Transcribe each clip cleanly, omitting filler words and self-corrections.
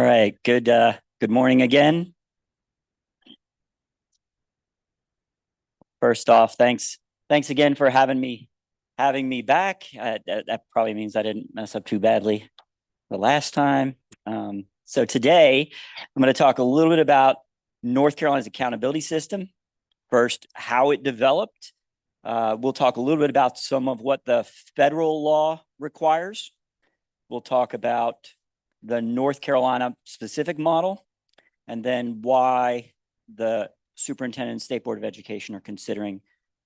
right, good morning again. First off, thanks again for having me back. That probably means I didn't mess up too badly the last time. So today I'm going to talk a little bit about North Carolina's accountability system. First, how it developed. We'll talk a little bit about some of what the federal law requires. We'll talk about the North Carolina specific model, and then why the superintendent and state board of education are considering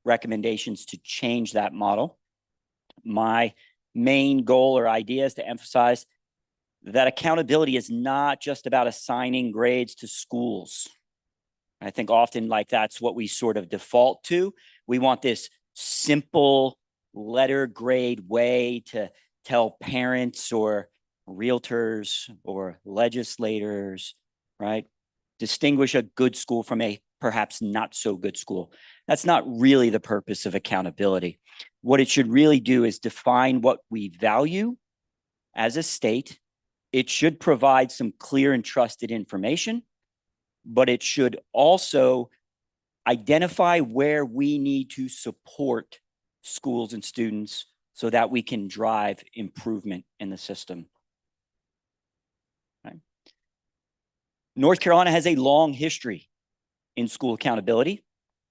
recommendations to change that model. My main goal or idea is to emphasize that accountability is not just about assigning grades to schools. I think often that's what we sort of default to. We want this simple letter grade way to tell parents or realtors or legislators, right? Distinguish a good school from a perhaps not so good school. That's not really the purpose of accountability. What it should really do is define what we value as a state. It should provide some clear and trusted information, but it should also identify where we need to support schools and students so that we can drive improvement in the system. Right? North Carolina has a long history in school accountability,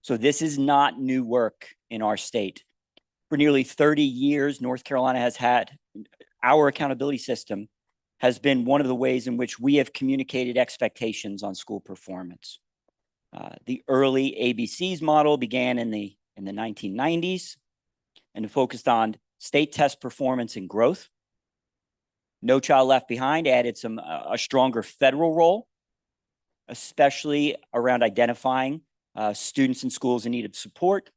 so this is not new work in our state. For nearly 30 years, North Carolina has had our accountability system has been one of the ways in which we have communicated expectations on school performance. The early ABCs model began in the 1990s and focused on state test performance and growth. No Child Left Behind added a stronger federal role, especially around identifying students and schools in need of support.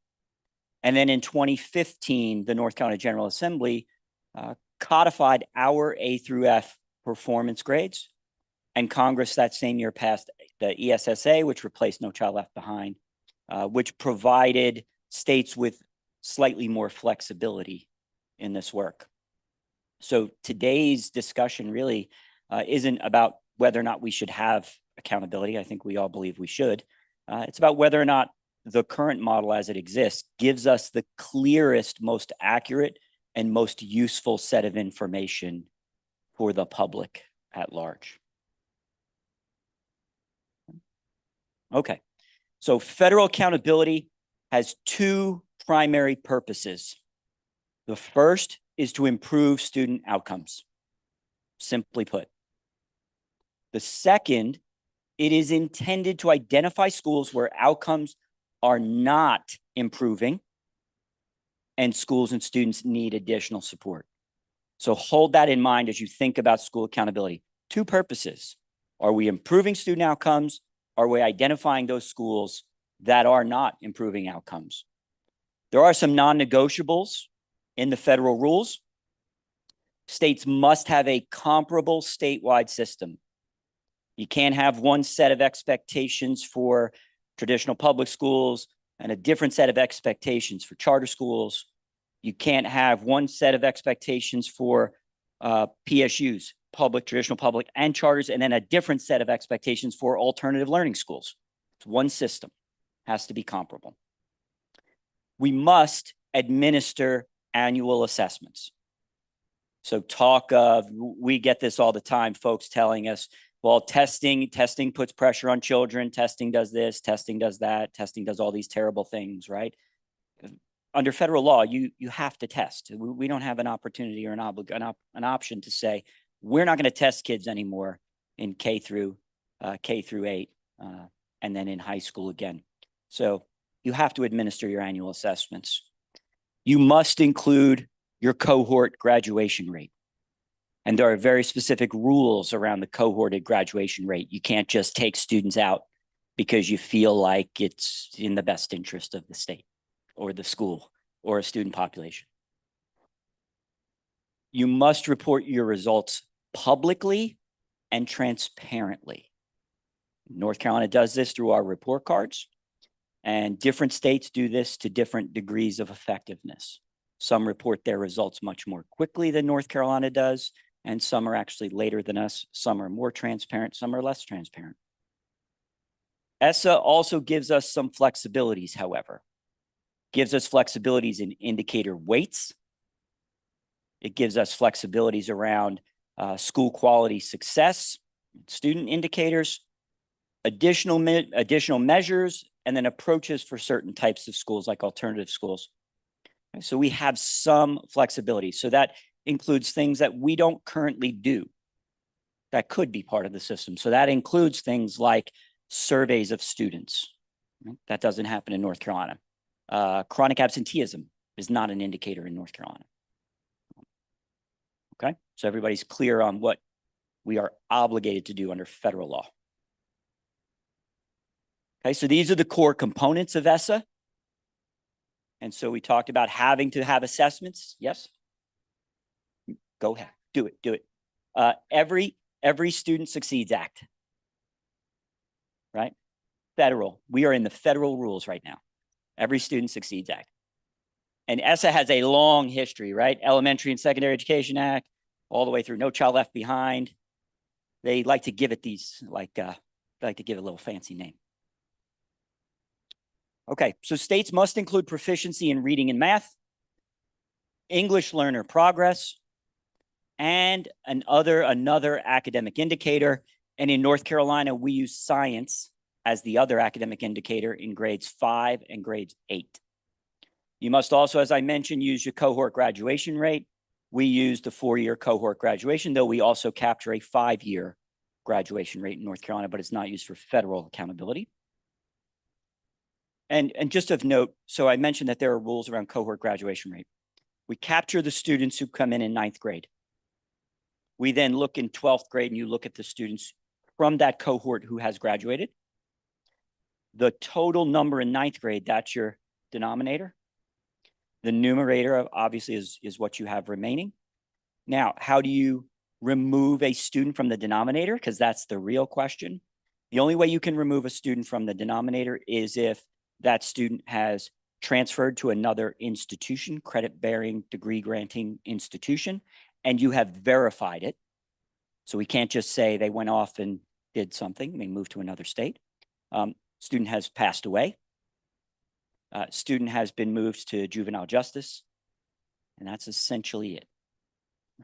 And then in 2015, the North Carolina General Assembly codified our A through F performance grades, and Congress that same year passed the ESSA, which replaced No Child Left Behind, which provided states with slightly more flexibility in this work. So today's discussion really isn't about whether or not we should have accountability. I think we all believe we should. It's about whether or not the current model as it exists gives us the clearest, most accurate, and most useful set of information for the public at large. Okay, so federal accountability has two primary purposes. The first is to improve student outcomes, simply put. The second, it is intended to identify schools where outcomes are not improving and schools and students need additional support. So hold that in mind as you think about school accountability. Two purposes. Are we improving student outcomes? Are we identifying those schools that are not improving outcomes? There are some non-negotiables in the federal rules. States must have a comparable statewide system. You can't have one set of expectations for traditional public schools and a different set of expectations for charter schools. You can't have one set of expectations for PSUs, public, traditional public, and charters, and then a different set of expectations for alternative learning schools. It's one system, has to be comparable. We must administer annual assessments. So we get this all the time, folks telling us, well, testing puts pressure on children, testing does this, testing does that, testing does all these terrible things, right? Under federal law, you have to test. We don't have an opportunity or an option to say, we're not going to test kids anymore in K through 8, and then in high school again. So you have to administer your annual assessments. You must include your cohort graduation rate. And there are very specific rules around the cohorted graduation rate. You can't just take students out because you feel like it's in the best interest of the state or the school or a student population. You must report your results publicly and transparently. North Carolina does this through our report cards, and different states do this to different degrees of effectiveness. Some report their results much more quickly than North Carolina does. and some are actually later than us. Some are more transparent, some are less transparent. ESSA also gives us some flexibilities, however. Gives us flexibilities in indicator weights. It gives us flexibilities around school quality success, student indicators, additional measures, and then approaches for certain types of schools like alternative schools. So we have some flexibility. So that includes things that we don't currently do that could be part of the system. So that includes things like surveys of students. That doesn't happen in North Carolina. Chronic absenteeism is not an indicator in North Carolina. Okay, so everybody's clear on what we are obligated to do under federal law. Okay, so these are the core components of ESSA. And so we talked about having to have assessments. Yes? Go ahead, do it. Every Student Succeeds Act, right? Federal, we are in the federal rules right now. Every Student Succeeds Act. And ESSA has a long history, right? Elementary and Secondary Education Act, all the way through No Child Left Behind. They like to give it these, they like to give it a little fancy name. Okay, so states must include proficiency in reading and math, English learner progress, and another academic indicator. And in North Carolina, we use science as the other academic indicator in grades 5 and grades 8. You must also, as I mentioned, use your cohort graduation rate. We use the 4-year cohort graduation, though we also capture a 5-year graduation rate in North Carolina, but it's not used for federal accountability. And just of note, so I mentioned that there are rules around cohort graduation rate. We capture the students who come in 9th grade. We then look in 12th grade and you look at the students from that cohort who has graduated. The total number in 9th grade, that's your denominator. The numerator obviously is what you have remaining. Now, how do you remove a student from the denominator? Because that's the real question. The only way you can remove a student from the denominator is if that student has transferred to another institution, credit-bearing, degree-granting institution, and you have verified it. So we can't just say they went off and did something, they moved to another state. Student has passed away. Student has been moved to juvenile justice, and that's essentially it,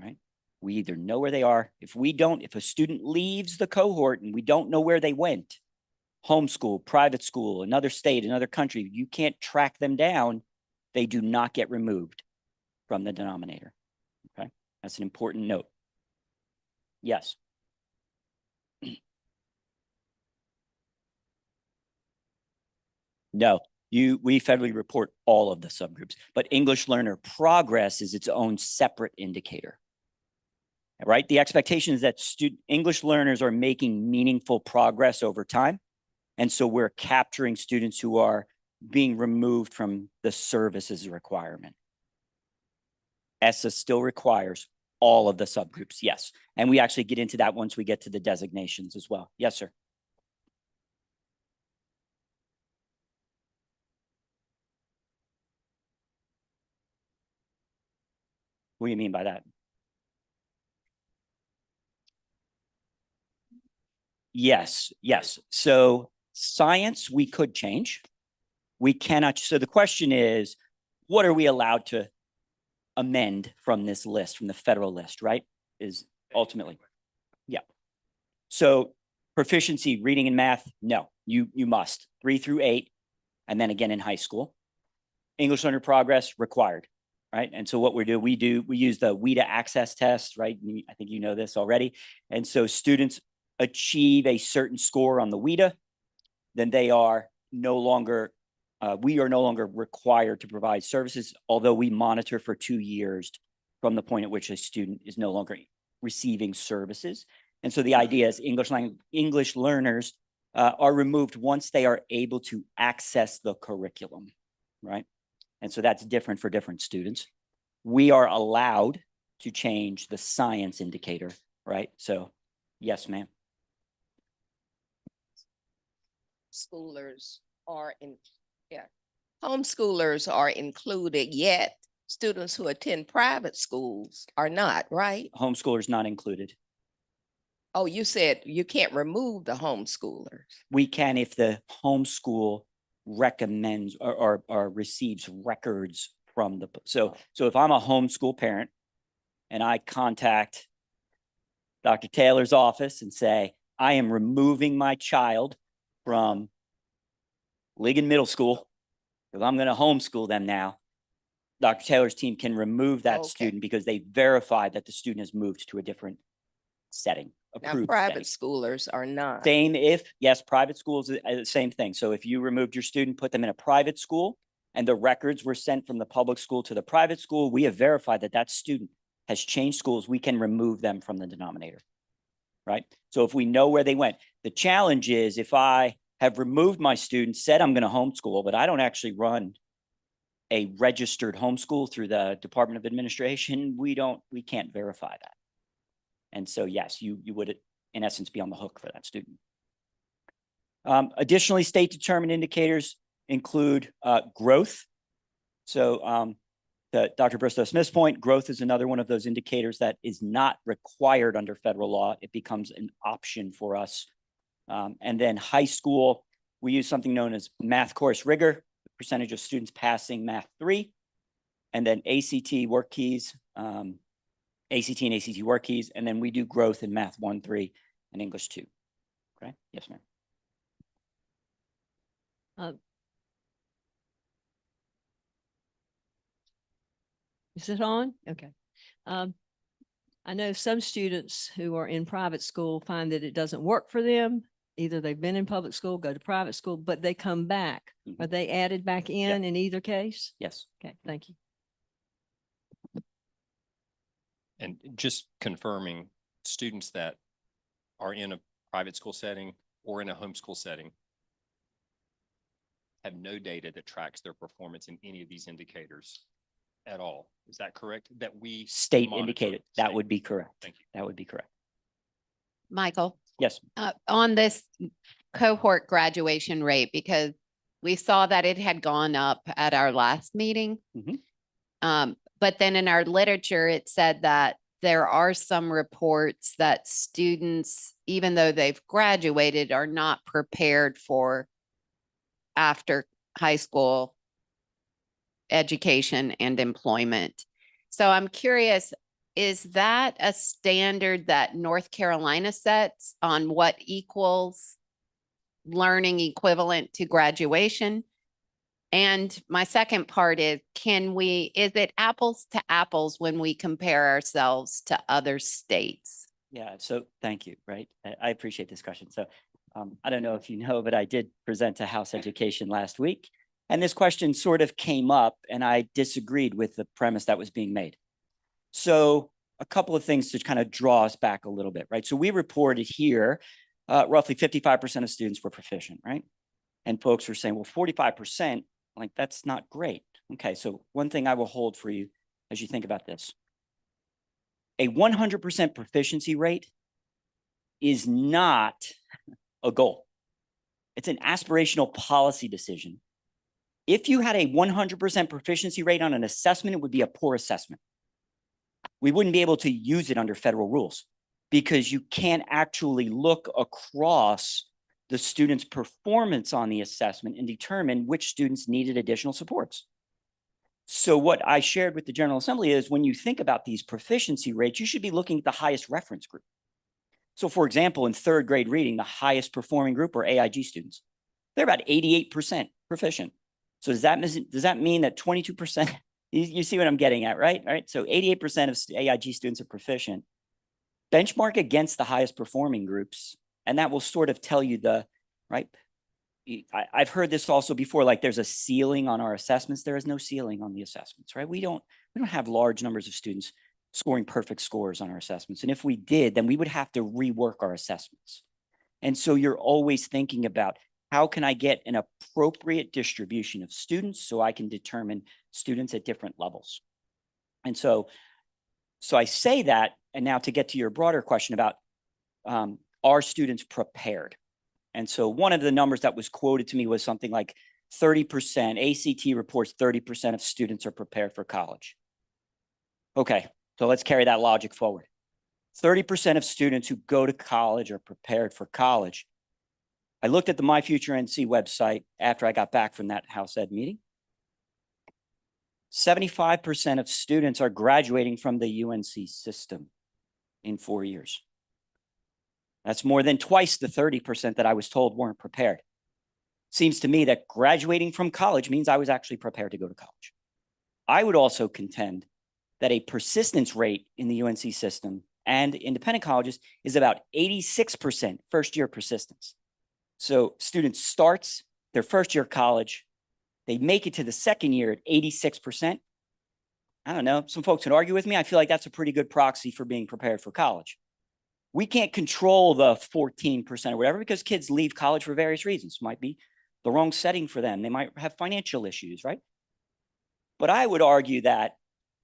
right? We either know where they are. If a student leaves the cohort and we don't know where they went, homeschool, private school, another state, another country, you can't track them down. They do not get removed from the denominator, okay? That's an important note. Yes. No, we federally report all of the subgroups, but English learner progress is its own separate indicator, right? The expectation is that English learners are making meaningful progress over time. And so we're capturing students who are being removed from the services requirement. ESSA still requires all of the subgroups, yes. And we actually get into that once we get to the designations as well. Yes, sir. What do you mean by that? Yes. So science, we could change. We cannot. So the question is, what are we allowed to amend from this list, from the federal list, right? Is ultimately, yeah. So proficiency, reading and math, no, you must 3 through 8, and then again in high school. English learner progress required, right? And so what we use the WIDA access test, right? I think you know this already. And so students achieve a certain score on the WIDA, then they are no longer, we are no longer required to provide services, although we monitor for 2 years from the point at which a student is no longer receiving services. And so the idea is English learners are removed once they are able to access the curriculum, right? And so that's different for different students. We are allowed to change the science indicator, right? So yes, ma'am. Homeschoolers are included, yet students who attend private schools are not, right? Homeschoolers not included. Oh, you said you can't remove the homeschoolers. We can if the homeschool recommends or receives records from the, so if I'm a homeschool parent and I contact Dr. Taylor's office and say, I am removing my child from Ligon Middle School because I'm going to homeschool them now, Dr. Taylor's team can remove that student because they verified that the student has moved to a different setting. Now, private schoolers are not. Same yes, private schools, same thing. So if you removed your student, put them in a private school, and the records were sent from the public school to the private school, we have verified that that student has changed schools. We can remove them from the denominator, right? So if we know where they went, the challenge is if I have removed my student, said I'm going to homeschool, but I don't actually run a registered homeschool through the Department of Administration, we can't verify that. And so, yes, you would, in essence, be on the hook for that student. Additionally, state determined indicators include growth. So Dr. Bristow-Smith's point, growth is another one of those indicators that is not required under federal law. It becomes an option for us. And then high school, we use something known as math course rigor, the percentage of students passing math 3, and then ACT work keys, ACT and ACT work keys, and then we do growth in math 1, 3, and English 2. Okay, yes, ma'am. Is it on? Okay. I know some students who are in private school find that it doesn't work for them. Either they've been in public school, go to private school, but they come back. Are they added back in either case? Yes. Okay, thank you. And just confirming, students that are in a private school setting or in a homeschool setting have no data that tracks their performance in any of these indicators at all. Is that correct? That we state indicated. That would be correct. Thank you. That would be correct. Michael. Yes. On this cohort graduation rate, because we saw that it had gone up at our last meeting. But then in our literature, it said that there are some reports that students, even though they've graduated, are not prepared for after high school education and employment. So I'm curious, is that a standard that North Carolina sets on what equals learning equivalent to graduation? And my second part is, is it apples to apples when we compare ourselves to other states? Yeah, so thank you, right? I appreciate this question. So I don't know if you know, but I did present to House Education last week, and this question sort of came up, and I disagreed with the premise that was being made. So a couple of things to kind of draw us back a little bit, right? So we reported here, roughly 55% of students were proficient, right? And folks were saying, well, 45%, like that's not great. Okay, so one thing I will hold for you as you think about this. A 100% proficiency rate is not a goal. It's an aspirational policy decision. If you had a 100% proficiency rate on an assessment, it would be a poor assessment. We wouldn't be able to use it under federal rules because you can't actually look across the student's performance on the assessment and determine which students needed additional supports. So what I shared with the General Assembly is when you think about these proficiency rates, you should be looking at the highest reference group. So for example, in 3rd grade reading, the highest performing group are AIG students. They're about 88% proficient. So does that mean that 22%, you see what I'm getting at, right? All right. So 88% of AIG students are proficient. Benchmark against the highest performing groups, and that will sort of tell you right? I've heard this also before, like there's a ceiling on our assessments. There is no ceiling on the assessments, right? We don't have large numbers of students scoring perfect scores on our assessments. And if we did, then we would have to rework our assessments. And so you're always thinking about how can I get an appropriate distribution of students so I can determine students at different levels. And so I say that, and now to get to your broader question about are students prepared? And so one of the numbers that was quoted to me was something like 30%, ACT reports 30% of students are prepared for college. Okay, so let's carry that logic forward. 30% of students who go to college are prepared for college. I looked at the My Future NC website after I got back from that House Ed meeting. 75% of students are graduating from the UNC system in 4 years. That's more than twice the 30% that I was told weren't prepared. Seems to me that graduating from college means I was actually prepared to go to college. I would also contend that a persistence rate in the UNC system and independent colleges is about 86% first year persistence. So students starts their first year of college, they make it to the second year at 86%. I don't know, some folks would argue with me. I feel like that's a pretty good proxy for being prepared for college. We can't control the 14% or whatever because kids leave college for various reasons. Might be the wrong setting for them. They might have financial issues, right? But I would argue that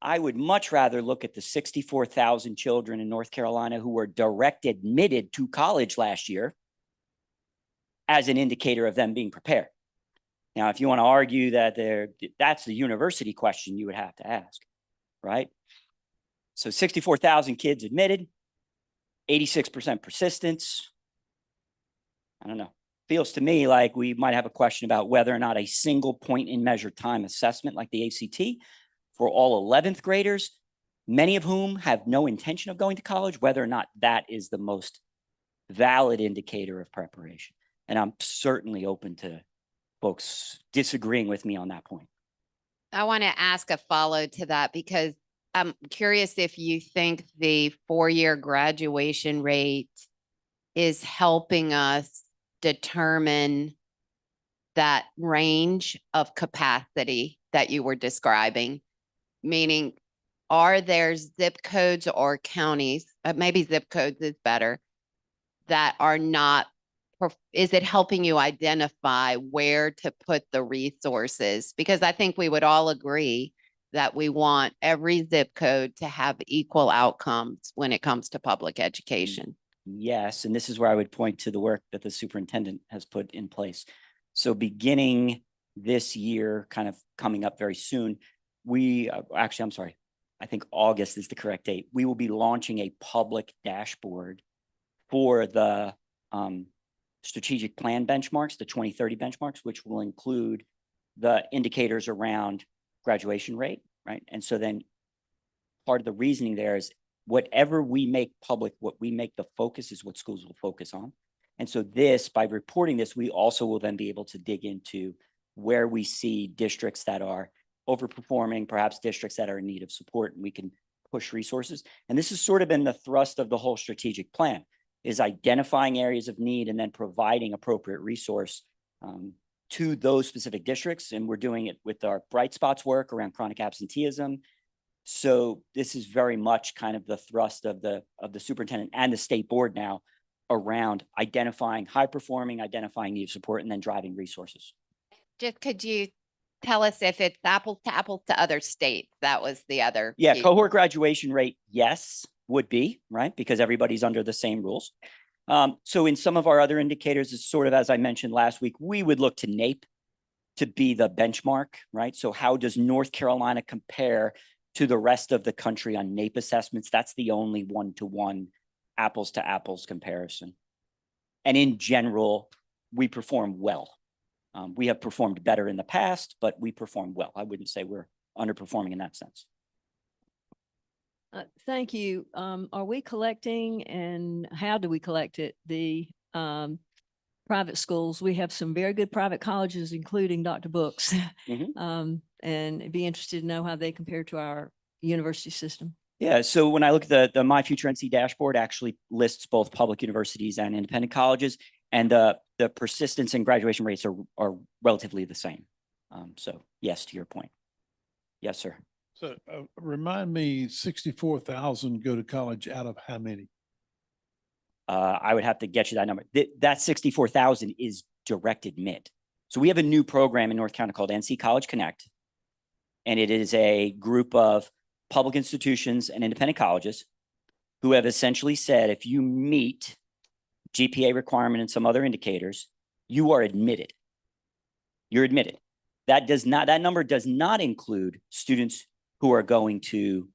I would much rather look at the 64,000 children in North Carolina who were direct admitted to college last year as an indicator of them being prepared. Now, if you want to argue that that's the university question you would have to ask, right? So 64,000 kids admitted, 86% persistence. I don't know. Feels to me like we might have a question about whether or not a single point in measured time assessment like the ACT for all 11th graders, many of whom have no intention of going to college, whether or not that is the most valid indicator of preparation. And I'm certainly open to folks disagreeing with me on that point. I want to ask a follow to that because I'm curious if you think the 4-year graduation rate is helping us determine that range of capacity that you were describing, meaning are there zip codes or counties, maybe zip codes is better, that are not, is it helping you identify where to put the resources? Because I think we would all agree that we want every zip code to have equal outcomes when it comes to public education. Yes, and this is where I would point to the work that the superintendent has put in place. So beginning this year, kind of coming up very soon, we actually, I'm sorry, I think August is the correct date. We will be launching a public dashboard for the strategic plan benchmarks, the 2030 benchmarks, which will include the indicators around graduation rate, right? And so then part of the reasoning there is whatever we make public, what we make the focus is what schools will focus on. And so this, by reporting this, we also will then be able to dig into where we see districts that are overperforming, perhaps districts that are in need of support, and we can push resources. And this has sort of been the thrust of the whole strategic plan, is identifying areas of need and then providing appropriate resource to those specific districts. And we're doing it with our bright spots work around chronic absenteeism. So this is very much kind of the thrust of the superintendent and the state board now around identifying high performing, identifying need of support, and then driving resources. Just could you tell us if it's apples to other states? That was the other. Yeah, piece. cohort graduation rate, yes, would be, right? Because everybody's under the same rules. So in some of our other indicators, it's sort of, as I mentioned last week, we would look to NAEP to be the benchmark, right? So how does North Carolina compare to the rest of the country on NAEP assessments? That's the only one-to-one apples to apples comparison. And in general, we perform well. We have performed better in the past, but we perform well. I wouldn't say we're underperforming in that sense. Thank you. Are we collecting, and how do we collect it? The private schools, we have some very good private colleges, including Dr. Books. Mhm. And it'd be interested to know how they compare to our university system. Yeah, so when I look at the My Future NC dashboard, actually lists both public universities and independent colleges, and the persistence and graduation rates are relatively the same. So yes, to your point. Yes, sir. So remind me, 64,000 go to college out of how many? I would have to get you that number. That 64,000 is direct admit. So we have a new program in North Carolina called NC College Connect. And it is a group of public institutions and independent colleges who have essentially said, if you meet GPA requirement and some other indicators, you are admitted. You're admitted. That number does not include students who are going to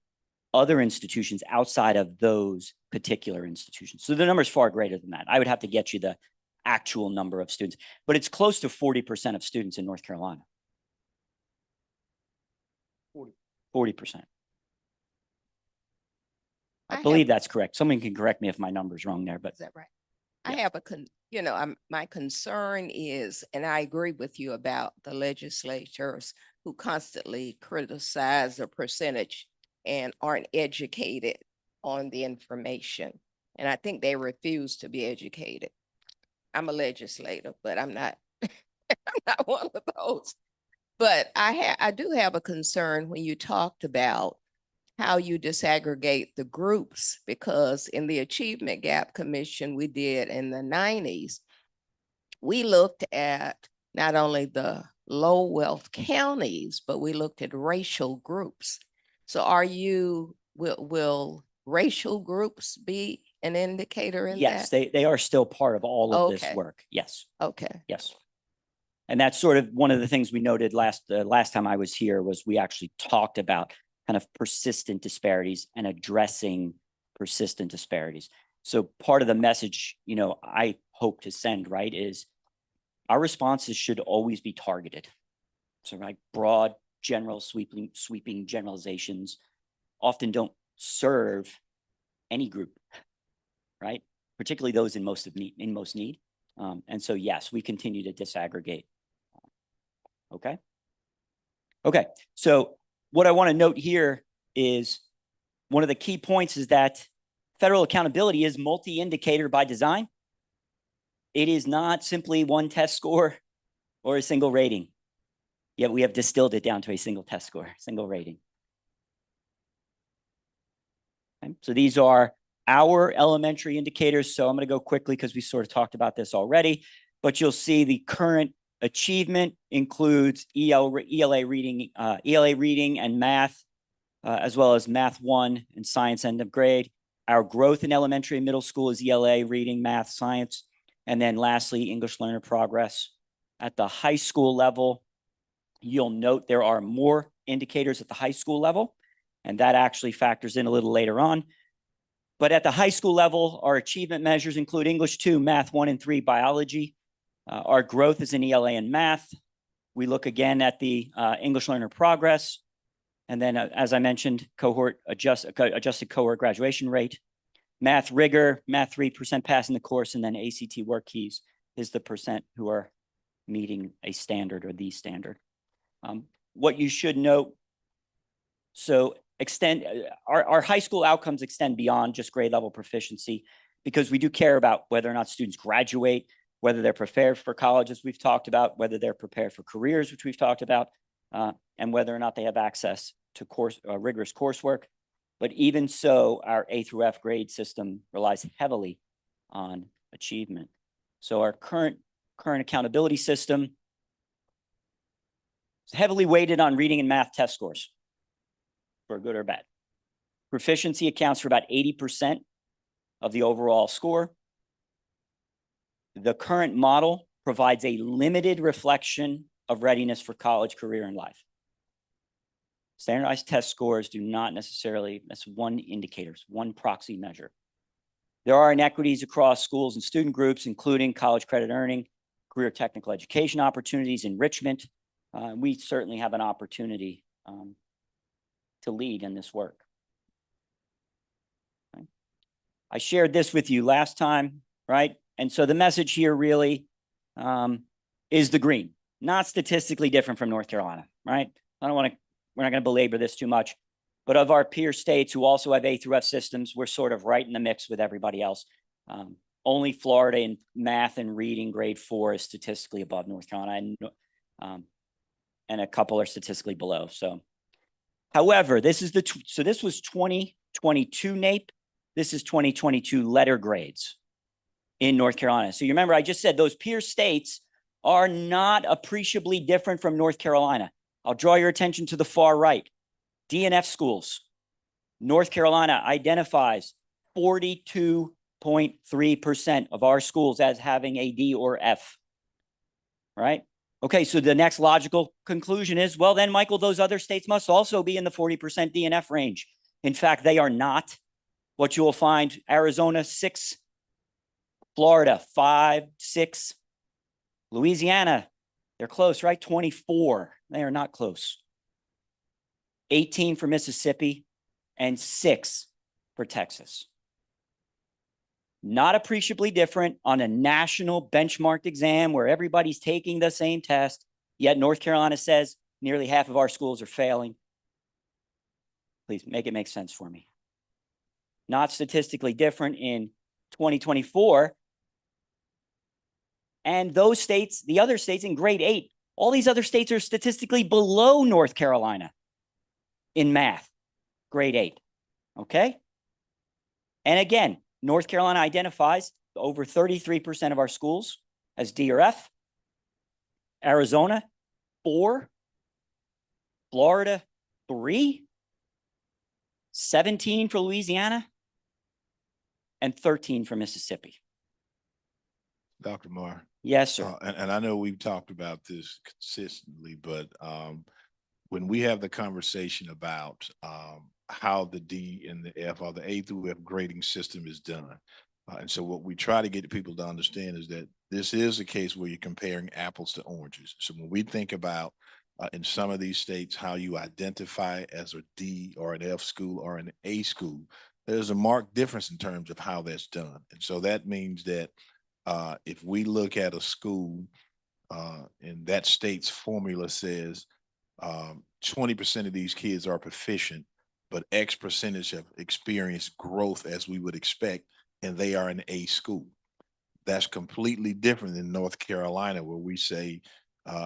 other institutions outside of those particular institutions. So the number is far greater than that. I would have to get you the actual number of students, but it's close to 40% of students in North Carolina. 40%. I believe that's correct. Someone can correct me if my number's wrong there, but Is that right? I Yeah. have my concern is, and I agree with you about the legislators who constantly criticize the percentage and aren't educated on the information. And I think they refuse to be educated. I'm a legislator, but I'm not, I'm not one of those. But I do have a concern when you talked about how you disaggregate the groups, because in the Achievement Gap Commission we did in the 90s, we looked at not only the low wealth counties, but we looked at racial groups. So will racial groups be an indicator in yes, that? they are still part of all of this Okay. work. Yes, Okay, yes. And that's sort of one of the things we noted last time I was here was we actually talked about kind of persistent disparities and addressing persistent disparities. So part of the message, I hope to send, right, is our responses should always be targeted. So like broad, general, sweeping generalizations often don't serve any group, right? Particularly those in most need. And so, yes, we continue to disaggregate. Okay. Okay. So what I want to note here is one of the key points is that federal accountability is multi-indicator by design. It is not simply one test score or a single rating. Yet we have distilled it down to a single test score, single rating. Okay. So these are our elementary indicators. So I'm going to go quickly because we sort of talked about this already, but you'll see the current achievement includes ELA reading and math, as well as Math 1 and Science end of grade. Our growth in elementary and middle school is ELA, reading, math, science. And then lastly, English learner progress. At the high school level, you'll note there are more indicators at the high school level, and that actually factors in a little later on. But at the high school level, our achievement measures include English 2, Math 1 and 3, biology. Our growth is in ELA and math. We look again at the English learner progress. And then, as I mentioned, adjusted cohort graduation rate. Math rigor, math 3% passing the course, and then ACT work keys is the percent who are meeting a standard or the standard. What you should note, so our high school outcomes extend beyond just grade level proficiency, because we do care about whether or not students graduate, whether they're prepared for college, as we've talked about, whether they're prepared for careers, which we've talked about, and whether or not they have access to rigorous coursework. But even so, our A through F grade system relies heavily on achievement. So our current accountability system is heavily weighted on reading and math test scores, for good or bad. Proficiency accounts for about 80% of the overall score. The current model provides a limited reflection of readiness for college, career, and life. Standardized test scores do not necessarily, that's one indicator, one proxy measure. There are inequities across schools and student groups, including college credit earning, career technical education opportunities, enrichment. We certainly have an opportunity to lead in this work. Okay. I shared this with you last time, right? And so the message here really is the green, not statistically different from North Carolina, right? We're not going to belabor this too much, but of our peer states who also have A through F systems, we're sort of right in the mix with everybody else. Only Florida in math and reading grade 4 is statistically above North Carolina, and a couple are statistically below. So, however, this was 2022 NAEP. This is 2022 letter grades in North Carolina. So you remember I just said those peer states are not appreciably different from North Carolina. I'll draw your attention to the far right. DNF schools. North Carolina identifies 42.3% of our schools as having a D or F, right? Okay, so the next logical conclusion is, well, then, Michael, those other states must also be in the 40% DNF range. In fact, they are not. What you will find, Arizona, 6, Florida, 5, 6, Louisiana, they're close, right? 24, they are not close. 18 for Mississippi and 6 for Texas. Not appreciably different on a national benchmarked exam where everybody's taking the same test, yet North Carolina says nearly half of our schools are failing. Please make it make sense for me. Not statistically different in 2024. And those states, the other states in grade 8, all these other states are statistically below North Carolina in math, grade 8, okay? And again, North Carolina identifies over 33% of our schools as D or F. Arizona, 4. Florida, 3. 17 for Louisiana, and 13 for Mississippi. Dr. Marr. Yes, sir. And I know we've talked about this consistently, but when we have the conversation about how the D and the F or the A through F grading system is done. And so what we try to get people to understand is that this is a case where you're comparing apples to oranges. So when we think about in some of these states, how you identify as a D or an F school or an A school, there's a marked difference in terms of how that's done. And so that means that if we look at a school and that state's formula says 20% of these kids are proficient, but X percentage have experienced growth as we would expect, and they are an A school. That's completely different than North Carolina, where we say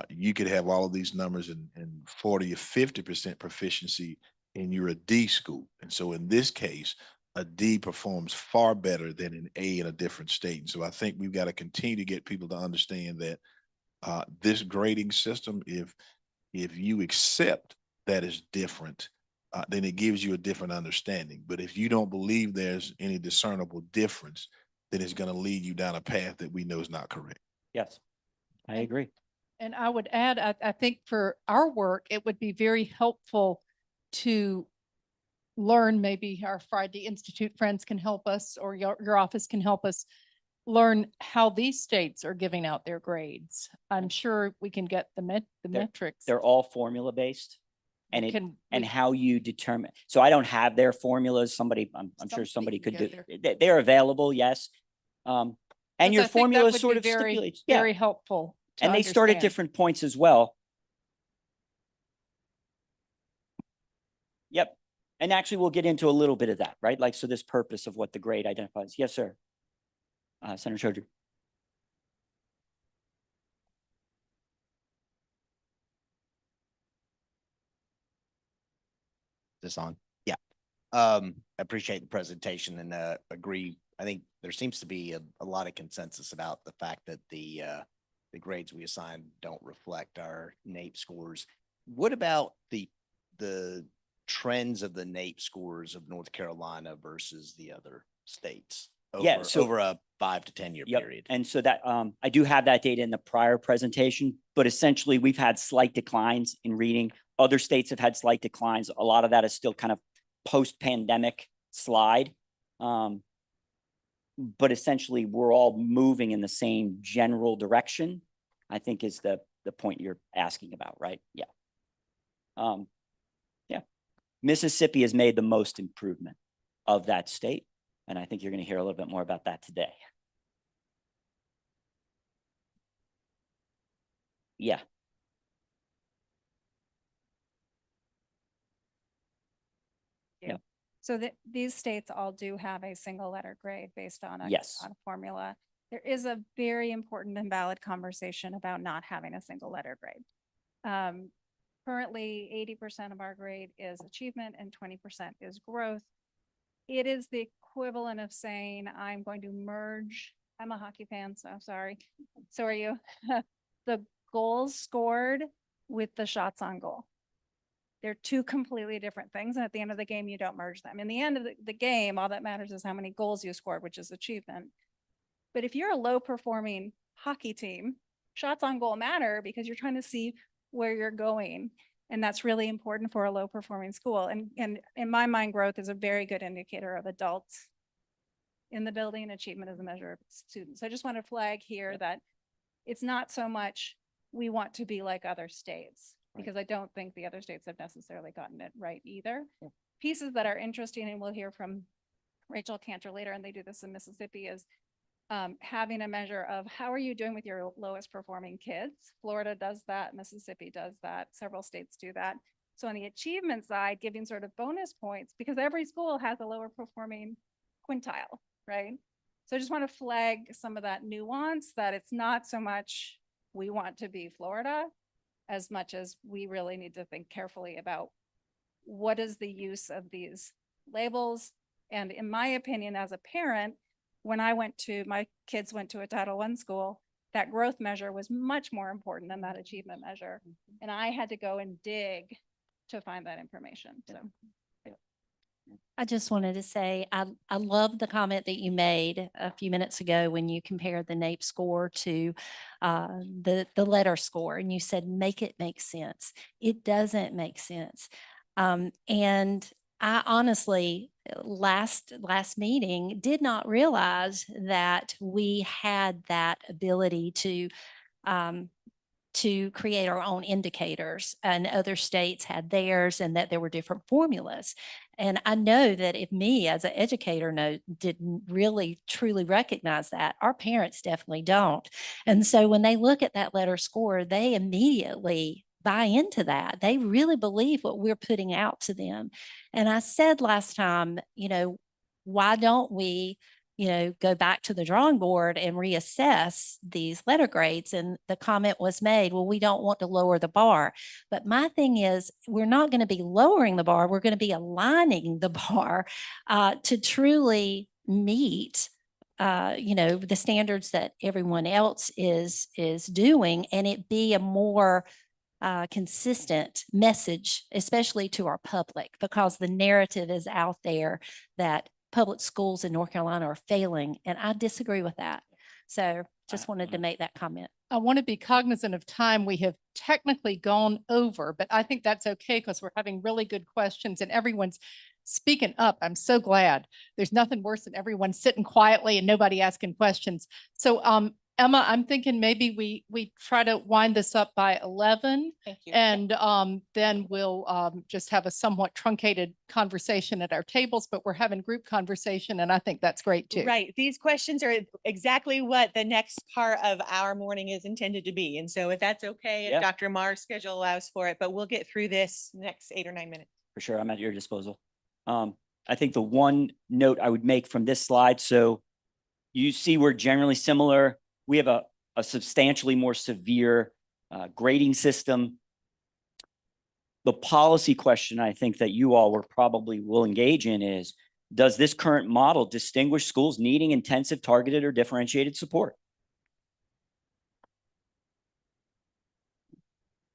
you could have all of these numbers and 40 or 50% proficiency and you're a D school. And so in this case, a D performs far better than an A in a different state. And so I think we've got to continue to get people to understand that this grading system, if you accept that is different, then it gives you a different understanding. But if you don't believe there's any discernible difference, then it's going to lead you down a path that we know is not correct. Yes, I agree. And I would add, I think for our work, it would be very helpful to learn, maybe our Friday Institute friends can help us, or your office can help us learn how these states are giving out their grades. I'm sure we can get the metrics. They're all formula based. And We- how you determine. So I don't have their formulas. Somebody, I'm sure somebody could do. get They're available, yes. And Because your I think that formula would sort be of very, stipulates. Yeah. very helpful to And they start at understand. different points as well. Yep. And actually, we'll get into a little bit of that, right? Like, so this purpose of what the grade identifies. Yes, sir. Senator Choudhury. This on? Yeah. Appreciate the presentation and agree. I think there seems to be a lot of consensus about the fact that the grades we assign don't reflect our NAEP scores. What about the trends of the NAEP scores of North Carolina versus the other states over a 5 to 10 year period? And so that I do have that data in the prior presentation, but essentially we've had slight declines in reading. Other states have had slight declines. A lot of that is still kind of post-pandemic slide. But essentially we're all moving in the same general direction, I think is the point you're asking about, right? Yeah. Yeah. Mississippi has made the most improvement of that state. And I think you're going to hear a little bit more about that today. Yeah. Yeah. So these states all do have a single letter grade based on Yes. on a formula. There is a very important and valid conversation about not having a single letter grade. Currently, 80% of our grade is achievement and 20% is growth. It is the equivalent of saying, I'm going to merge, I'm a hockey fan, so I'm sorry. So are you. The goals scored with the shots on goal. They're two completely different things. And at the end of the game, you don't merge them. In the end of the game, all that matters is how many goals you scored, which is achievement. But if you're a low performing hockey team shots on goal matter because you're trying to see where you're going. And that's really important for a low performing school. And in my mind, growth is a very good indicator of adults in the building. Achievement is a measure of students. So I just want to flag here that it's not so much we want to be like other states, because I don't think the other states have necessarily gotten it right either. Pieces that are interesting, and we'll hear from Rachel Cantor later, and they do this in Mississippi, is having a measure of how are you doing with your lowest performing kids. Florida does that, Mississippi does that, several states do that. So on the achievement side, giving sort of bonus points, because every school has a lower performing quintile, right? So I just want to flag some of that nuance, that it's not so much we want to be Florida as much as we really need to think carefully about what is the use of these labels. And in my opinion, as a parent, when my kids went to a Title I school, that growth measure was much more important than that achievement measure. And I had to go and dig to find that information. So. I just wanted to say, I love the comment that you made a few minutes ago when you compared the NAEP score to the letter score, and you said, make it make sense. It doesn't make sense. And I honestly, last meeting, did not realize that we had that ability to create our own indicators, and other states had theirs, and that there were different formulas. And I know that if me as an educator didn't really truly recognize that, our parents definitely don't. And so when they look at that letter score, they immediately buy into that. They really believe what we're putting out to them. And I said last time, why don't we go back to the drawing board and reassess these letter grades? And the comment was made, well, we don't want to lower the bar. But my thing is, we're not going to be lowering the bar. We're going to be aligning the bar to truly meet the standards that everyone else is doing, and it be a more consistent message, especially to our public, because the narrative is out there that public schools in North Carolina are failing, and I disagree with that. So just wanted to make that comment. I want to be cognizant of time. We have technically gone over, but I think that's okay because we're having really good questions and everyone's speaking up. I'm so glad. There's nothing worse than everyone sitting quietly and nobody asking questions. So Emma, I'm thinking maybe we try to wind this up by 11. Thank you. And then we'll just have a somewhat truncated conversation at our tables, but we're having group conversation, and I think that's great too. Right. These questions are exactly what the next part of our morning is intended to be. And so if that's okay, Yeah. if Dr. Marr's schedule allows for it, but we'll get through this next 8 or 9 minutes. For sure, I'm at your disposal. I think the one note I would make from this slide, so you see we're generally similar. We have a substantially more severe grading system. The policy question I think that you all will engage in is, does this current model distinguish schools needing intensive, targeted, or differentiated support?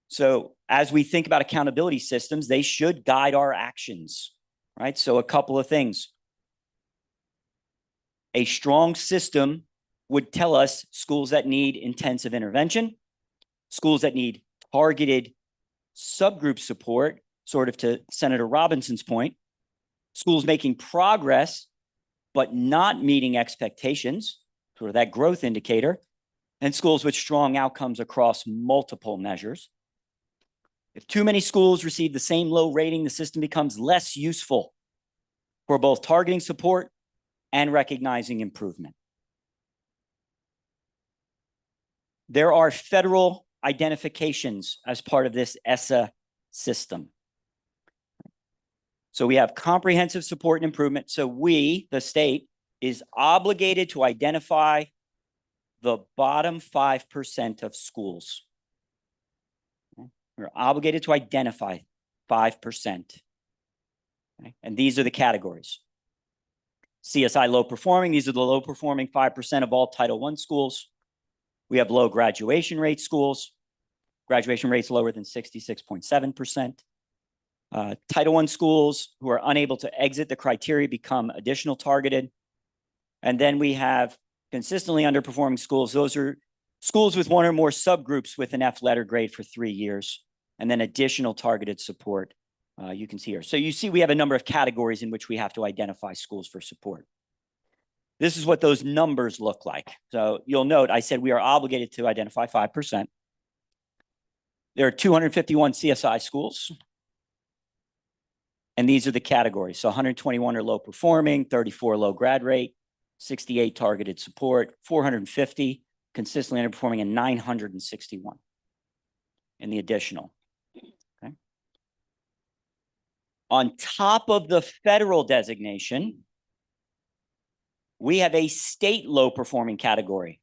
So as we think about accountability systems, they should guide our actions, right? So a couple of things. A strong system would tell us schools that need intensive intervention, schools that need targeted subgroup support, sort of to Senator Robinson's point, schools making progress, but not meeting expectations, sort of that growth indicator, and schools with strong outcomes across multiple measures. If too many schools receive the same low rating, the system becomes less useful for both targeting support and recognizing improvement. There are federal identifications as part of this ESSA system. So we have comprehensive support and improvement. So we, the state, is obligated to identify the bottom 5% of schools. We're obligated to identify 5%. Okay? And these are the categories. CSI low performing, these are the low performing 5% of all Title I schools. We have low graduation rate schools, graduation rates lower than 66.7%. Title I schools who are unable to exit the criteria become additional targeted. And then we have consistently underperforming schools. Those are Schools with one or more subgroups with an F letter grade for 3 years, and then additional targeted support. You can see here. So you see we have a number of categories in which we have to identify schools for support. This is what those numbers look like. So you'll note I said we are obligated to identify 5%. There are 251 CSI schools. And these are the categories. So 121 are low performing, 34 low grad rate, 68 targeted support, 450 consistently underperforming, and 961 in the additional. Okay. On top of the federal designation, we have a state low performing category.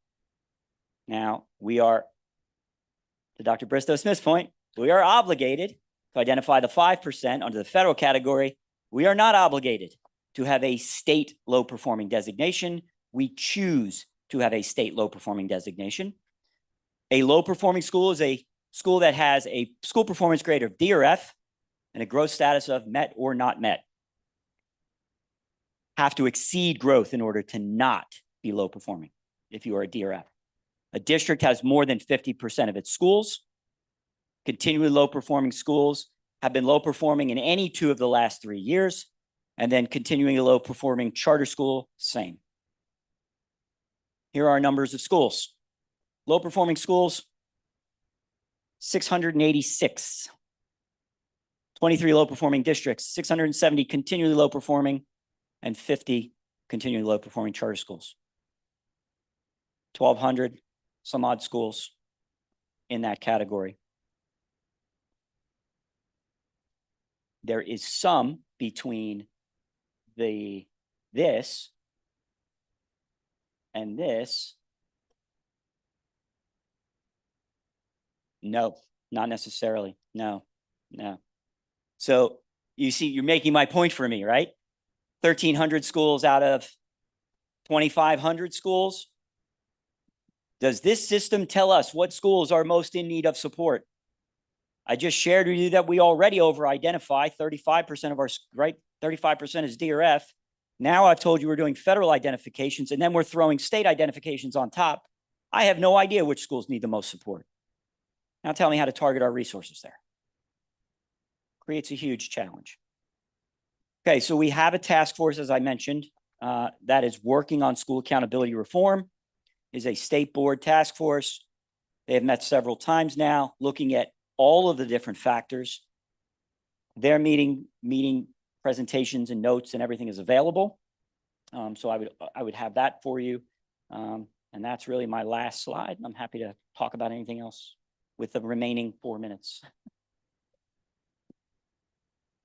Now, we are, to Dr. Bristow Smith's point, we are obligated to identify the 5% under the federal category. We are not obligated to have a state low performing designation. We choose to have a state low performing designation. A low performing school is a school that has a school performance grade of D or F and a growth status of met or not met. Have to exceed growth in order to not be low performing if you are a D or F. A district has more than 50% of its schools. Continually low performing schools have been low performing in any 2 of the last 3 years, and then continuing low performing charter school, same. Here are our numbers of schools. Low performing schools, 686. 23 low performing districts, 670 continually low performing, and 50 continually low performing charter schools. 1,200 some odd schools in that category. There is some between this and this. No, not necessarily. No. So you see, you're making my point for me, right? 1,300 schools out of 2,500 schools. Does this system tell us what schools are most in need of support? I just shared with you that we already over-identify 35% of our, right? 35% is D or F. Now I've told you we're doing federal identifications, and then we're throwing state identifications on top. I have no idea which schools need the most support. Now tell me how to target our resources there. Creates a huge challenge. Okay, so we have a task force, as I mentioned, that is working on school accountability reform. Is a state board task force. They have met several times now, looking at all of the different factors. Their meeting presentations and notes and everything is available. So I would have that for you. And that's really my last slide. I'm happy to talk about anything else with the remaining 4 minutes.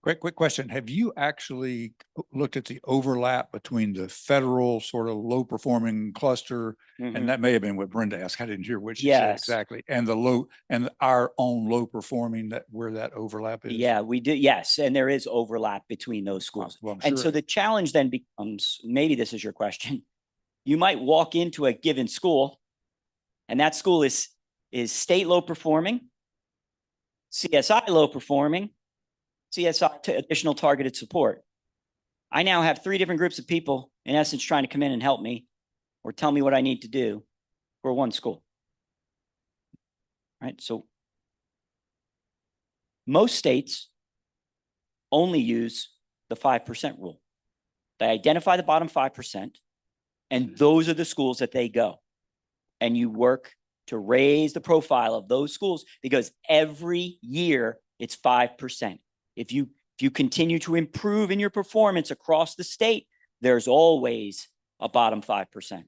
Quick question. Have you actually looked at the overlap between the federal sort of low performing cluster? And that may have been what Brenda asked. I didn't hear what she said Yes. exactly. And the low and our own low performing, that where that overlap is. Yeah, we do. Yes. And there is overlap between those schools. Well, I'm And so sure. the challenge then becomes, maybe this is your question. You might walk into a given school and that school is state low performing, CSI low performing, CSI to additional targeted support. I now have 3 different groups of people in essence trying to come in and help me or tell me what I need to do for one school. Right? So most states only use the 5% rule. They identify the bottom 5%, and those are the schools that they go. And you work to raise the profile of those schools because every year it's 5%. If you continue to improve in your performance across the state, there's always a bottom 5%.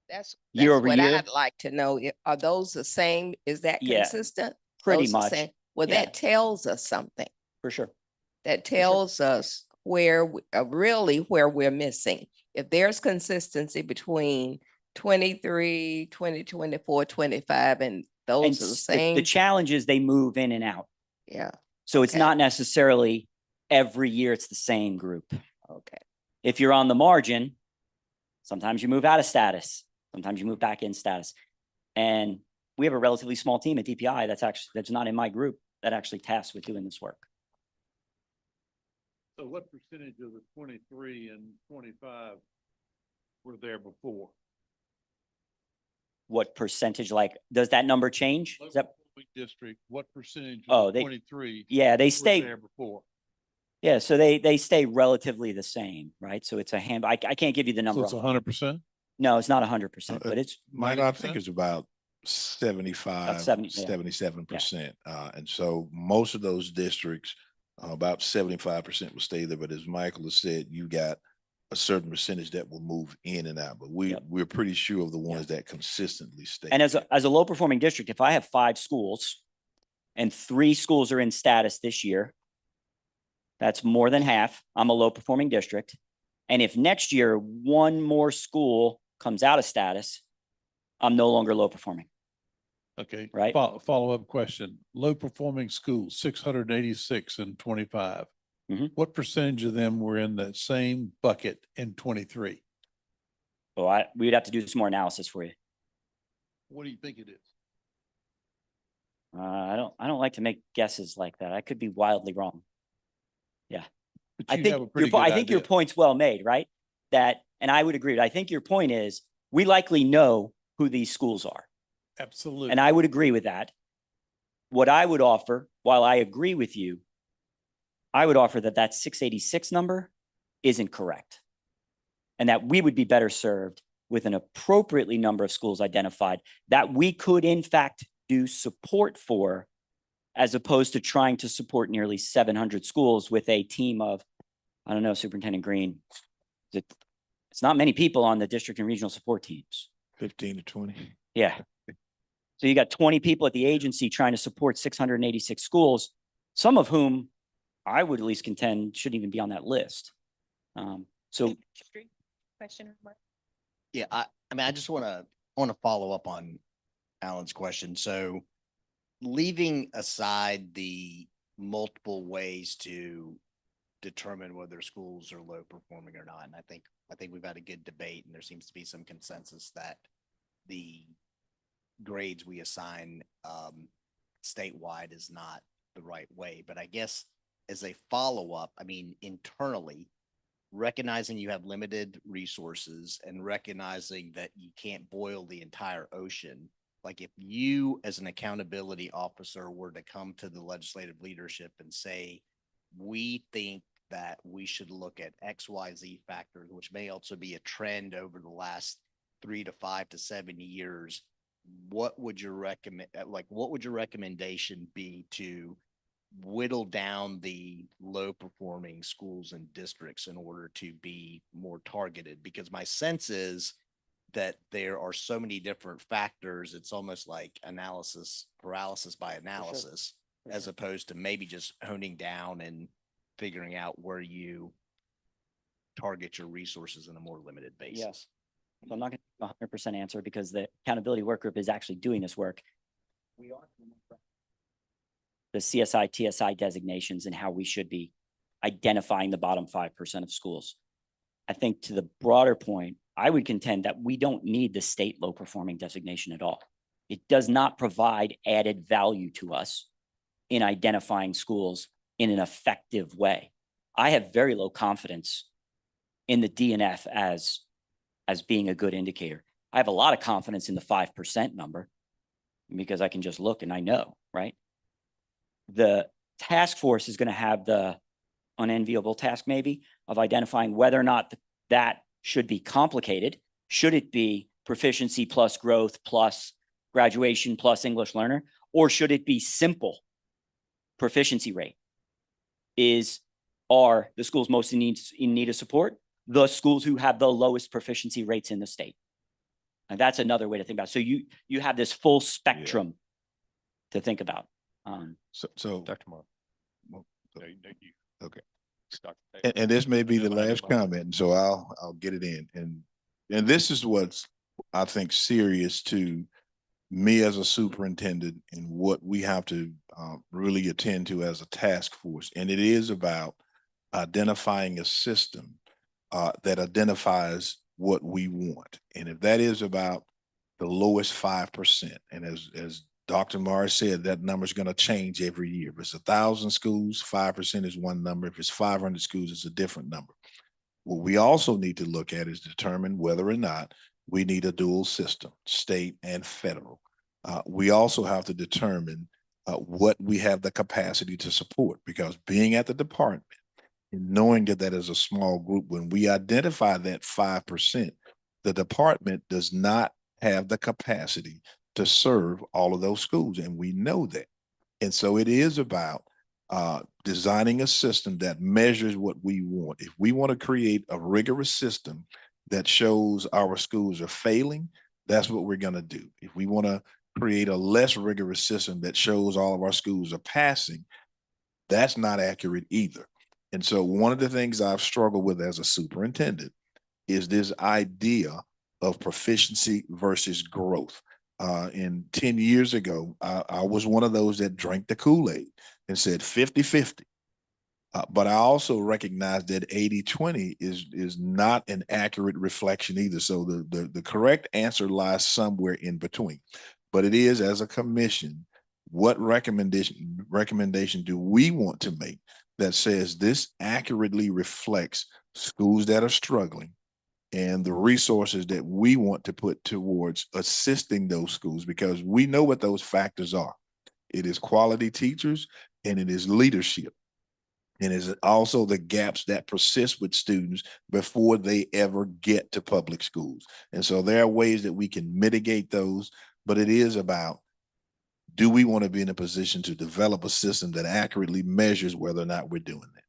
That's Year over what year? I'd like to know. Are those the same? Is that Yeah, consistent? pretty Those the much. same? Well, Yeah. that tells us something. For sure. That tells us where, really where we're missing. If there's consistency between 23, 2024, 25, and And those are the same. the challenge is they move in and out. Yeah, So it's Okay. not necessarily every year it's the same group. okay. If you're on the margin, sometimes you move out of status. Sometimes you move back in status. And we have a relatively small team at DPI that's not in my group that actually tasked with doing this work. So what percentage of the 23 and 25 were there before? What percentage, like, does that number change? Is that, Local district, what percentage Oh, of the they- 23 yeah, they were stay, there before? yeah, so they stay relatively the same, right? So it's a hand, I can't give you the So number. it's off- 100%? No, it's not 100%, Uh, but it's, Michael, I 90%? think it's about 75, 70, yeah. 77%. And so most of those districts, about 75% will stay there. But as Michael has said, you got a certain percentage that will move in and out. But Yep. we're pretty sure of the ones that consistently stay. and as a low performing district, if I have 5 schools and 3 schools are in status this year, that's more than half. I'm a low performing district. And if next year 1 more school comes out of status, I'm no longer low performing. Okay. Right. Follow-up question. Low performing schools, 686 and 25. Mhm. What percentage of them were in that same bucket in 23? So we'd have to do some more analysis for you. What do you think it is? I don't like to make guesses like that. I could be wildly wrong. But I you think have a pretty I good think your idea. point's well made, right? That, and I would agree. I think your point is we likely know who these schools are. Absolutely. And I would agree with that. What I would offer, while I agree with you, I would offer that 686 number isn't correct. And that we would be better served with an appropriately number of schools identified that we could in fact do support for, as opposed to trying to support nearly 700 schools with a team of, I don't know, Superintendent Green. It's not many people on the district and regional support teams. 15 to 20. Yeah. So you got 20 people at the agency trying to support 686 schools, some of whom I would at least contend shouldn't even be on that list. So Question or remark? Yeah, I mean, I just want to follow up on Alan's question. So leaving aside the multiple ways to determine whether schools are low performing or not, and I think we've had a good debate, and there seems to be some consensus that the grades we assign statewide is not the right way. But I guess as a follow-up, I mean, internally, recognizing you have limited resources and recognizing that you can't boil the entire ocean, like if you as an accountability officer were to come to the legislative leadership and say, we think that we should look at XYZ factors, which may also be a trend over the last 3 to 5 to 7 years, what would your recommendation be to whittle down the low performing schools and districts in order to be more targeted? Because my sense is that there are so many different factors. It's almost like analysis paralysis by analysis, as opposed to maybe just honing down and figuring out where you target your resources in a more limited basis. yes. So I'm not going to 100% answer because the accountability work group is actually doing this work. We are the CSI, TSI designations and how we should be identifying the bottom 5% of schools. I think to the broader point, I would contend that we don't need the state low performing designation at all. It does not provide added value to us in identifying schools in an effective way. I have very low confidence in the DNF as being a good indicator. I have a lot of confidence in the 5% number because I can just look and I know, right? The task force is going to have the unenviable task maybe of identifying whether or not that should be complicated. Should it be proficiency plus growth plus graduation plus English learner, or should it be simple proficiency rate? Are the schools most in need of support the schools who have the lowest proficiency rates in the state? And that's another way to think about it. So you have this full spectrum to think about. So Dr. Mark. Well, No, you. Okay. Dr. And this may be the Yeah, but I last didn't mind. comment, and so I'll get it in. And this is what's, I think, serious to me as a superintendent and what we have to really attend to as a task force. And it is about identifying a system that identifies what we want. And if that is about the lowest 5%, and as Dr. Morris said that number is going to change every year. If it's 1,000 schools, 5% is one number. If it's 500 schools, it's a different number. What we also need to look at is determine whether or not we need a dual system, state and federal. We also have to determine what we have the capacity to support, because being at the department and knowing that that is a small group, when we identify that 5%, the department does not have the capacity to serve all of those schools, and we know that. And so it is about designing a system that measures what we want. If we want to create a rigorous system that shows our schools are failing, that's what we're going to do. If we want to create a less rigorous system that shows all of our schools are passing, that's not accurate either. And so one of the things I've struggled with as a superintendent is this idea of proficiency versus growth. And 10 years ago, I was one of those that drank the Kool-Aid and said 50-50. But I also recognize that 80-20 is not an accurate reflection either. So the correct answer lies somewhere in between. But it is, as a commission, what recommendation do we want to make that says this accurately reflects schools that are struggling and the resources that we want to put towards assisting those schools, because we know what those factors are. It is quality teachers and it is leadership. And is also the gaps that persist with students before they ever get to public schools. And so there are ways that we can mitigate those, but it is about, do we want to be in a position to develop a system that accurately measures whether or not we're doing that?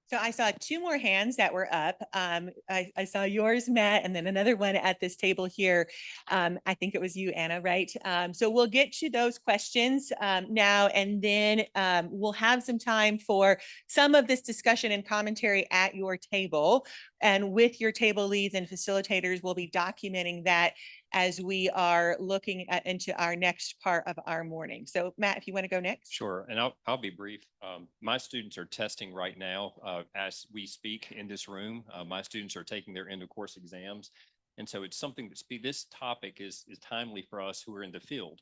So I saw two more hands that were up. I saw yours, Matt, and then another one at this table here. I think it was you, Anna, right? So we'll get to those questions now, and then we'll have some time for some of this discussion and commentary at your table. And with your table leads and facilitators, we'll be documenting that as we are looking into our next part of our morning. So Matt, if you want to go next. Sure, and I'll be brief. My students are testing right now as we speak in this room. My students are taking their end of course exams. And so it's something this topic is timely for us who are in the field.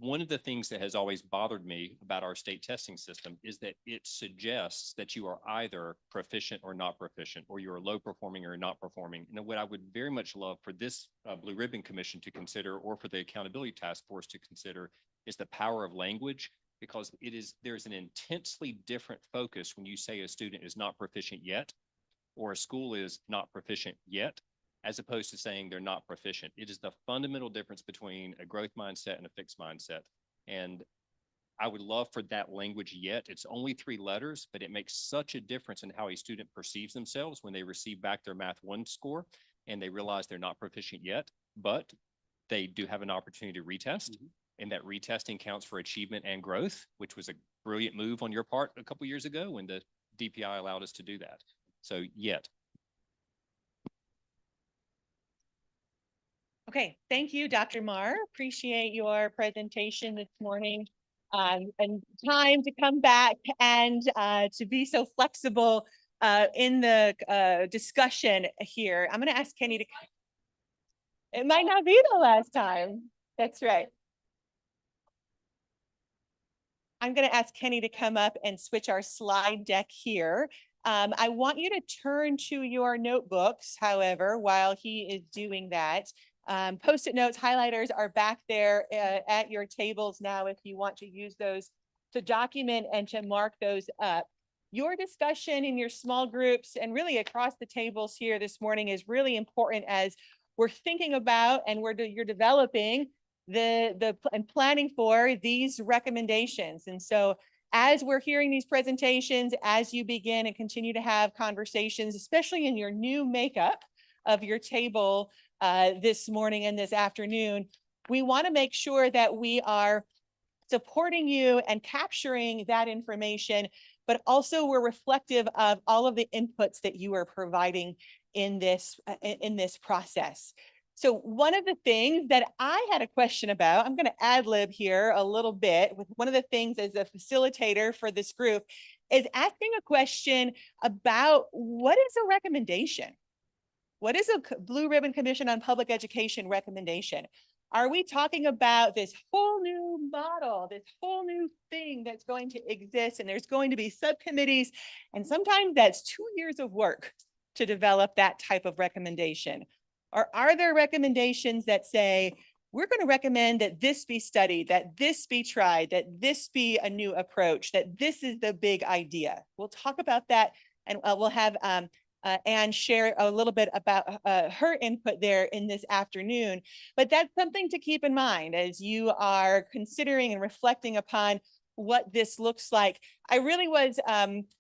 One of the things that has always bothered me about our state testing system is that it suggests that you are either proficient or not proficient, or you're low performing or not performing. And what I would very much love for this Blue Ribbon Commission to consider, or for the Accountability Task Force to consider, is the power of language, because there's an intensely different focus when you say a student is not proficient yet, or a school is not proficient yet, as opposed to saying they're not proficient. It is the fundamental difference between a growth mindset and a fixed mindset. And I would love for that language yet. It's only 3 letters, but it makes such a difference in how a student perceives themselves when they receive back their Math 1 score and they realize they're not proficient yet, but they do have an opportunity to retest. Mm-hmm. And that retesting counts for achievement and growth, which was a brilliant move on your part a couple years ago when the DPI allowed us to do that. So yet. Okay, thank you, Dr. Marr. Appreciate your presentation this morning, and time to come back and to be so flexible in the discussion here. I'm going to ask Kenny to. It might not be the last time. That's right. I'm going to ask Kenny to come up and switch our slide deck here. I want you to turn to your notebooks, however, while he is doing that. Post-it notes, highlighters are back there at your tables now if you want to use those to document and to mark those up. Your discussion in your small groups and really across the tables here this morning is really important as we're thinking about and you're developing and planning for these recommendations. And so as we're hearing these presentations, as you begin and continue to have conversations, especially in your new makeup of your table this morning and this afternoon, we want to make sure that we are supporting you and capturing that information, but also we're reflective of all of the inputs that you are providing in this process. So one of the things that I had a question about, I'm going to ad lib here a little bit, with one of the things as a facilitator for this group is asking a question about what is a recommendation? What is a Blue Ribbon Commission on Public Education recommendation? Are we talking about this whole new model, this whole new thing that's going to exist, and there's going to be subcommittees, and sometimes that's 2 years of work to develop that type of recommendation? Or are there recommendations that say, we're going to recommend that this be studied, that this be tried, that this be a new approach, that this is the big idea? We'll talk about that, and we'll have Anne share a little bit about her input there in this afternoon. But that's something to keep in mind as you are considering and reflecting upon what this looks like. I really was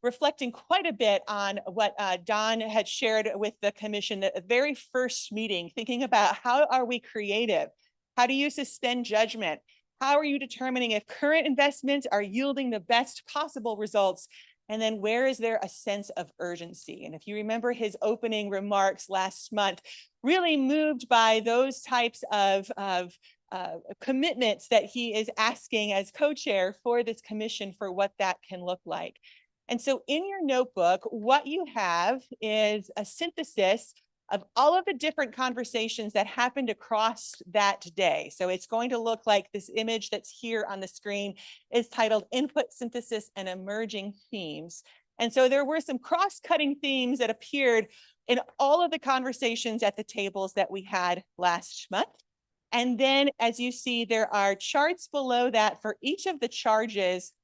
reflecting quite a bit on what Don had shared with the commission at the very first meeting, thinking about how are we creative? How do you suspend judgment? How are you determining if current investments are yielding the best possible results? And then where is there a sense of urgency? And if you remember his opening remarks last month, really moved by those types of commitments that he is asking as co-chair for this commission for what that can look like. And so in your notebook, what you have is a synthesis of all of the different conversations that happened across that day. So it's going to look like this image that's here on the screen is titled Input, Synthesis, and Emerging Themes. And so there were some cross-cutting themes that appeared in all of the conversations at the tables that we had last month. And then as you see, there are charts below that for each of the charges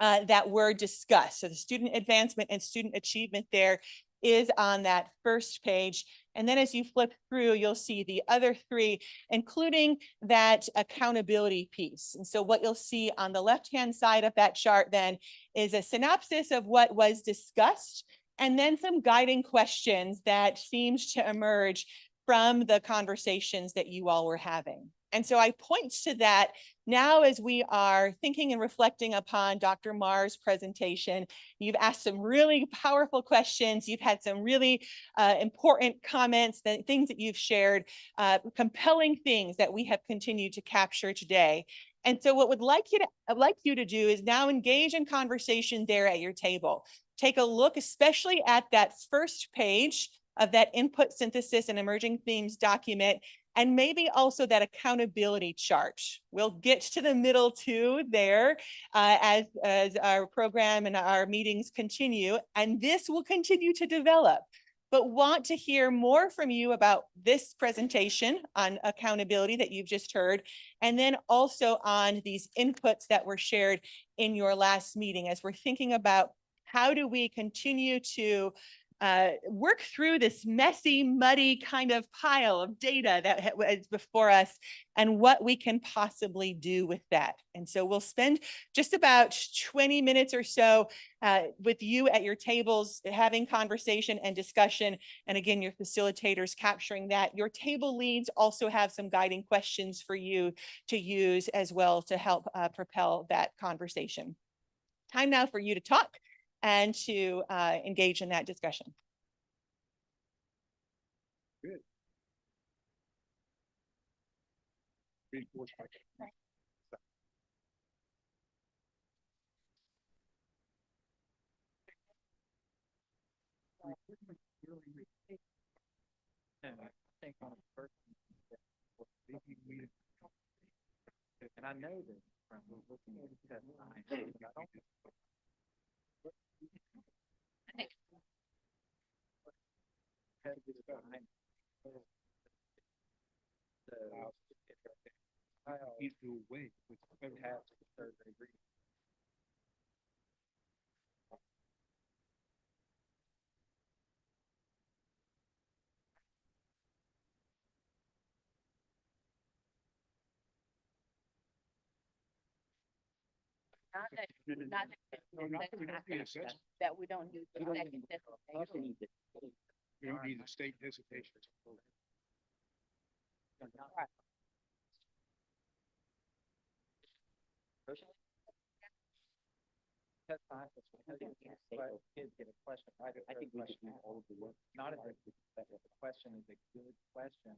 that were discussed. So the student advancement and student achievement there is on that first page. And then as you flip through, you'll see the other three, including that accountability piece. And so what you'll see on the left-hand side of that chart then is a synopsis of what was discussed, and then some guiding questions that seems to emerge from the conversations that you all were having. And so I point to that now as we are thinking and reflecting upon Dr. Marr's presentation. You've asked some really powerful questions. You've had some really important comments, things that you've shared, compelling things that we have continued to capture today. And so what I'd like you to do is now engage in conversation there at your table. Take a look, especially at that first page of that Input, Synthesis, and Emerging Themes document, and maybe also that accountability chart. We'll get to the middle too there as our program and our meetings continue, and this will continue to develop. But want to hear more from you about this presentation on accountability that you've just heard, and then also on these inputs that were shared in your last meeting as we're thinking about how do we continue to work through this messy, muddy kind of pile of data that is before us and what we can possibly do with that. And so we'll spend just about 20 minutes or so with you at your tables, having conversation and discussion. And again, your facilitators capturing that. Your table leads also have some guiding questions for you to use as well to help propel that conversation. Time now for you to talk and to engage in that discussion. Good. And I know that from looking at that that we don't use the second designation. You don't need the state designation. Kids get a question, right? I think we should do all of the work. Not a question is a good question.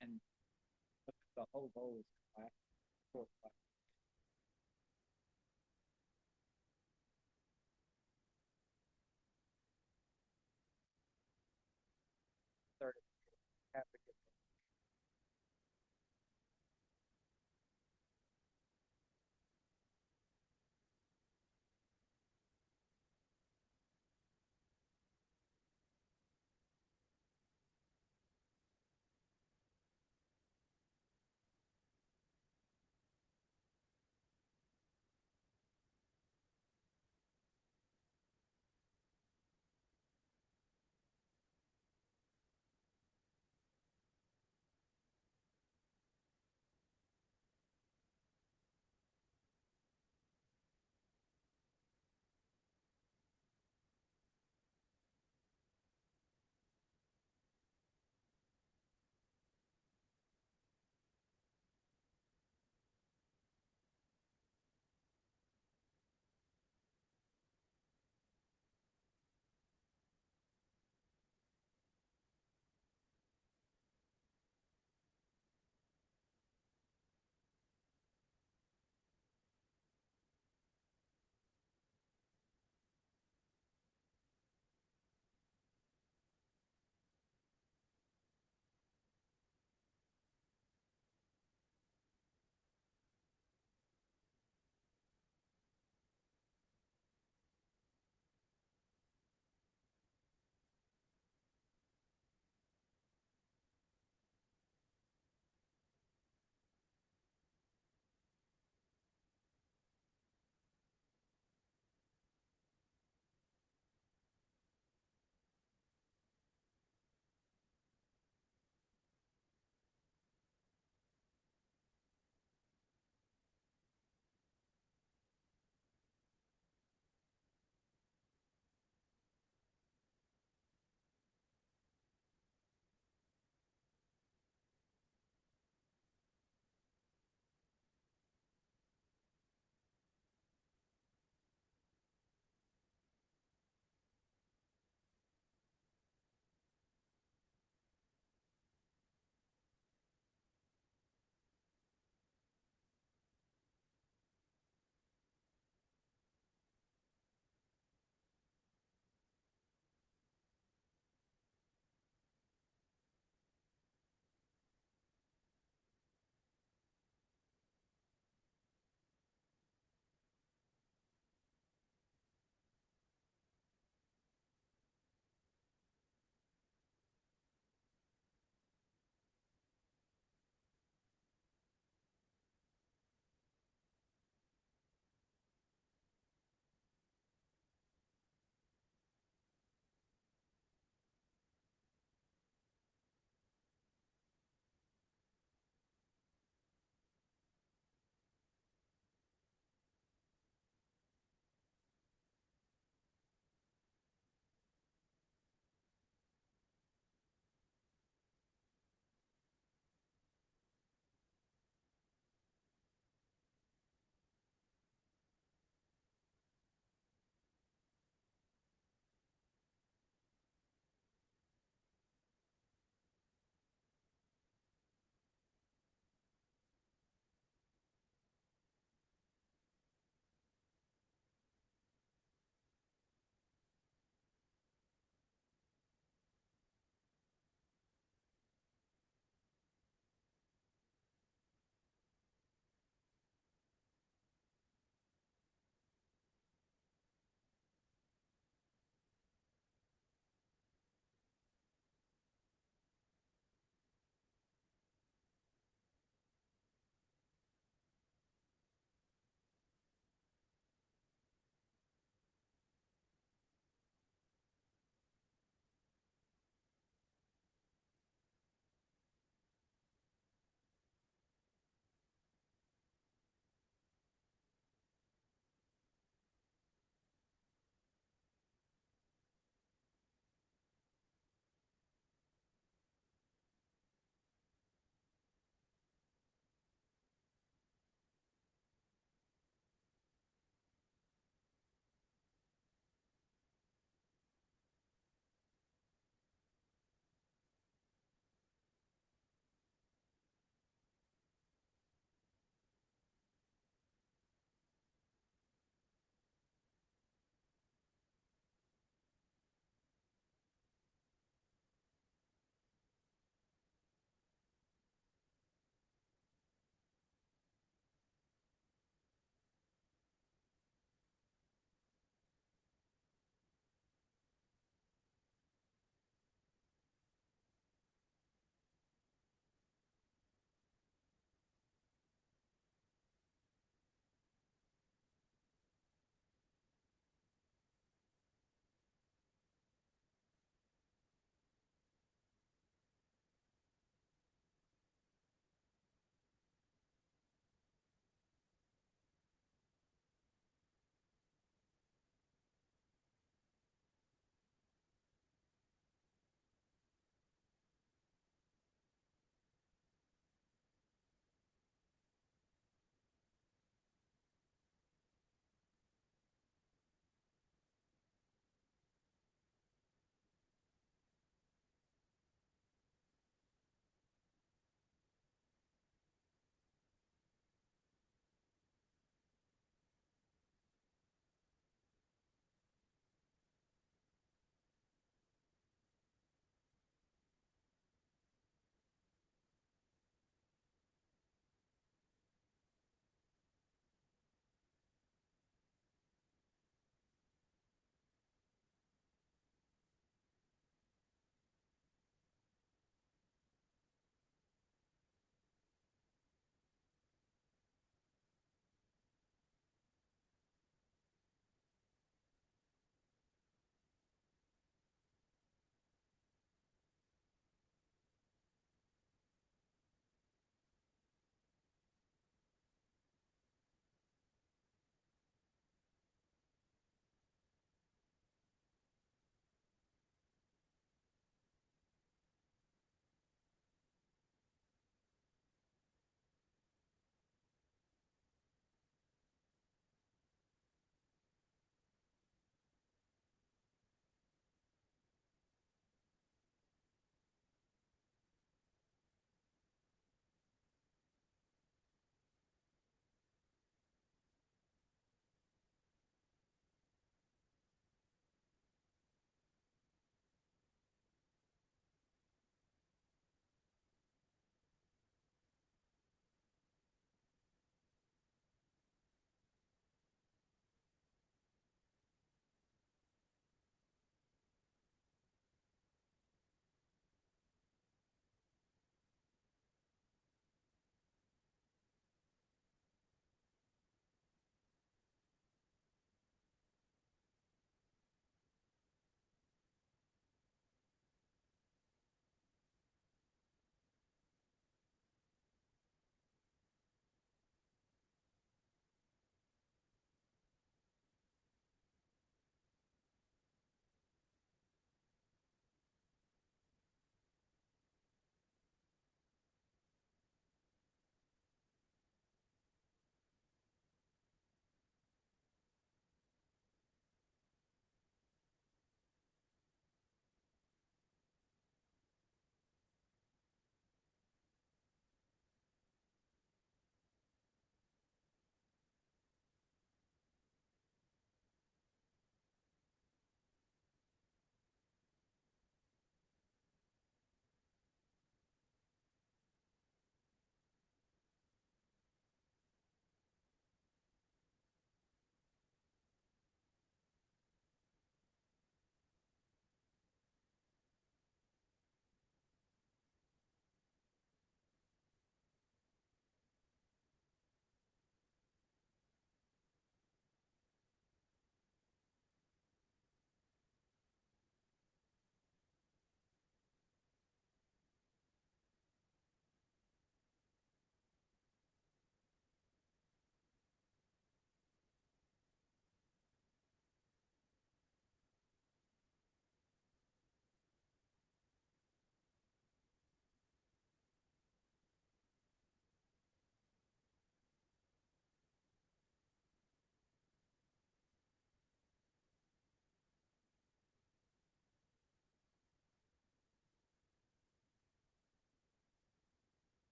And the whole goal is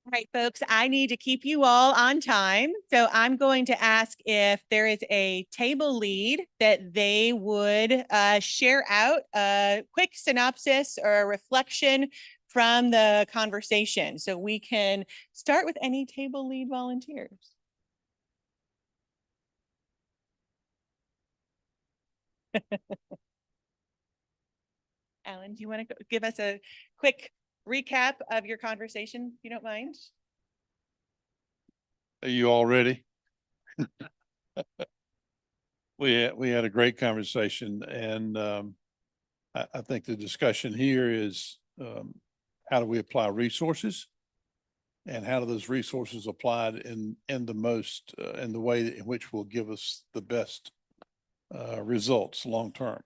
All right, folks, I need to keep you all on time. So I'm going to ask if there is a table lead that they would share out a quick synopsis or a reflection from the conversation. So we can start with any table lead volunteers. Alan, do you want to give us a quick recap of your conversation, if you don't mind? Are you all ready? We had a great conversation, and I think the discussion here is how do we apply resources, and how do those resources applied in the most in the way in which will give us the best results long term.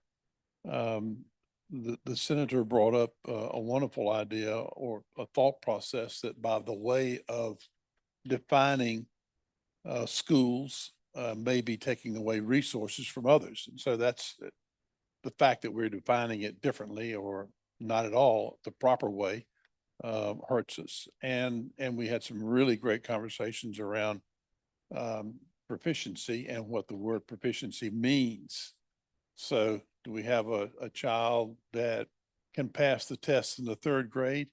The senator brought up a wonderful idea or a thought process that by the way of defining schools may be taking away resources from others. And so that's the fact that we're defining it differently or not at all the proper way hurts us. And we had some really great conversations around proficiency and what the word proficiency means. So do we have a child that can pass the test in the third grade?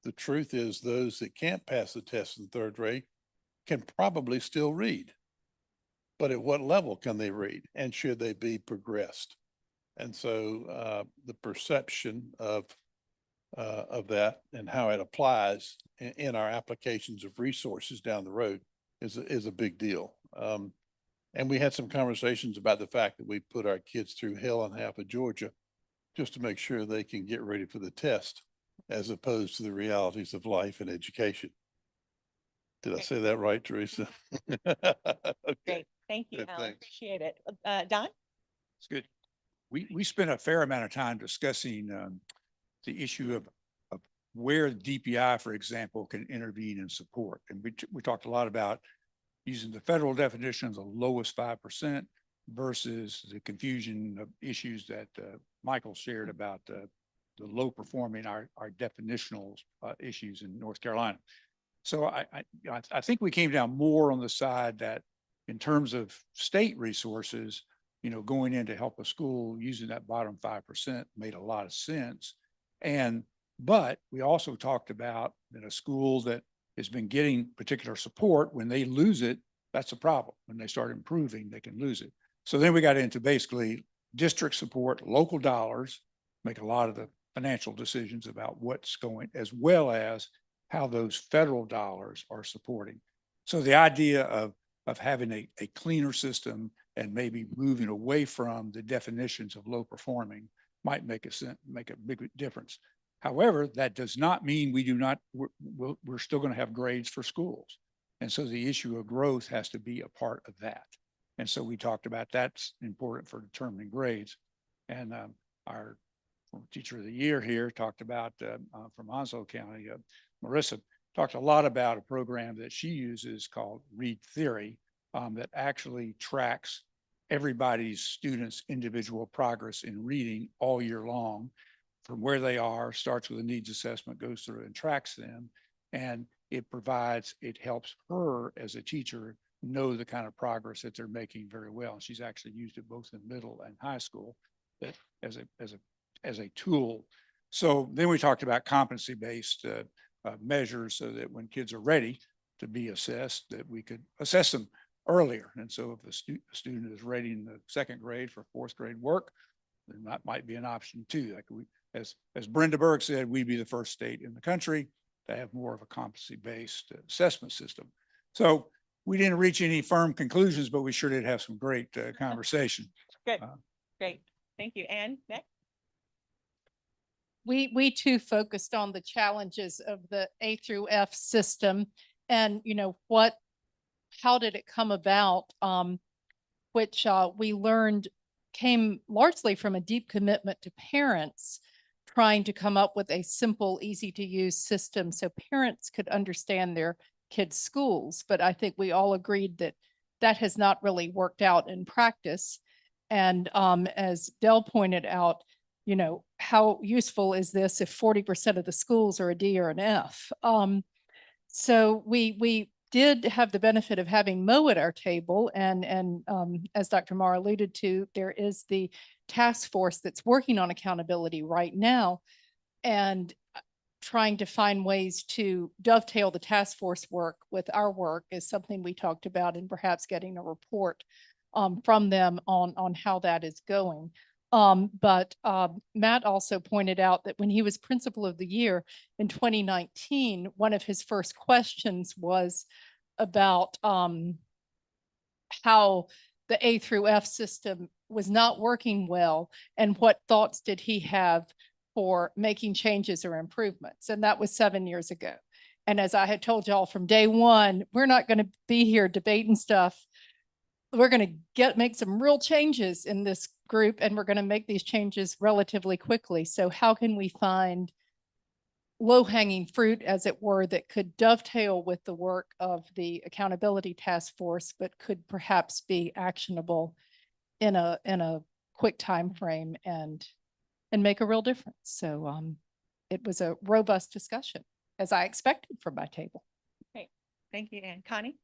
The truth is those that can't pass the test in third grade can probably still read. But at what level can they read, and should they be progressed? And so the perception of that and how it applies in our applications of resources down the road is a big deal. And we had some conversations about the fact that we put our kids through hell in half of Georgia just to make sure they can get ready for the test, as opposed to the realities of life and education. Did I say that right, Teresa? Okay. Great. Thank you, Good, Alan. thanks. Appreciate it. Don? It's good. We spent a fair amount of time discussing the issue of where DPI, for example, can intervene and support. And we talked a lot about using the federal definition of the lowest 5% versus the confusion of issues that Michael shared about the low performing, our definitional issues in North Carolina. So I think we came down more on the side that in terms of state resources, going in to help a school using that bottom 5% made a lot of sense. But we also talked about that a school that has been getting particular support, when they lose it, that's a problem. When they start improving, they can lose it. So then we got into basically district support, local dollars, make a lot of the financial decisions about what's going, as well as how those federal dollars are supporting. So the idea of having a cleaner system and maybe moving away from the definitions of low performing might make a big difference. However, that does not mean we're still going to have grades for schools. And so the issue of growth has to be a part of that. And so we talked about that's important for determining grades. And our teacher of the year here talked about from Onslow County, Marissa talked a lot about a program that she uses called Read Theory that actually tracks everybody's students' individual progress in reading all year long, from where they are, starts with a needs assessment, goes through and tracks them. And it helps her as a teacher know the kind of progress that they're making very well. And she's actually used it both in middle and high school as a tool. So then we talked about competency-based measures so that when kids are ready to be assessed, that we could assess them earlier. And so if a student is ready in the second grade for fourth grade work, then that might be an option too. Like as Brenda Berg said, we'd be the first state in the country to have more of a competency-based assessment system. So we didn't reach any firm conclusions, but we sure did have some great conversation. Good. Great. Thank you. Anne, next. We too focused on the challenges of the A through F system and, how did it come about? Which we learned came largely from a deep commitment to parents trying to come up with a simple, easy to use system so parents could understand their kids' schools. But I think we all agreed that that has not really worked out in practice. And as Dell pointed out, how useful is this if 40% of the schools are a D or an F? So we did have the benefit of having Mo at our table, and as Dr. Marr alluded to, there is the task force that's working on accountability right now, and trying to find ways to dovetail the task force work with our work is something we talked about, and perhaps getting a report from them on how that is going. But Matt also pointed out that when he was principal of the year in 2019, one of his first questions was about how the A through F system was not working well, and what thoughts did he have for making changes or improvements. And that was 7 years ago. And as I had told y'all from day one, we're not going to be here debating stuff. We're going to make some real changes in this group, and we're going to make these changes relatively quickly. So how can we find low-hanging fruit, as it were, that could dovetail with the work of the accountability task force, but could perhaps be actionable in a quick time frame and make a real difference. So it was a robust discussion, as I expected from my table. Great. Thank you, Ann. Connie?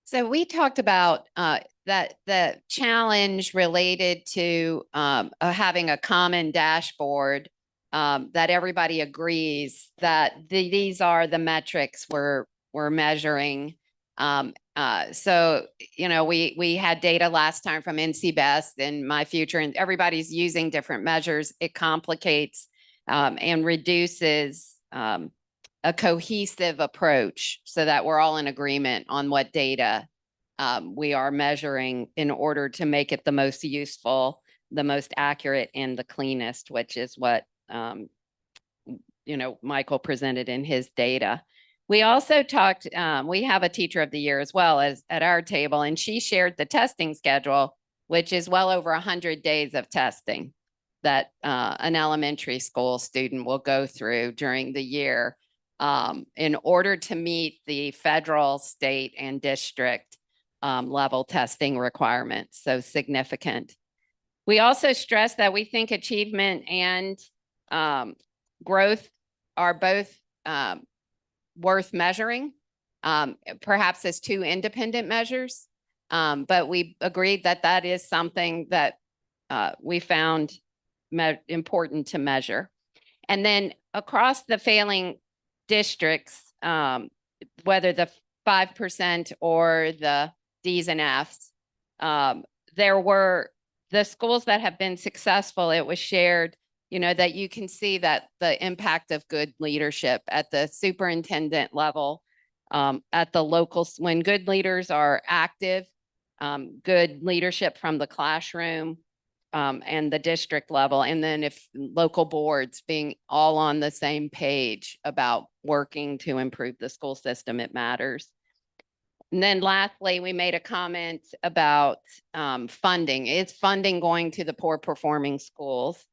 So we talked about that the challenge related to having a common dashboard that everybody agrees that these are the metrics we're measuring. So, you know, we had data last time from NC Best and My Future, and everybody's using different measures. It complicates and reduces a cohesive approach so that we're all in agreement on what data we are measuring in order to make it the most useful, the most accurate, and the cleanest, which is what, you know, Michael presented in his data. We also talked, we have a teacher of the year as well as at our table, and she shared the testing schedule, which is well over 100 days of testing that an elementary school student will go through during the year in order to meet the federal, state, and district level testing requirements. So significant. We also stress that we think achievement and growth are both worth measuring, perhaps as two independent measures. But we agreed that that is something that we found important to measure. And then across the failing districts, whether the 5% or the Ds and Fs, there were the schools that have been successful. It was shared, you know, that you can see that the impact of good leadership at the superintendent level, at the local, when good leaders are active, good leadership from the classroom, and the district level. And then if local boards being all on the same page about working to improve the school system, it matters. And then lastly, we made a comment about funding. Is funding going to the poor performing schools?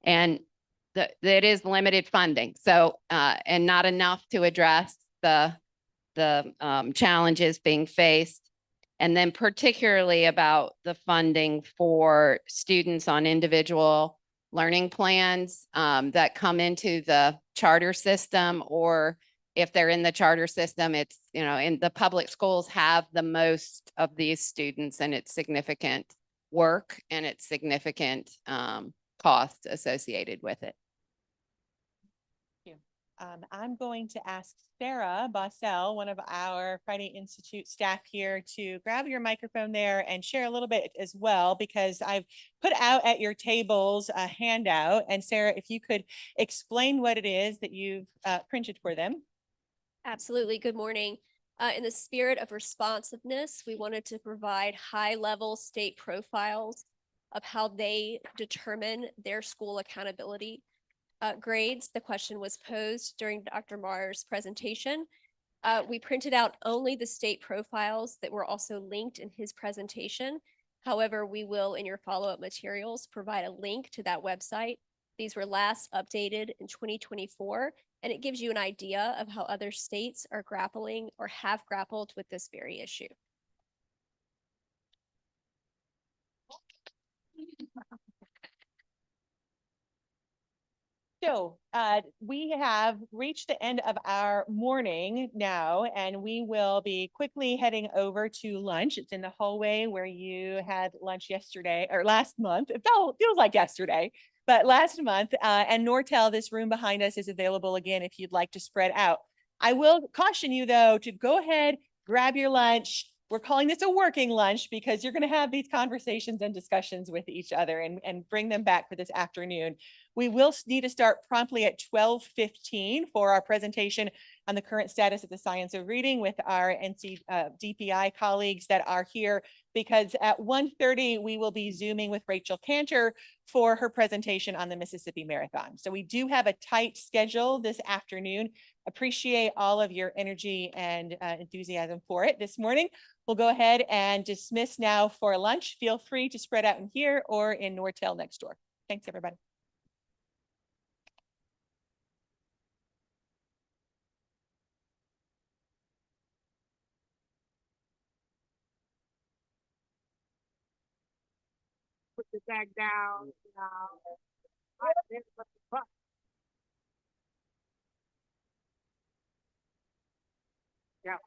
And it is limited funding. So, and not enough to address the challenges being faced. And then particularly about the funding for students on individual learning plans that come into the charter system, or if they're in the charter system, it's, you know, in the public schools have the most of these students, and it's significant work and it's significant cost associated with it. I'm going to ask Sarah Bossell, one of our Friday Institute staff here, to grab your microphone there and share a little bit as well, because I've put out at your tables a handout. And Sarah, if you could explain what it is that you've printed for them. Absolutely. Good morning. In the spirit of responsiveness, we wanted to provide high-level state profiles of how they determine their school accountability grades. The question was posed during Dr. Marr's presentation. We printed out only the state profiles that were also linked in his presentation. However, we will, in your follow-up materials, provide a link to that website. These were last updated in 2024, and it gives you an idea of how other states are grappling or have grappled with this very issue. So we have reached the end of our morning now, and we will be quickly heading over to lunch. It's in the hallway where you had lunch yesterday or last month. It feels like yesterday, but last month. And Nortel, this room behind us, is available again if you'd like to spread out. I will caution you though to go ahead, grab your lunch. We're calling this a working lunch because you're going to have these conversations and discussions with each other and bring them back for this afternoon. We will need to start promptly at 12:15 for our presentation on the current status of the science of reading with our DPI colleagues that are here, because at 1:30 we will be Zooming with Rachel Cantor for her presentation on the Mississippi Marathon. So we do have a tight schedule this afternoon. Appreciate all of your energy and enthusiasm for it this morning. We'll go ahead and dismiss now for lunch. Feel free to spread out in here or in Nortel next door. Thanks, everybody. Put the bag down now. Yeah.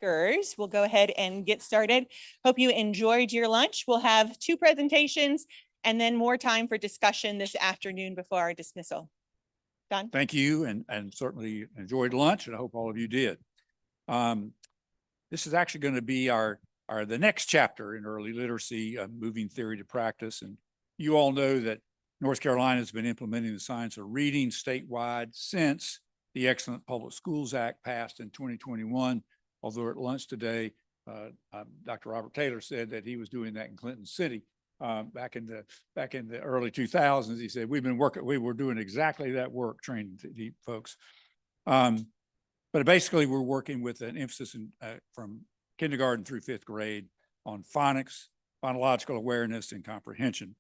speakers. We'll go ahead and get started. Hope you enjoyed your lunch. We'll have 2 presentations and then more time for discussion this afternoon before our dismissal. Don? Thank you, and certainly enjoyed lunch, and I hope all of you did. This is actually going to be the next chapter in early literacy, moving theory to practice. And you all know that North Carolina has been implementing the science of reading statewide since the Excellent Public Schools Act passed in 2021. Although at lunch today, Dr. Robert Taylor said that he was doing that in Clinton City back in the early 2000s. He said we were doing exactly that work, training the folks. But basically, we're working with an emphasis from kindergarten through 5th grade on phonics, phonological awareness, and comprehension.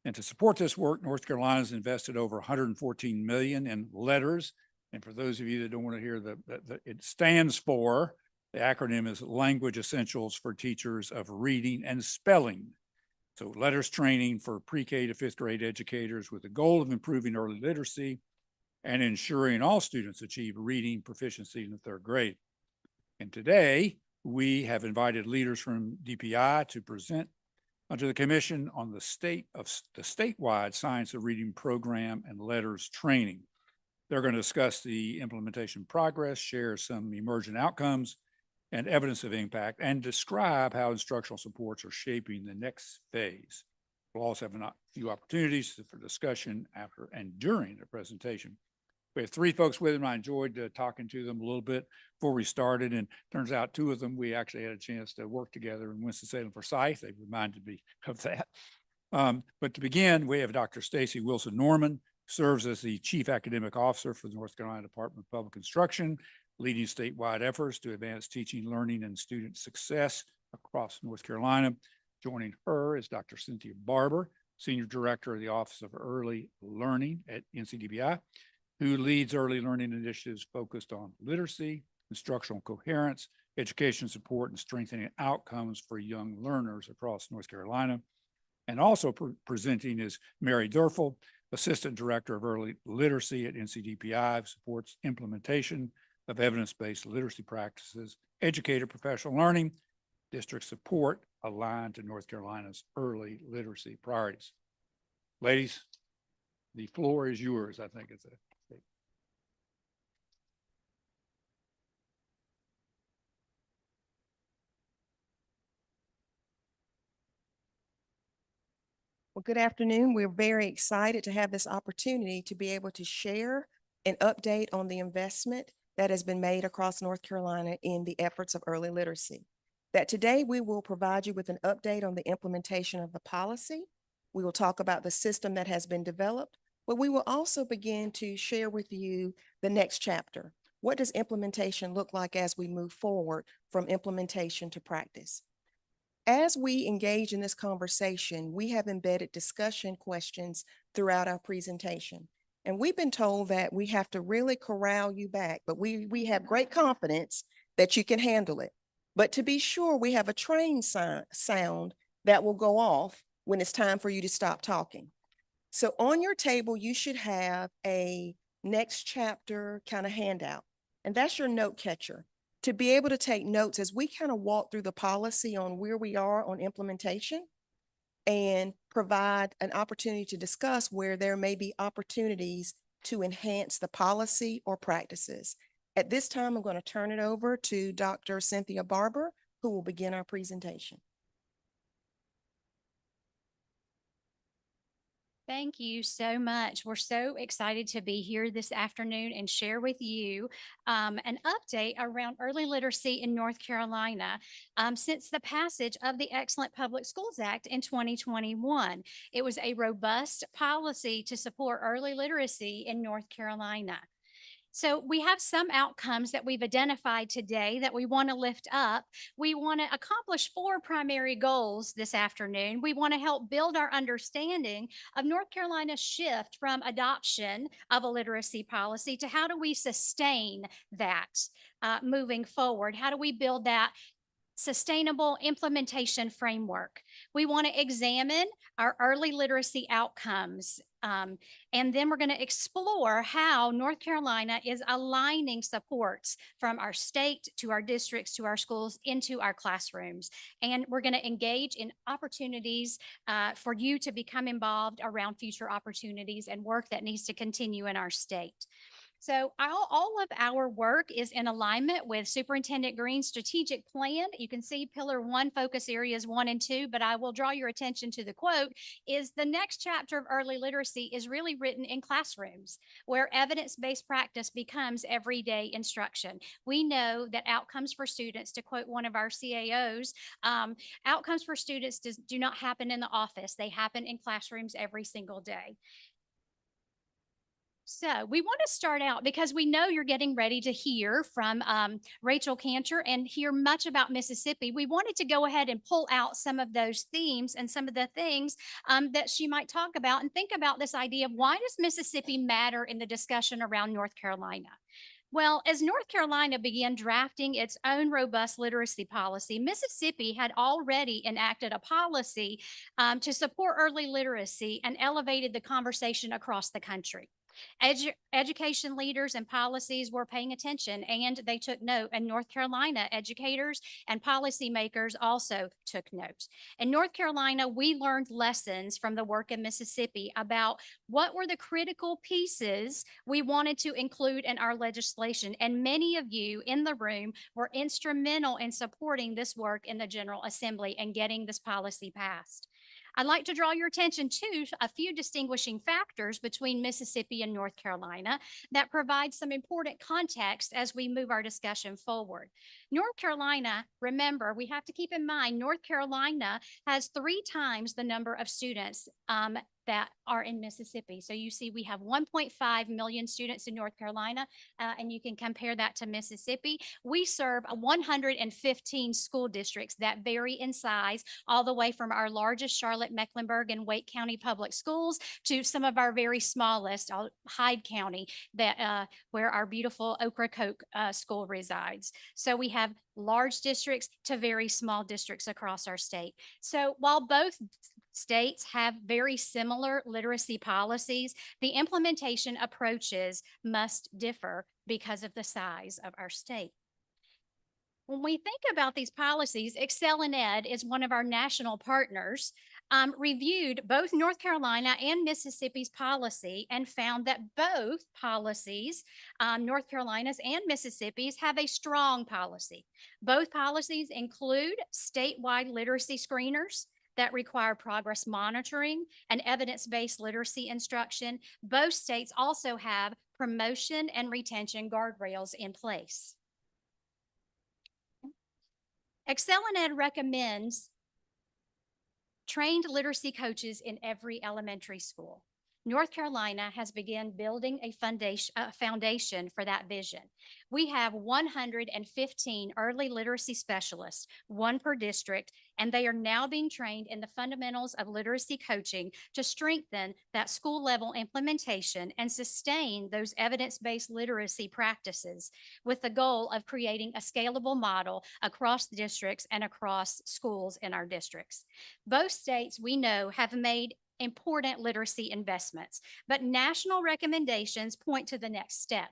And to support this work, North Carolina has invested over 114 million in letters. And for those of you that don't want to hear it stands for, the acronym is Language Essentials for Teachers of Reading and Spelling. So letters training for pre-K to 5th grade educators with the goal of improving early literacy and ensuring all students achieve reading proficiency in the 3rd grade. And today, we have invited leaders from DPI to present to the Commission on the statewide Science of Reading program and letters training. They're going to discuss the implementation progress, share some emergent outcomes and evidence of impact, and describe how instructional supports are shaping the next phase. We'll also have a few opportunities for discussion after and during the presentation. We have 3 folks with them. I enjoyed talking to them a little bit before we started, and turns out 2 of them, we actually had a chance to work together in Winston-Salem Forsyth. They reminded me of that. But to begin, we have Dr. Stacy Wilson Norman, serves as the Chief Academic Officer for the North Carolina Department of Public Instruction, leading statewide efforts to advance teaching, learning, and student success across North Carolina. Joining her is Dr. Cynthia Barber, Senior Director of the Office of Early Learning at NCDBI, who leads early learning initiatives focused on literacy, instructional coherence, education support, and strengthening outcomes for young learners across North Carolina. And also presenting is Mary Durfel, Assistant Director of Early Literacy at NCDPI, supports implementation of evidence-based literacy practices, educator professional learning, district support aligned to North Carolina's early literacy priorities. Ladies, the floor is yours. I think it's a Well, good afternoon. We're very excited to have this opportunity to be able to share an update on the investment that has been made across North Carolina in the efforts of early literacy. That today we will provide you with an update on the implementation of the policy. We will talk about the system that has been developed, but we will also begin to share with you the next chapter. What does implementation look like as we move forward from implementation to practice? As we engage in this conversation, we have embedded discussion questions throughout our presentation. And we've been told that we have to really corral you back, but we have great confidence that you can handle it. But to be sure, we have a train sound that will go off when it's time for you to stop talking. So on your table, you should have a next chapter kind of handout, and that's your note catcher, to be able to take notes as we kind of walk through the policy on where we are on implementation and provide an opportunity to discuss where there may be opportunities to enhance the policy or practices. At this time, I'm going to turn it over to Dr. Cynthia Barber, who will begin our presentation. Thank you so much. We're so excited to be here this afternoon and share with you an update around early literacy in North Carolina since the passage of the Excellent Public Schools Act in 2021. It was a robust policy to support early literacy in North Carolina. So we have some outcomes that we've identified today that we want to lift up. We want to accomplish 4 primary goals this afternoon. We want to help build our understanding of North Carolina's shift from adoption of a literacy policy to how do we sustain that moving forward? How do we build that sustainable implementation framework. We want to examine our early literacy outcomes. And then we're going to explore how North Carolina is aligning supports from our state to our districts to our schools into our classrooms. And we're going to engage in opportunities for you to become involved around future opportunities and work that needs to continue in our state. So all of our work is in alignment with Superintendent Green's strategic plan. You can see pillar 1 focus areas 1 and 2, but I will draw your attention to the quote is the next chapter of early literacy is really written in classrooms where evidence-based practice becomes everyday instruction. We know that outcomes for students, to quote one of our CAOs, outcomes for students do not happen in the office. They happen in classrooms every single day. So we want to start out because we know you're getting ready to hear from Rachel Cantor and hear much about Mississippi. We wanted to go ahead and pull out some of those themes and some of the things that she might talk about and think about this idea of why does Mississippi matter in the discussion around North Carolina? Well, as North Carolina began drafting its own robust literacy policy, Mississippi had already enacted a policy to support early literacy and elevated the conversation across the country. Education leaders and policies were paying attention and they took note, and North Carolina educators and policymakers also took note. In North Carolina, we learned lessons from the work in Mississippi about what were the critical pieces we wanted to include in our legislation. And many of you in the room were instrumental in supporting this work in the General Assembly and getting this policy passed. I'd like to draw your attention to a few distinguishing factors between Mississippi and North Carolina that provide some important context as we move our discussion forward. North Carolina, remember, we have to keep in mind, North Carolina has 3 times the number of students that are in Mississippi. So you see we have 1.5 million students in North Carolina, and you can compare that to Mississippi. We serve 115 school districts that vary in size, all the way from our largest Charlotte, Mecklenburg, and Wake County public schools to some of our very smallest, Hyde County, that where our beautiful Ocracoke school resides. So we have large districts to very small districts across our state. So while both states have very similar literacy policies, the implementation approaches must differ because of the size of our state. When we think about these policies, Excel in Ed is one of our national partners, reviewed both North Carolina and Mississippi's policy and found that both policies, North Carolina's and Mississippi's, have a strong policy. Both policies include statewide literacy screeners that require progress monitoring and evidence-based literacy instruction. Both states also have promotion and retention guardrails in place. Excel in Ed recommends trained literacy coaches in every elementary school. North Carolina has begun building a foundation for that vision. We have 115 early literacy specialists, 1 per district, and they are now being trained in the fundamentals of literacy coaching to strengthen that school level implementation and sustain those evidence-based literacy practices with the goal of creating a scalable model across the districts and across schools in our districts. Both states, we know, have made important literacy investments, but national recommendations point to the next step: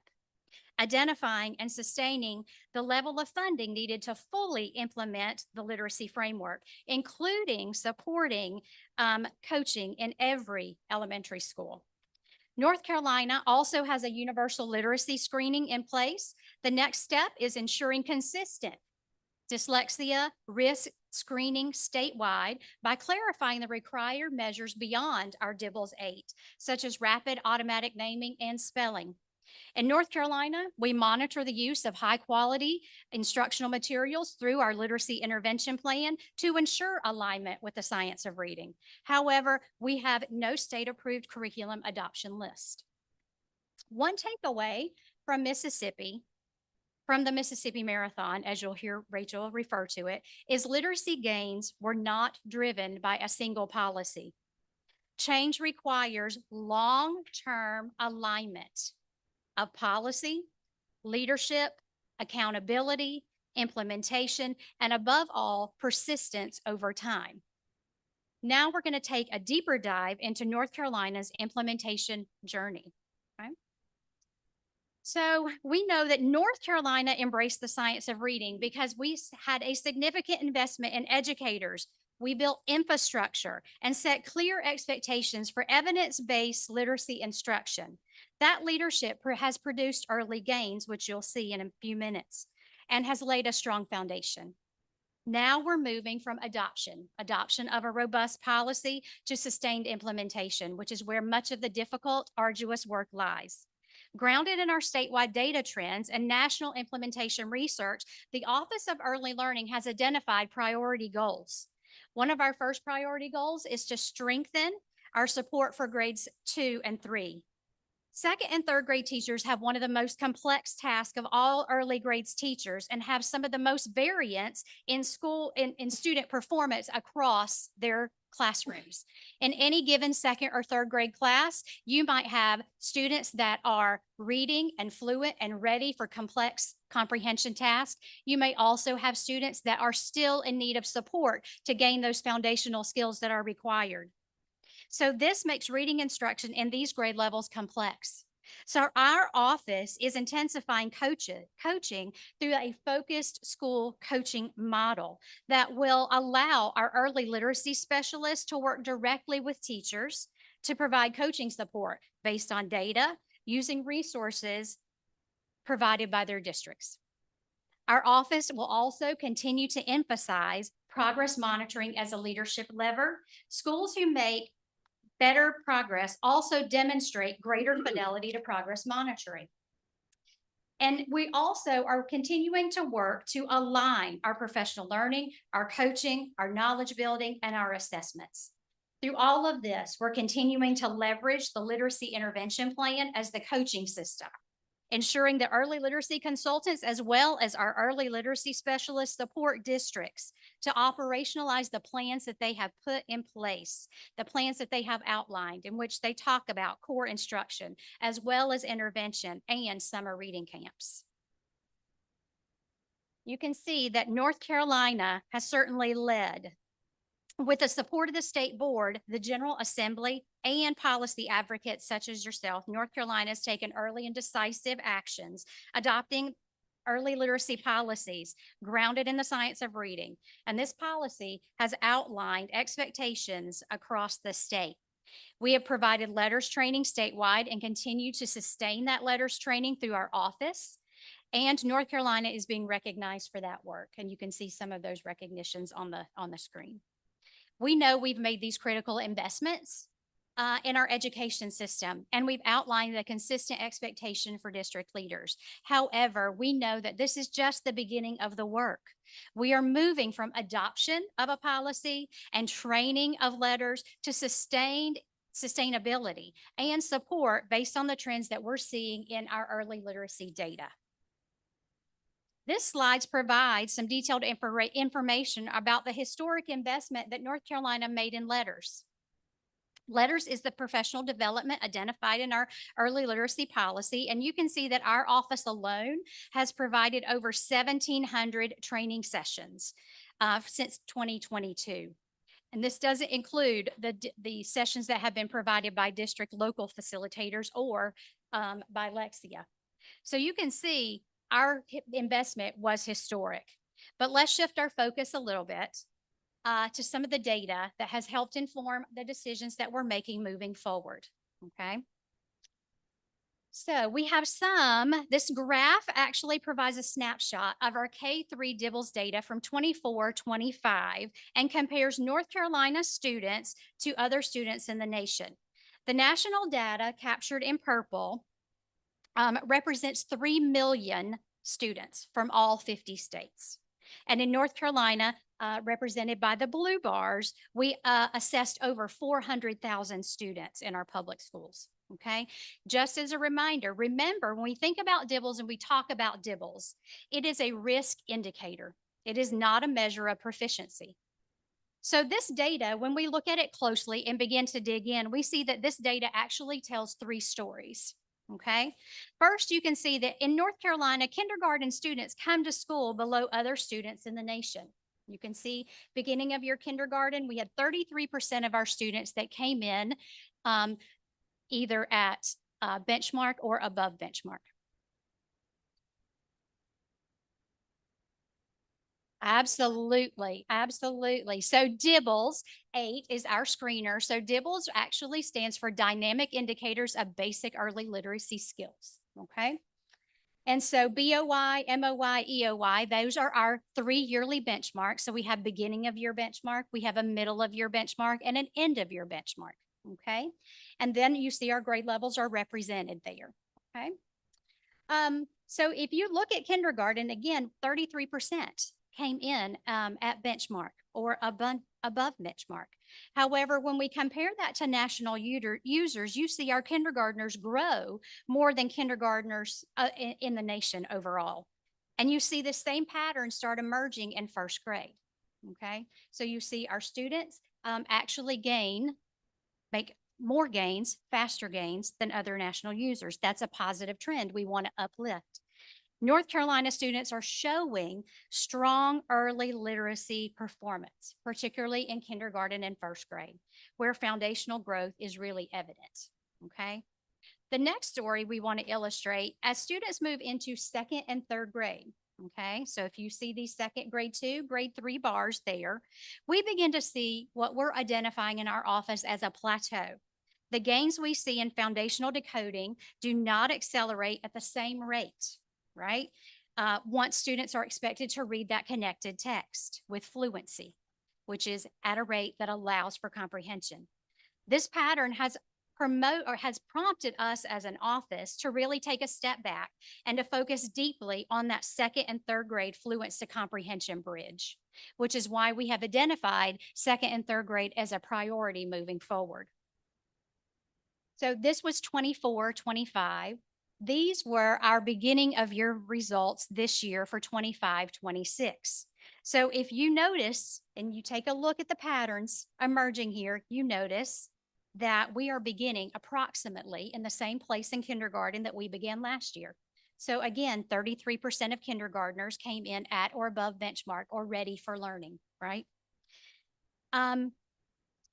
identifying and sustaining the level of funding needed to fully implement the literacy framework, including supporting coaching in every elementary school. North Carolina also has a universal literacy screening in place. The next step is ensuring consistent dyslexia risk screening statewide by clarifying the required measures beyond our DIBELS 8, such as rapid automatic naming and spelling. In North Carolina, we monitor the use of high quality instructional materials through our literacy intervention plan to ensure alignment with the science of reading. However, we have no state approved curriculum adoption list. One takeaway from Mississippi, from the Mississippi Marathon, as you'll hear Rachel refer to it, is literacy gains were not driven by a single policy. Change requires long-term alignment of policy, leadership, accountability, implementation, and above all, persistence over time. Now we're going to take a deeper dive into North Carolina's implementation journey. Okay? So we know that North Carolina embraced the science of reading because we had a significant investment in educators. We built infrastructure and set clear expectations for evidence-based literacy instruction. That leadership has produced early gains, which you'll see in a few minutes, and has laid a strong foundation. Now we're moving from adoption of a robust policy, to sustained implementation, which is where much of the difficult, arduous work lies. Grounded in our statewide data trends and national implementation research, the Office of Early Learning has identified priority goals. One of our first priority goals is to strengthen our support for grades 2 and 3. Second and third grade teachers have one of the most complex tasks of all early grades teachers and have some of the most variance in student performance across their classrooms. In any given second or third grade class, you might have students that are reading and fluent and ready for complex comprehension tasks. You may also have students that are still in need of support to gain those foundational skills that are required. So this makes reading instruction in these grade levels complex. So our office is intensifying coaching through a focused school coaching model that will allow our early literacy specialists to work directly with teachers to provide coaching support based on data, using resources provided by their districts. Our office will also continue to emphasize progress monitoring as a leadership lever. Schools who make better progress also demonstrate greater fidelity to progress monitoring. And we also are continuing to work to align our professional learning, our coaching, our knowledge building, and our assessments. Through all of this, we're continuing to leverage the literacy intervention plan as the coaching system, ensuring that early literacy consultants, as well as our early literacy specialists, support districts to operationalize the plans that they have put in place, the plans that they have outlined, in which they talk about core instruction, as well as intervention and summer reading camps. You can see that North Carolina has certainly led. With the support of the state board, the General Assembly, and policy advocates such as yourself, North Carolina has taken early and decisive actions, adopting early literacy policies grounded in the science of reading. And this policy has outlined expectations across the state. We have provided letters training statewide and continue to sustain that letters training through our office. And North Carolina is being recognized for that work. And you can see some of those recognitions on the screen. We know we've made these critical investments in our education system, and we've outlined a consistent expectation for district leaders. However, we know that this is just the beginning of the work. We are moving from adoption of a policy and training of letters to sustainability and support based on the trends that we're seeing in our early literacy data. This slide provides some detailed information about the historic investment that North Carolina made in letters. Letters is the professional development identified in our early literacy policy, and you can see that our office alone has provided over 1,700 training sessions since 2022. And this doesn't include the sessions that have been provided by district local facilitators or by Lexia. So you can see our investment was historic. But let's shift our focus a little bit to some of the data that has helped inform the decisions that we're making moving forward, okay? So we have this graph actually provides a snapshot of our K-3 DIBELS data from 24-25 and compares North Carolina students to other students in the nation. The national data captured in purple represents 3 million students from all 50 states. And in North Carolina, represented by the blue bars, we assessed over 400,000 students in our public schools, okay? Just as a reminder, remember, when we think about DIBELS and we talk about DIBELS, it is a risk indicator. It is not a measure of proficiency. So this data, when we look at it closely and begin to dig in, we see that this data actually tells 3 stories. Okay. First, you can see that in North Carolina, kindergarten students come to school below other students in the nation. You can see beginning of your kindergarten, we had 33% of our students that came in either at benchmark or above benchmark. Absolutely, absolutely. So DIBELS 8 is our screener. So DIBELS actually stands for Dynamic Indicators of Basic Early Literacy Skills. Okay. And so BOY, MOY, EOY, those are our 3 yearly benchmarks. So we have beginning of year benchmark, we have a middle of year benchmark, and an end of year benchmark. Okay. And then you see our grade levels are represented there. Okay. So if you look at kindergarten, again, 33% came in at benchmark or above benchmark. However, when we compare that to national users, you see our kindergartners grow more than kindergartners in the nation overall. And you see the same pattern start emerging in first grade. Okay, so you see our students actually make more gains, faster gains than other national users. That's a positive trend we want to uplift. North Carolina students are showing strong early literacy performance, particularly in kindergarten and first grade, where foundational growth is really evident. Okay. The next story we want to illustrate as students move into second and third grade. Okay, so if you see these second grade 2, grade 3 bars there, we begin to see what we're identifying in our office as a plateau. The gains we see in foundational decoding do not accelerate at the same rate, right? Once students are expected to read that connected text with fluency, which is at a rate that allows for comprehension. This pattern has prompted us as an office to really take a step back and to focus deeply on that second and third grade fluency to comprehension bridge, which is why we have identified second and third grade as a priority moving forward. So this was 24-25. These were our beginning of year results this year for 25-26. So if you notice and you take a look at the patterns emerging here, you notice that we are beginning approximately in the same place in kindergarten that we began last year. So again, 33% of kindergartners came in at or above benchmark or ready for learning, right?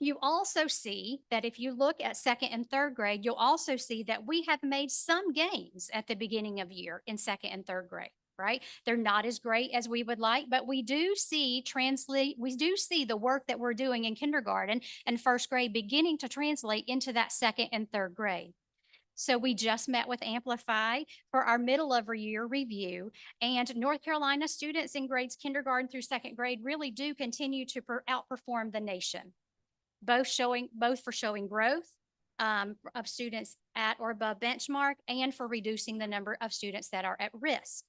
You also see that if you look at second and third grade, you'll also see that we have made some gains at the beginning of year in second and third grade, right? They're not as great as we would like, but we do see the work that we're doing in kindergarten and first grade beginning to translate into that second and third grade. So we just met with Amplify for our middle of year review, and North Carolina students in grades kindergarten through second grade really do continue to outperform the nation. Both for showing growth of students at or above benchmark and for reducing the number of students that are at risk.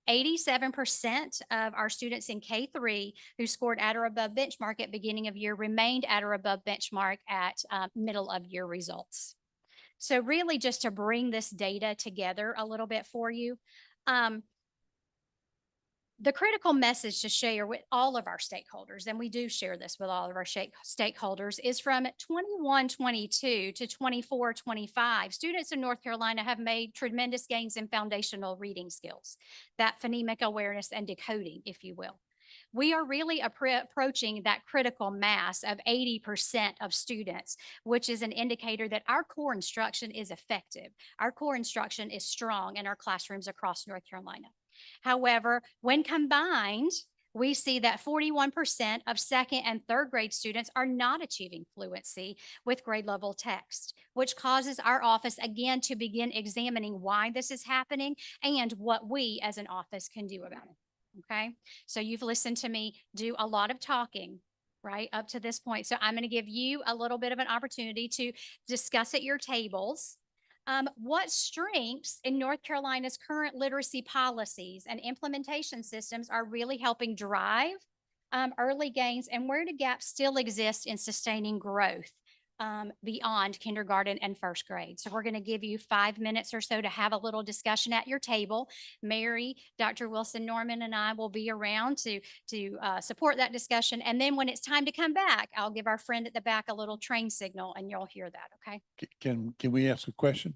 87% of our students in K3 who scored at or above benchmark at beginning of year remained at or above benchmark at middle of year results. So really just to bring this data together a little bit for you, the critical message to share with all of our stakeholders, and we do share this with all of our stakeholders, is from 21-22 to 24-25, students in North Carolina have made tremendous gains in foundational reading skills, that phonemic awareness and decoding, if you will. We are really approaching that critical mass of 80% of students, which is an indicator that our core instruction is effective. Our core instruction is strong in our classrooms across North Carolina. However, when combined, we see that 41% of second and third grade students are not achieving fluency with grade level text, which causes our office again to begin examining why this is happening and what we as an office can do about it. Okay, so you've listened to me do a lot of talking right up to this point. So I'm going to give you a little bit of an opportunity to discuss at your tables what strengths in North Carolina's current literacy policies and implementation systems are really helping drive early gains, and where do gaps still exist in sustaining growth beyond kindergarten and first grade. So we're going to give you 5 minutes or so to have a little discussion at your table. Mary, Dr. Wilson Norman, and I will be around to support that discussion. And then when it's time to come back, I'll give our friend at the back a little train signal and you'll hear that, okay? Can we ask a question?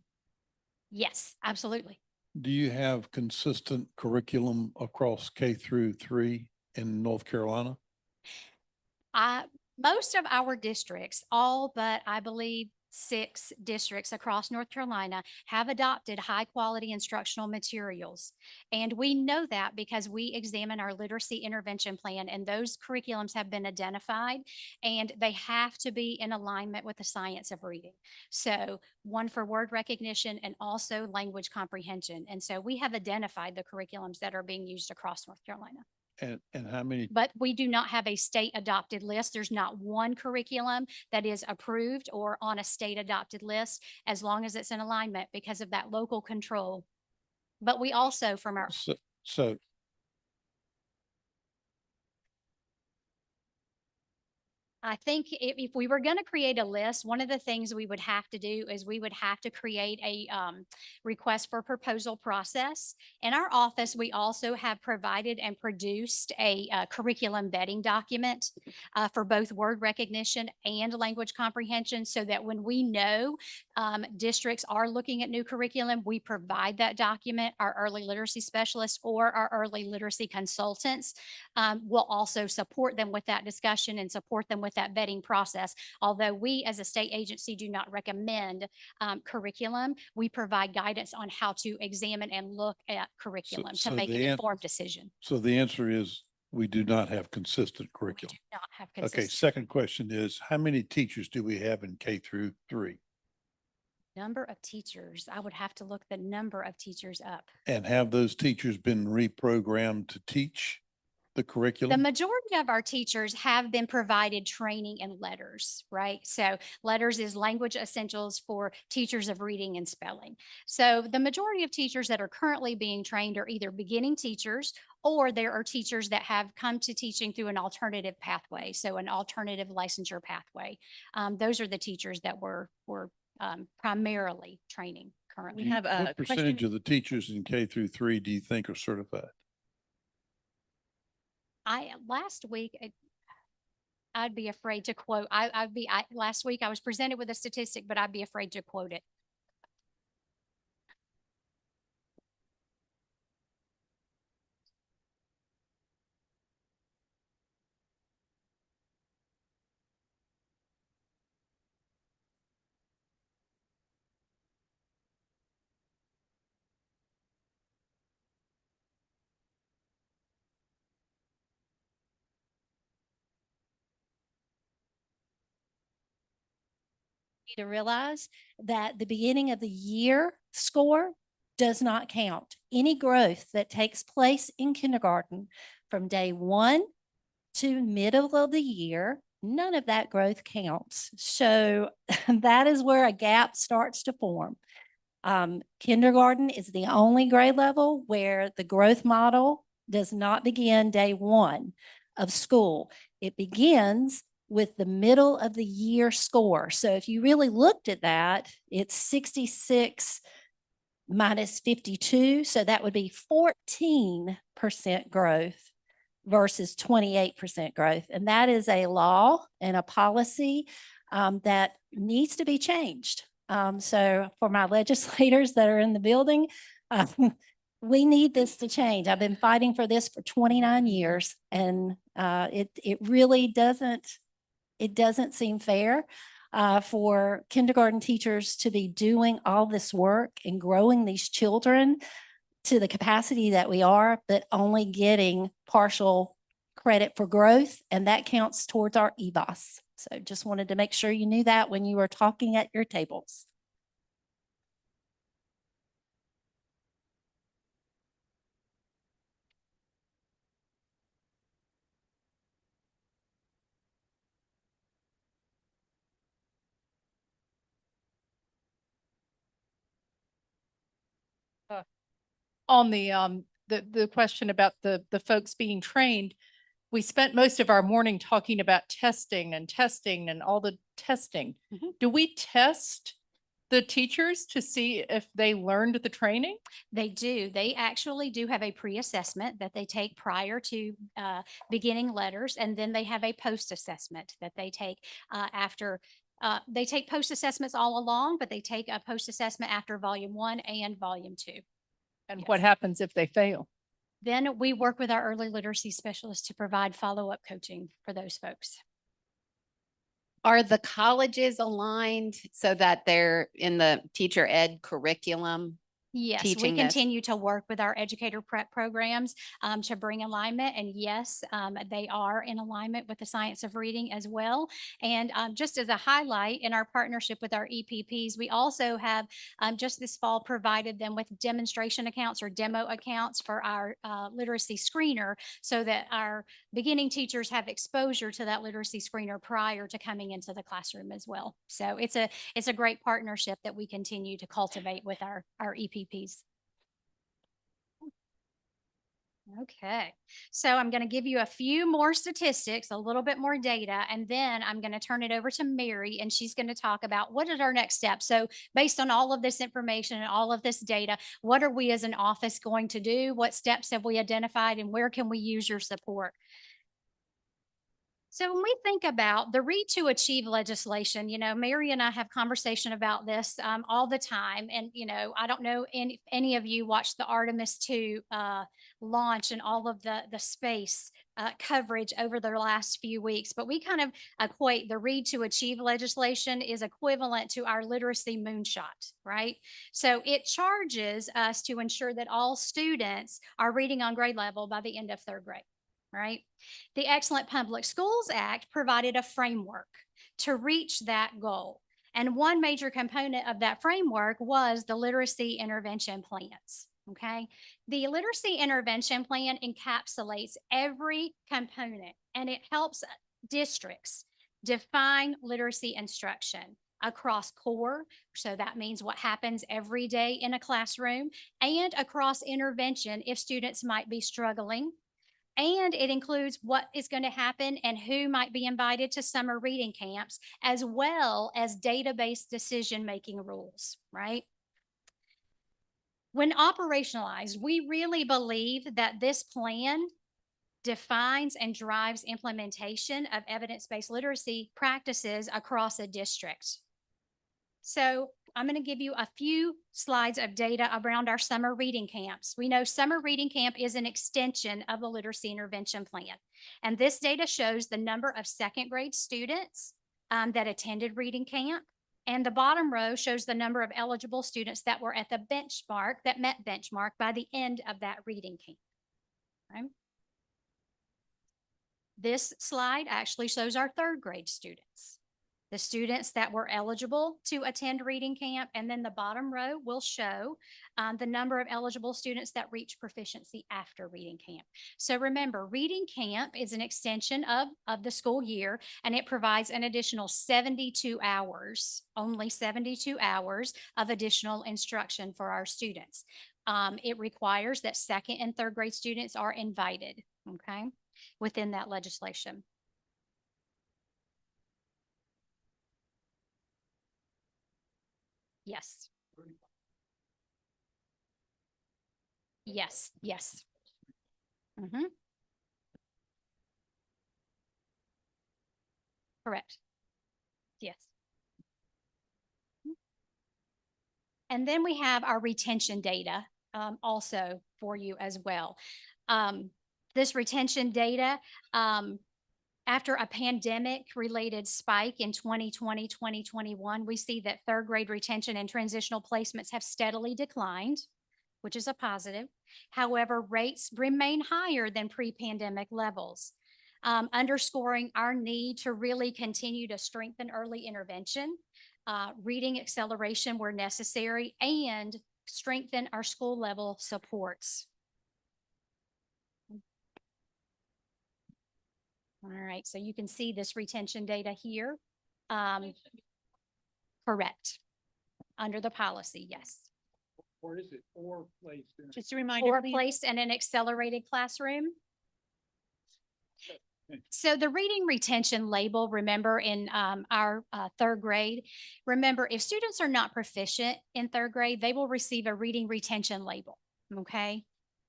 Yes, absolutely. Do you have consistent curriculum across K-3 in North Carolina? Most of our districts, all but I believe 6 districts across North Carolina, have adopted high quality instructional materials. And we know that because we examine our literacy intervention plan, and those curriculums have been identified, and they have to be in alignment with the science of reading. So one for word recognition and also language comprehension. And so we have identified the curriculums that are being used across North Carolina. And how many, But we do not have a state adopted list. There's not one curriculum that is approved or on a state adopted list, as long as it's in alignment because of that local control. But we also from our, so I think if we were going to create a list, one of the things we would have to do is we would have to create a request for proposal process. In our office, we also have provided and produced a curriculum vetting document for both word recognition and language comprehension, so that when we know districts are looking at new curriculum, we provide that document. Our early literacy specialists or our early literacy consultants will also support them with that discussion and support them with that vetting process. Although we as a state agency do not recommend curriculum, we provide guidance on how to examine and look at curriculum to so make an the an- informed decision. so the answer is we do not have consistent We do curriculum. not have Okay, consistent second question is, how many teachers do we have in K-3? number of teachers. I would have to look the number of teachers up. And have those teachers been reprogrammed to teach the The curriculum? majority of our teachers have been provided training in letters, right? So letters is language essentials for teachers of reading and spelling. So the majority of teachers that are currently being trained are either beginning teachers, or there are teachers that have come to teaching through an alternative pathway. So an alternative licensure pathway. Those are the teachers that we're primarily training currently. We have a What percentage of the teachers in K-3 do you think are certified? Last week, I'd be afraid to quote. Last week I was presented with a statistic, but I'd be afraid to quote it. To realize that the beginning of the year score does not count. Any growth that takes place in kindergarten from day 1 to middle of the year, none of that growth counts. So that is where a gap starts to form. Kindergarten is the only grade level where the growth model does not begin day 1 of school. It begins with the middle of the year score. So if you really looked at that, it's 66 minus 52. So that would be 14% growth versus 28% growth. And that is a law and a policy that needs to be changed. So for my legislators that are in the building, we need this to change. I've been fighting for this for 29 years, and it really doesn't seem fair for kindergarten teachers to be doing all this work and growing these children to the capacity that we are, but only getting partial credit for growth, and that counts towards our EBOS. So just wanted to make sure you knew that when you were talking at your tables. On the question about the folks being trained, we spent most of our morning talking about testing and all the testing. Mhm. Do we test the teachers to see if they learned the training? They do. They actually do have a pre-assessment that they take prior to beginning letters, and then they have a post-assessment that they take after They take post-assessments all along, but they take a post-assessment after volume 1 and volume 2. And Yes. what happens if they fail? Then we work with our early literacy specialists to provide follow-up coaching for those folks. Are the colleges aligned so that they're in the teacher ed curriculum? Yes, we Teaching this? continue to work with our educator prep programs to bring alignment. And yes, they are in alignment with the science of reading as well. And just as a highlight, in our partnership with our EPPs, we also have just this fall provided them with demonstration accounts or demo accounts for our literacy screener, so that our beginning teachers have exposure to that literacy screener prior to coming into the classroom as well. So it's a great partnership that we continue to cultivate with our EPPs. Okay, so I'm going to give you a few more statistics, a little bit more data, and then I'm going to turn it over to Mary, and she's going to talk about what is our next step. So based on all of this information and all of this data, what are we as an office going to do? What steps have we identified, and where can we use your support? So when we think about the Read to Achieve legislation, Mary and I have conversation about this all the time. And, I don't know if any of you watched the Artemis 2 launch and all of the space coverage over the last few weeks, but we kind of equate the Read to Achieve legislation is equivalent to our literacy moonshot, right? So it charges us to ensure that all students are reading on grade level by the end of 3rd grade. Right? The Excellent Public Schools Act provided a framework to reach that goal. And one major component of that framework was the literacy intervention plans. Okay. The literacy intervention plan encapsulates every component, and it helps districts define literacy instruction across core. So that means what happens every day in a classroom, and across intervention if students might be struggling. And it includes what is going to happen and who might be invited to summer reading camps, as well as database decision-making rules, right? When operationalized, we really believe that this plan defines and drives implementation of evidence-based literacy practices across a district. So I'm going to give you a few slides of data around our summer reading camps. We know summer reading camp is an extension of the literacy intervention plan. And this data shows the number of 2nd grade students that attended reading camp. And the bottom row shows the number of eligible students that were at the benchmark, that met benchmark by the end of that reading camp. Right? This slide actually shows our 3rd grade students, the students that were eligible to attend reading camp. And then the bottom row will show the number of eligible students that reach proficiency after reading camp. So remember, reading camp is an extension of the school year, and it provides an additional 72 hours, only 72 hours of additional instruction for our students. It requires that 2nd and 3rd grade students are invited, okay, within that legislation. Yes. Yes, yes. Correct. Yes. And then we have our retention data also for you as well. This retention data, after a pandemic-related spike in 2020, 2021, we see that 3rd grade retention and transitional placements have steadily declined, which is a positive. However, rates remain higher than pre-pandemic levels, underscoring our need to really continue to strengthen early intervention, reading acceleration where necessary, and strengthen our school level supports. All right, so you can see this retention data here. Correct. Under the policy, yes. Or is it or placed? Just a reminder, Or please. placed in an accelerated classroom. So the reading retention label, remember in our 3rd grade, remember if students are not proficient in 3rd grade, they will receive a reading retention label, okay?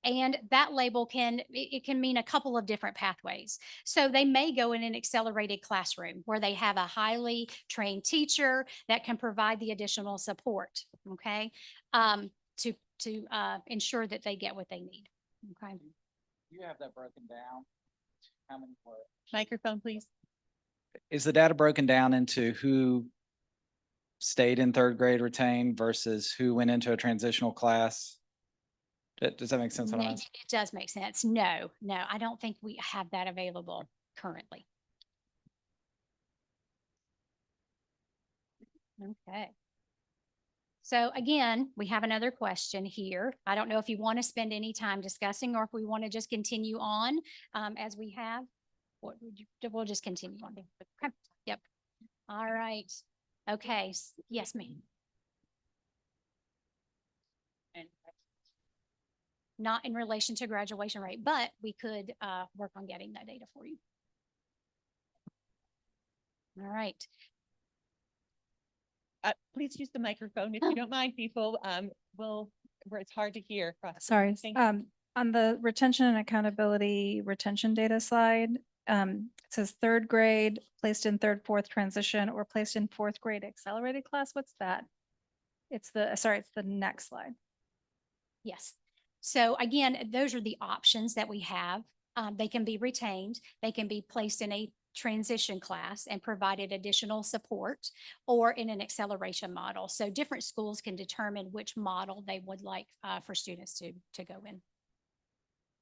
And that label it can mean a couple of different pathways. So they may go in an accelerated classroom where they have a highly trained teacher that can provide the additional support, okay? To ensure that they get what they need, okay? You have that broken down? How many were? Microphone, please. Is the data broken down into who stayed in third grade retained versus who went into a transitional class? Does that make sense? What I'm No, asking? it does make sense. No, I don't think we have that available currently. Okay. So again, we have another question here. I don't know if you want to spend any time discussing or if we want to just continue on as we have. We'll just continue on. Okay. Yep. All right. Okay. Yes, ma'am. Not in relation to graduation rate, but we could work on getting that data for you. All right. Please use the microphone if you don't mind, people. Where it's hard to hear. Sorry. Thank you. On the retention and accountability retention data slide, it says third grade placed in third, fourth transition or placed in fourth grade accelerated class. What's that? It's the next slide. Yes. So again, those are the options that we have. They can be retained. They can be placed in a transition class and provided additional support or in an acceleration model. So different schools can determine which model they would like for students to go in.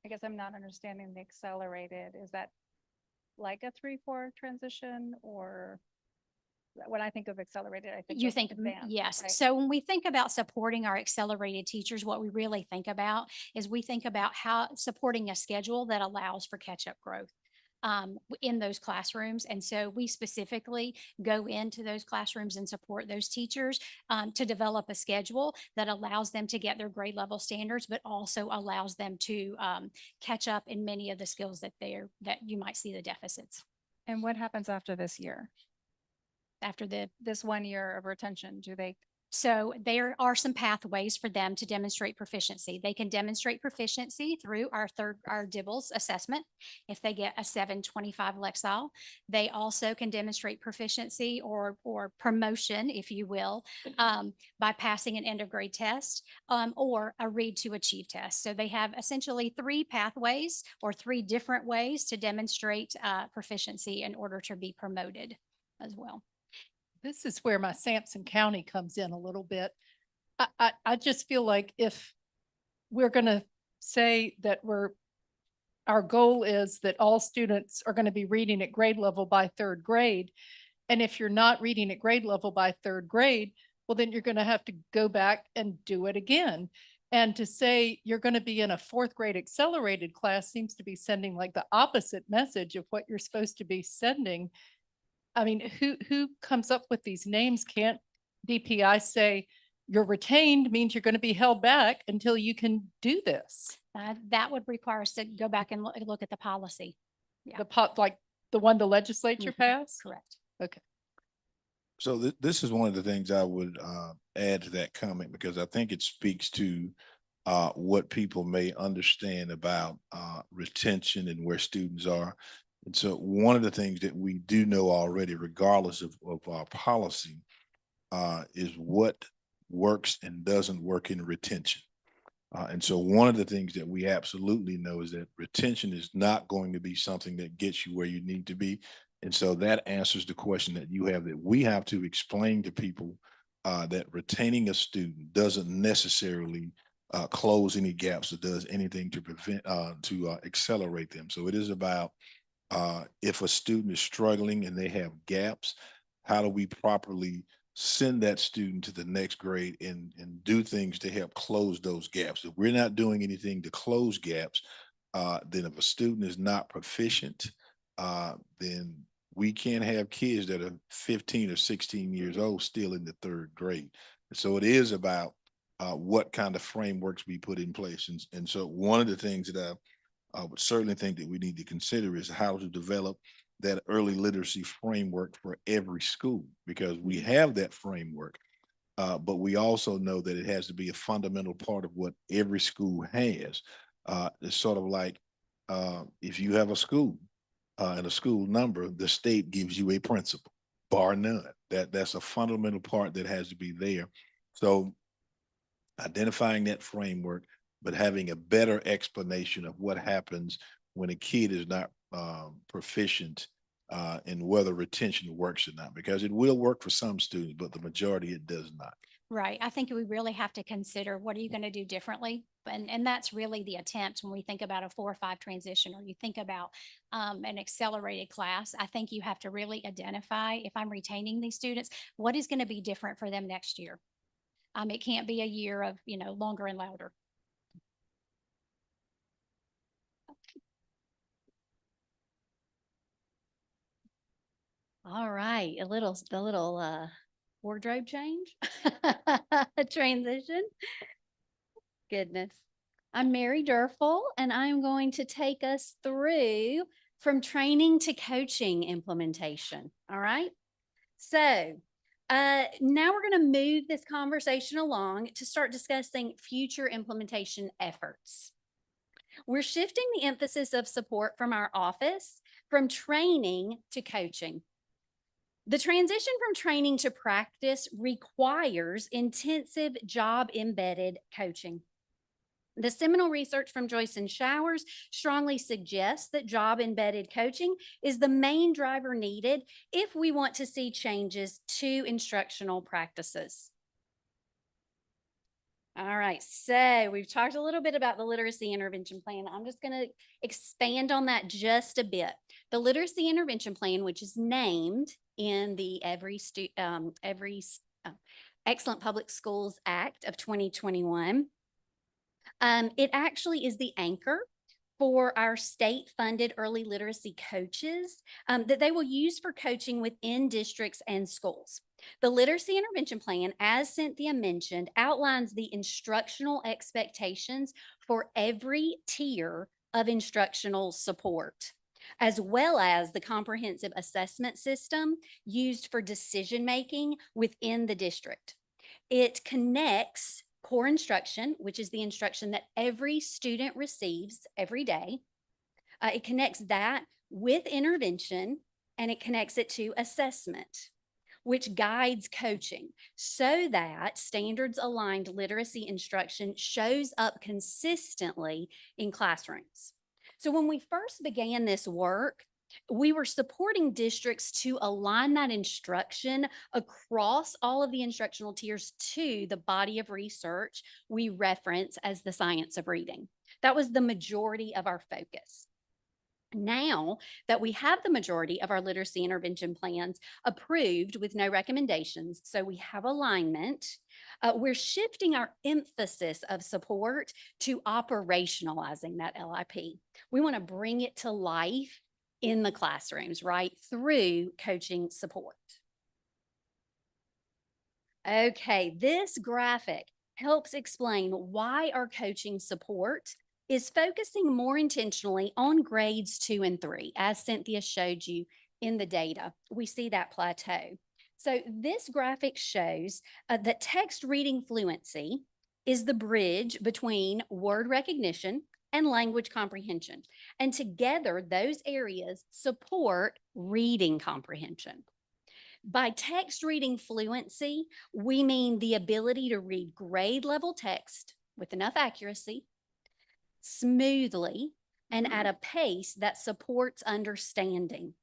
I guess I'm not understanding the accelerated. Is that like a 3-4 transition, or when I think of accelerated, I think You of think, advanced, yes. right? So when we think about supporting our accelerated teachers, what we really think about is we think about how supporting a schedule that allows for catch-up growth in those classrooms. And so we specifically go into those classrooms and support those teachers to develop a schedule that allows them to get their grade level standards, but also allows them to catch up in many of the skills that you might see the deficits. And what happens after this year? After This 1 year of retention, do they? So there are some pathways for them to demonstrate proficiency. They can demonstrate proficiency through our DIBELS assessment. If they get a 725 Lexile, they also can demonstrate proficiency or promotion, if you will, by passing an end of grade test or a read to achieve test. So they have essentially 3 pathways or 3 different ways to demonstrate proficiency in order to be promoted as well. This is where my Sampson County comes in a little bit. I just feel like if we're going to say that our goal is that all students are going to be reading at grade level by third grade. And if you're not reading at grade level by third grade, well, then you're going to have to go back and do it again. And to say you're going to be in a fourth grade accelerated class seems to be sending like the opposite message of what you're supposed to be sending. I mean, who comes up with these names? Can't DPI say you're retained means you're going to be held back until you can do this? That would require us to go back and look at the policy. Yeah. Like the one the legislature passed? Correct. Okay. So this is one of the things I would add to that comment, because I think it speaks to what people may understand about retention and where students are. And so one of the things that we do know already, regardless of our policy, is what works and doesn't work in retention. And so one of the things that we absolutely know is that retention is not going to be something that gets you where you need to be. And so that answers the question that you have, that we have to explain to people that retaining a student doesn't necessarily close any gaps or does anything to prevent, to accelerate them. So it is about if a student is struggling and they have gaps, how do we properly send that student to the next grade and do things to help close those gaps? If we're not doing anything to close gaps, then if a student is not proficient, then we can't have kids that are 15 or 16 years old still in the third grade. So it is about what kind of frameworks we put in place. And so one of the things that I would certainly think that we need to consider is how to develop that early literacy framework for every school, because we have that framework, but we also know that it has to be a fundamental part of what every school has. It's sort of like, if you have a school, and a school number, the state gives you a principal, bar none. That's a fundamental part that has to be there. So identifying that framework, but having a better explanation of what happens when a kid is not proficient and whether retention works or not, because it will work for some students, but the majority it does not. Right. I think we really have to consider what are you going to do differently? And that's really the attempt when we think about a 4 or 5 transition, or you think about an accelerated class. I think you have to really identify, if I'm retaining these students, what is going to be different for them next year? It can't be a year of, longer and louder. All right, the little wardrobe change, transition. Goodness. I'm Mary Durfel, and I'm going to take us through from training to coaching implementation. All right. So now we're going to move this conversation along to start discussing future implementation efforts. We're shifting the emphasis of support from our office from training to coaching. The transition from training to practice requires intensive job-embedded coaching. The seminal research from Joyce and Showers strongly suggests that job-embedded coaching is the main driver needed if we want to see changes to instructional practices. All right, so we've talked a little bit about the literacy intervention plan. I'm just going to expand on that just a bit. The literacy intervention plan, which is named in the Excellent Public Schools Act of 2021, it actually is the anchor for our state-funded early literacy coaches that they will use for coaching within districts and schools. The literacy intervention plan, as Cynthia mentioned, outlines the instructional expectations for every tier of instructional support, as well as the comprehensive assessment system used for decision-making within the district. It connects core instruction, which is the instruction that every student receives every day. It connects that with intervention, and it connects it to assessment, which guides coaching so that standards-aligned literacy instruction shows up consistently in classrooms. So when we first began this work, we were supporting districts to align that instruction across all of the instructional tiers to the body of research we reference as the science of reading. That was the majority of our focus. Now that we have the majority of our literacy intervention plans approved with no recommendations, so we have alignment, we're shifting our emphasis of support to operationalizing that LIP. We want to bring it to life in the classrooms, right, through coaching support. Okay, this graphic helps explain why our coaching support is focusing more intentionally on grades 2 and 3, as Cynthia showed you in the data. We see that plateau. So this graphic shows that text reading fluency is the bridge between word recognition and language comprehension. And together, those areas support reading comprehension. By text reading fluency, we mean the ability to read grade level text with enough accuracy, smoothly, and at a pace that supports understanding.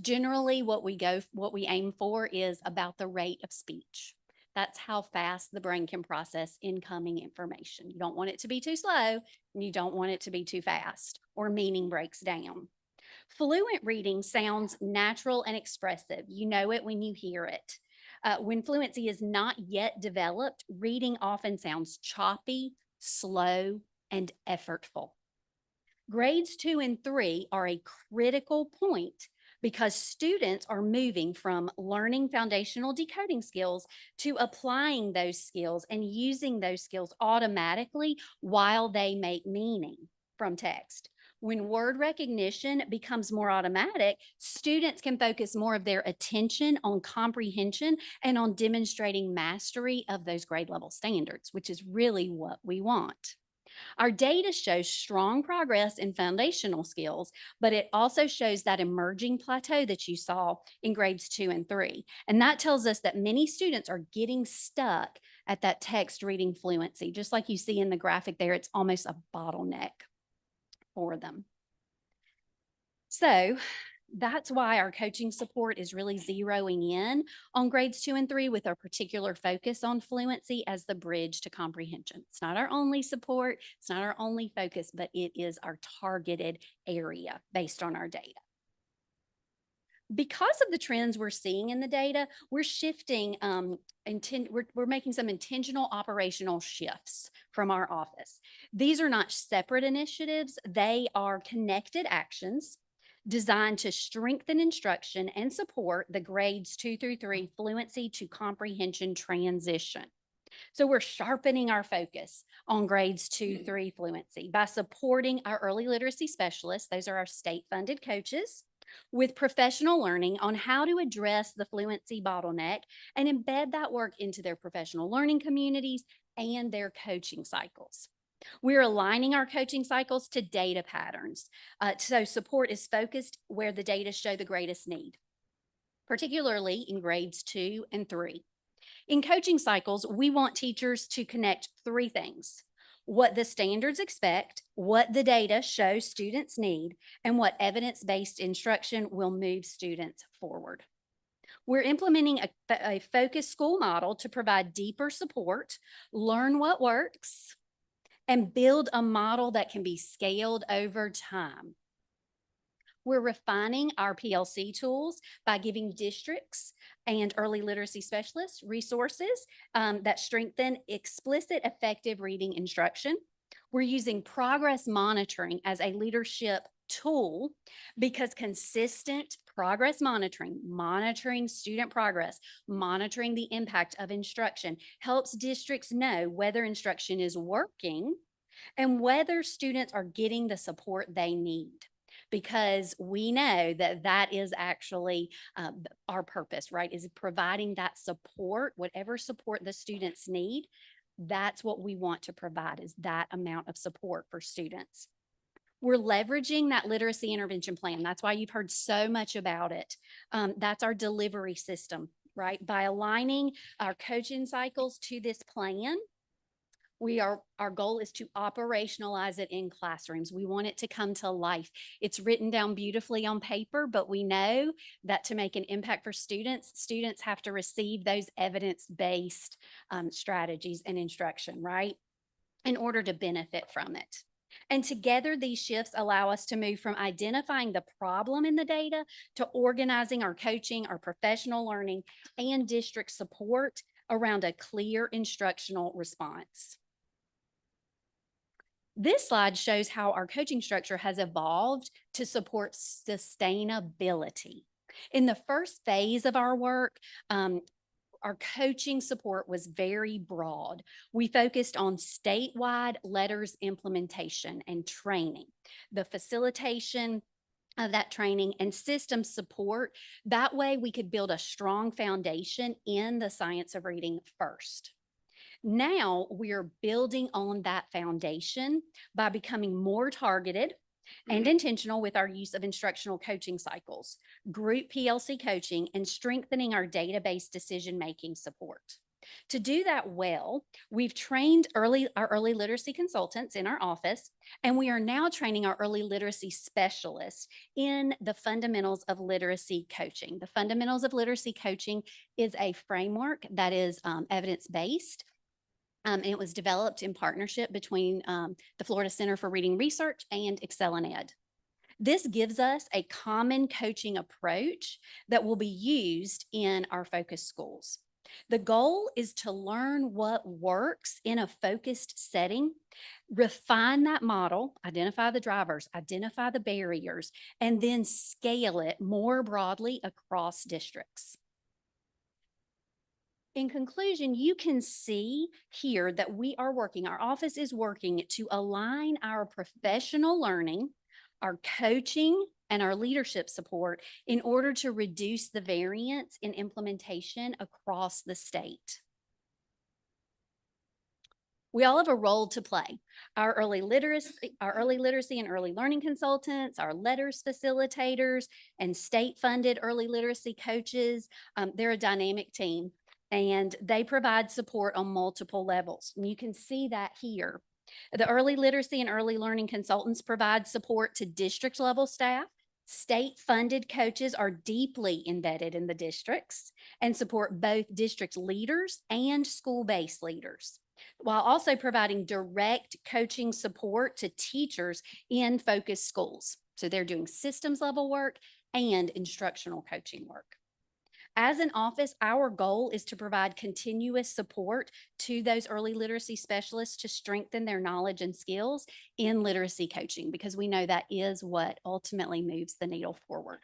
Generally, what we aim for is about the rate of speech. That's how fast the brain can process incoming information. You don't want it to be too slow, and you don't want it to be too fast, or meaning breaks down. Fluent reading sounds natural and expressive. You know it when you hear it. When fluency is not yet developed, reading often sounds choppy, slow, and effortful. Grades 2 and 3 are a critical point because students are moving from learning foundational decoding skills to applying those skills and using those skills automatically while they make meaning from text. When word recognition becomes more automatic, students can focus more of their attention on comprehension and on demonstrating mastery of those grade level standards, which is really what we want. Our data shows strong progress in foundational skills, but it also shows that emerging plateau that you saw in grades 2 and 3. And that tells us that many students are getting stuck at that text reading fluency. Just like you see in the graphic there, it's almost a bottleneck for them. So that's why our coaching support is really zeroing in on grades 2 and 3 with a particular focus on fluency as the bridge to comprehension. It's not our only support, it's not our only focus, but it is our targeted area based on our data. Because of the trends we're seeing in the data, we're shifting, we're making some intentional operational shifts from our office. These are not separate initiatives, they are connected actions designed to strengthen instruction and support the grades 2 through 3 fluency to comprehension transition. So we're sharpening our focus on grades 2 3 fluency by supporting our early literacy specialists, those are our state-funded coaches, with professional learning on how to address the fluency bottleneck and embed that work into their professional learning communities and their coaching cycles. We're aligning our coaching cycles to data patterns. So support is focused where the data show the greatest need, particularly in grades 2 and 3. In coaching cycles, we want teachers to connect 3 things: what the standards expect, what the data shows students need, and what evidence-based instruction will move students forward. We're implementing a focused school model to provide deeper support, learn what works, and build a model that can be scaled over time. We're refining our PLC tools by giving districts and early literacy specialists resources that strengthen explicit, effective reading instruction. We're using progress monitoring as a leadership tool because consistent progress monitoring student progress, monitoring the impact of instruction helps districts know whether instruction is working and whether students are getting the support they need. Because we know that that is actually our purpose, right? Is providing that support, whatever support the students need. That's what we want to provide, is that amount of support for students. We're leveraging that literacy intervention plan. That's why you've heard so much about it. That's our delivery system, right? By aligning our coaching cycles to this plan, our goal is to operationalize it in classrooms. We want it to come to life. It's written down beautifully on paper, but we know that to make an impact for students have to receive those evidence-based strategies and instruction, right? In order to benefit from it. And together, these shifts allow us to move from identifying the problem in the data to organizing our coaching, our professional learning, and district support around a clear instructional response. This slide shows how our coaching structure has evolved to support sustainability. In the first phase of our work, our coaching support was very broad. We focused on statewide letters implementation and training, the facilitation of that training and system support. That way we could build a strong foundation in the science of reading first. Now we're building on that foundation by becoming more targeted and intentional with our use of instructional coaching cycles, group PLC coaching, and strengthening our database decision-making support. To do that well, we've trained our early literacy consultants in our office, and we are now training our early literacy specialists in the fundamentals of literacy coaching. The fundamentals of literacy coaching is a framework that is evidence-based. And it was developed in partnership between the Florida Center for Reading Research and Excel and Ed. This gives us a common coaching approach that will be used in our focus schools. The goal is to learn what works in a focused setting, refine that model, identify the drivers, identify the barriers, and then scale it more broadly across districts. In conclusion, you can see here that our office is working to align our professional learning, our coaching, and our leadership support in order to reduce the variance in implementation across the state. We all have a role to play. Our early literacy and early learning consultants, our letters facilitators, and state-funded early literacy coaches, they're a dynamic team, and they provide support on multiple levels. And you can see that here. The early literacy and early learning consultants provide support to district level staff. State-funded coaches are deeply embedded in the districts and support both district leaders and school-based leaders, while also providing direct coaching support to teachers in focus schools. So they're doing systems level work and instructional coaching work. As an office, our goal is to provide continuous support to those early literacy specialists to strengthen their knowledge and skills in literacy coaching, because we know that is what ultimately moves the needle forward.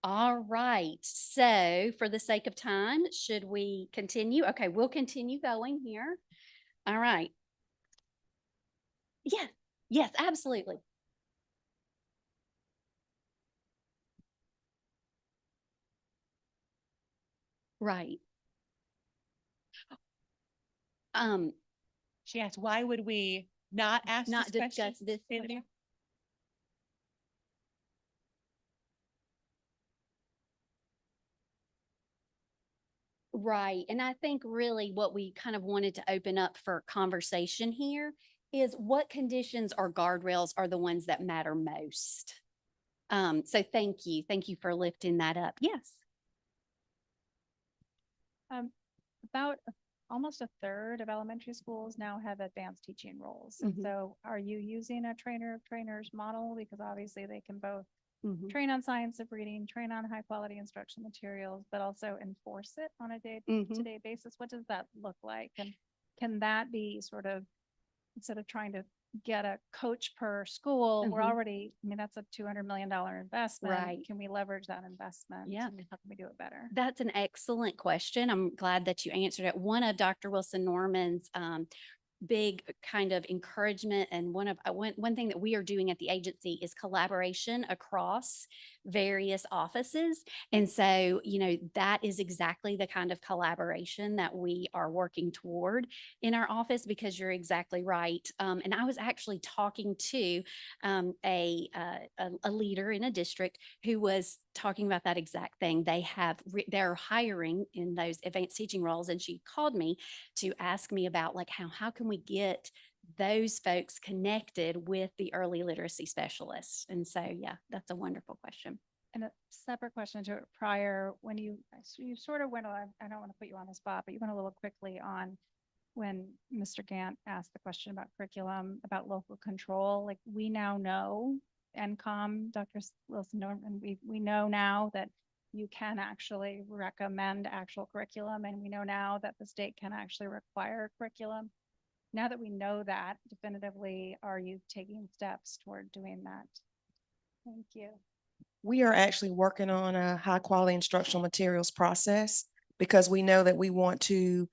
All right, so for the sake of time, should we continue? Okay, we'll continue going here. All right. Yeah, yes, absolutely. Right. She asked, why would we not ask Not this question? discuss this in one. there? Right. And I think really what we kind of wanted to open up for conversation here is what conditions or guardrails are the ones that matter most. So thank you. Thank you for lifting that up. Yes. About almost a third of elementary schools now have advanced teaching roles. Mhm. And so are you using a trainer of trainers model? Because obviously they can both Mhm. train on science of reading, train on high quality instructional materials, but also enforce it on a Mhm. day-to-day basis. What does that look like? And can that be sort of, instead of trying to get a coach per school, we're Mhm. already, I mean, that's a $200 million investment. Right. Can we leverage that investment? Yeah. And how can we do it better? That's an excellent question. I'm glad that you answered it. One of Dr. Wilson Norman's big kind of encouragement, and one thing that we are doing at the agency is collaboration across various offices. And so, that is exactly the kind of collaboration that we are working toward in our office, because you're exactly right. And I was actually talking to a leader in a district who was talking about that exact thing. They're hiring in those advanced teaching roles, and she called me to ask me about like how can we get those folks connected with the early literacy specialists. And so, yeah, that's a wonderful question. And a separate question to it prior, when you sort of went on, I don't want to put you on the spot, but you went a little quickly on when Mr. Gant asked the question about curriculum, about local control. Like, we now know, NCOM, Dr. Wilson Norman, we know now that you can actually recommend actual curriculum, and we know now that the state can actually require curriculum. Now that we know that definitively, are you taking steps toward doing that? Thank you. We are actually working on a high quality instructional materials process, because we know that we want to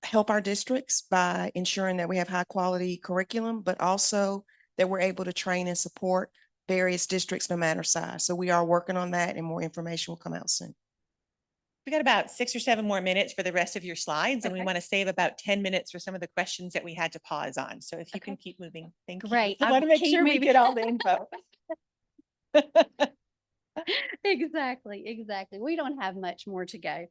help our districts by ensuring that we have high quality curriculum, but also that we're able to train and support various districts no matter size. So we are working on that, and more information will come out soon. We got about 6 or 7 more minutes for the rest of your slides, and we Okay. want to save about 10 minutes for some of the questions that we had to pause on. So if you can keep moving, thank you. Great. I I want to will make keep sure we moving. get all the info. Exactly. We don't have much more to go.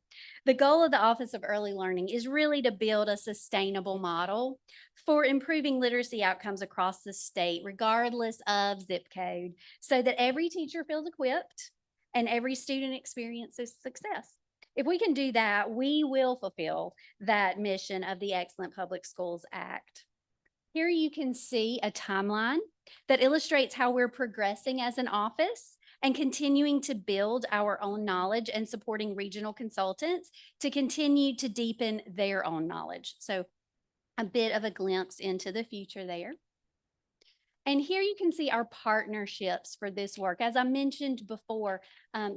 The goal of the Office of Early Learning is really to build a sustainable model for improving literacy outcomes across the state, regardless of zip code, so that every teacher feels equipped and every student experiences success. If we can do that, we will fulfill that mission of the Excellent Public Schools Act. Here you can see a timeline that illustrates how we're progressing as an office and continuing to build our own knowledge and supporting regional consultants to continue to deepen their own knowledge. So a bit of a glimpse into the future there. And here you can see our partnerships for this work. As I mentioned before,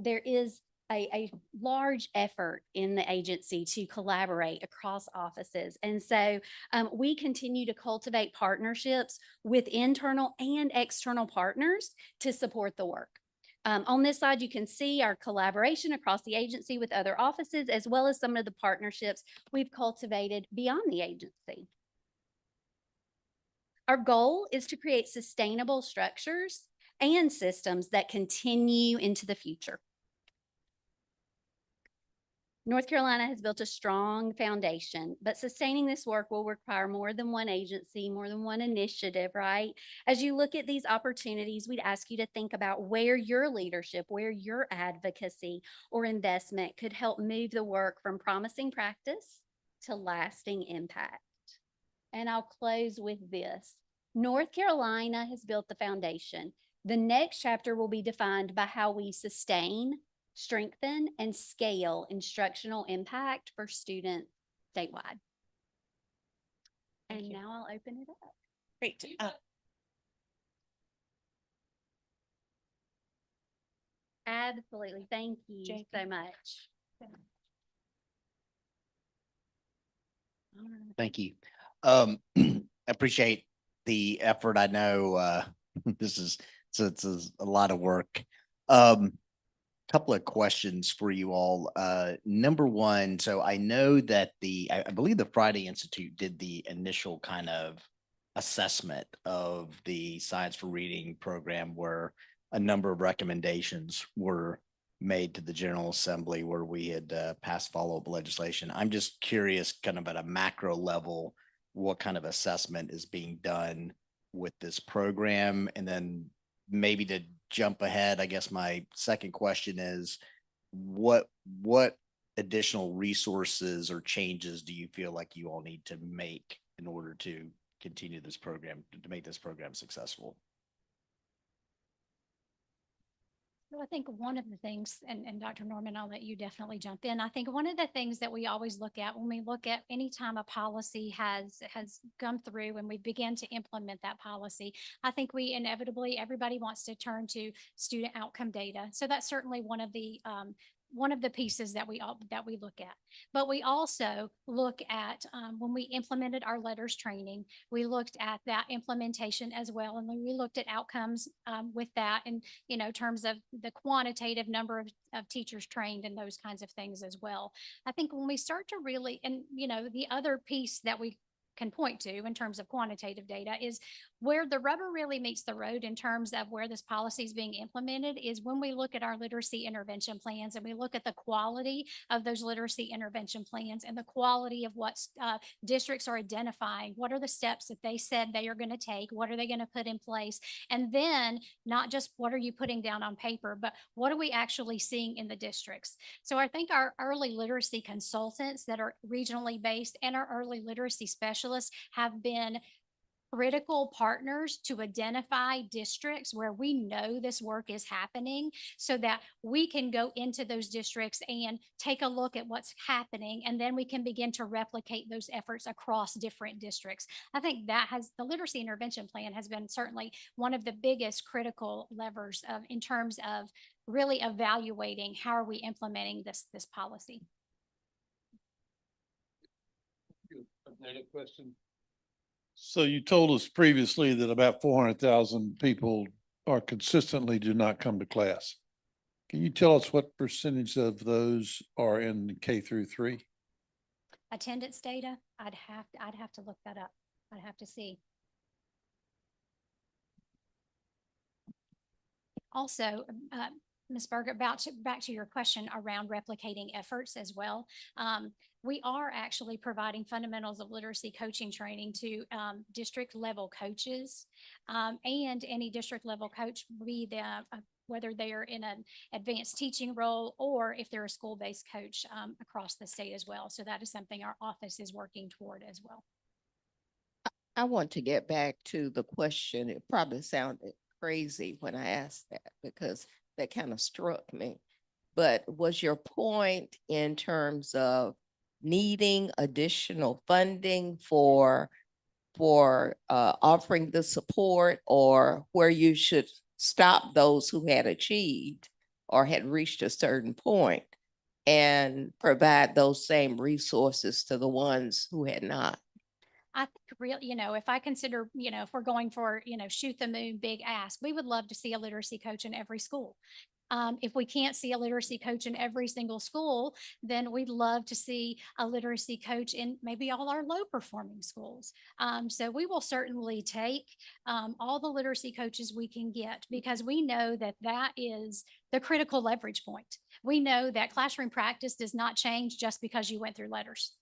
there is a large effort in the agency to collaborate across offices. And so we continue to cultivate partnerships with internal and external partners to support the work. On this side, you can see our collaboration across the agency with other offices, as well as some of the partnerships we've cultivated beyond the agency. Our goal is to create sustainable structures and systems that continue into the future. North Carolina has built a strong foundation, but sustaining this work will require more than one agency, more than one initiative, right? As you look at these opportunities, we'd ask you to think about where your leadership, where your advocacy or investment could help move the work from promising practice to lasting impact. And I'll close with this. North Carolina has built the foundation. The next chapter will be defined by how we sustain, strengthen, and scale instructional impact for students statewide. And now I'll open it up. Great. Absolutely. Thank you so much. Thank you. Appreciate the effort. I know this is it's a lot of work. Couple of questions for you all. Number one, so I know that I believe the Friday Institute did the initial kind of assessment of the Science for Reading program, where a number of recommendations were made to the General Assembly where we had passed follow-up legislation. I'm just curious, kind of at a macro level, what kind of assessment is being done with this program? And then maybe to jump ahead, I guess my second question is, what additional resources or changes do you feel like you all need to make in order to continue this program, to make this program successful? So I think one of the things, and Dr. Norman, I'll let you definitely jump in. I think one of the things that we always look at when we look at any time a policy has come through and we begin to implement that policy, I think we inevitably, everybody wants to turn to student outcome data. So that's certainly one of the pieces that we look at. But we also look at when we implemented our letters training, we looked at that implementation as well, and we looked at outcomes with that, and terms of the quantitative number of teachers trained and those kinds of things as well. I think when we start to really, and the other piece that we can point to in terms of quantitative data is where the rubber really meets the road in terms of where this policy is being implemented is when we look at our literacy intervention plans and we look at the quality of those literacy intervention plans and the quality of what districts are identifying. What are the steps that they said they are going to take? What are they going to put in place? And then not just what are you putting down on paper, but what are we actually seeing in the districts? So I think our early literacy consultants that are regionally based and our early literacy specialists have been critical partners to identify districts where we know this work is happening so that we can go into those districts and take a look at what's happening, and then we can begin to replicate those efforts across different districts. I think that the literacy intervention plan has been certainly one of the biggest critical levers in terms of really evaluating how are we implementing this policy. Another question. So you told us previously that about 400,000 people are consistently do not come to class. Can you tell us what percentage of those are in K through 3? Attendance data, I'd have to look that up. I'd have to see. Also, Ms. Berger, back to your question around replicating efforts as well. We are actually providing fundamentals of literacy coaching training to district level coaches and any district level coach, be whether they are in an advanced teaching role or if they're a school-based coach across the state as well. So that is something our office is working toward as well. I want to get back to the question. It probably sounded crazy when I asked that because that kind of struck me. But was your point in terms of needing additional funding for offering the support, or where you should stop those who had achieved or had reached a certain point and provide those same resources to the ones who had not? I think if I consider, if we're going for, shoot the moon, big ask, we would love to see a literacy coach in every school. If we can't see a literacy coach in every single school, then we'd love to see a literacy coach in maybe all our low performing schools. So we will certainly take all the literacy coaches we can get, because we know that that is the critical leverage point. We know that classroom practice does not change just because you went through letters.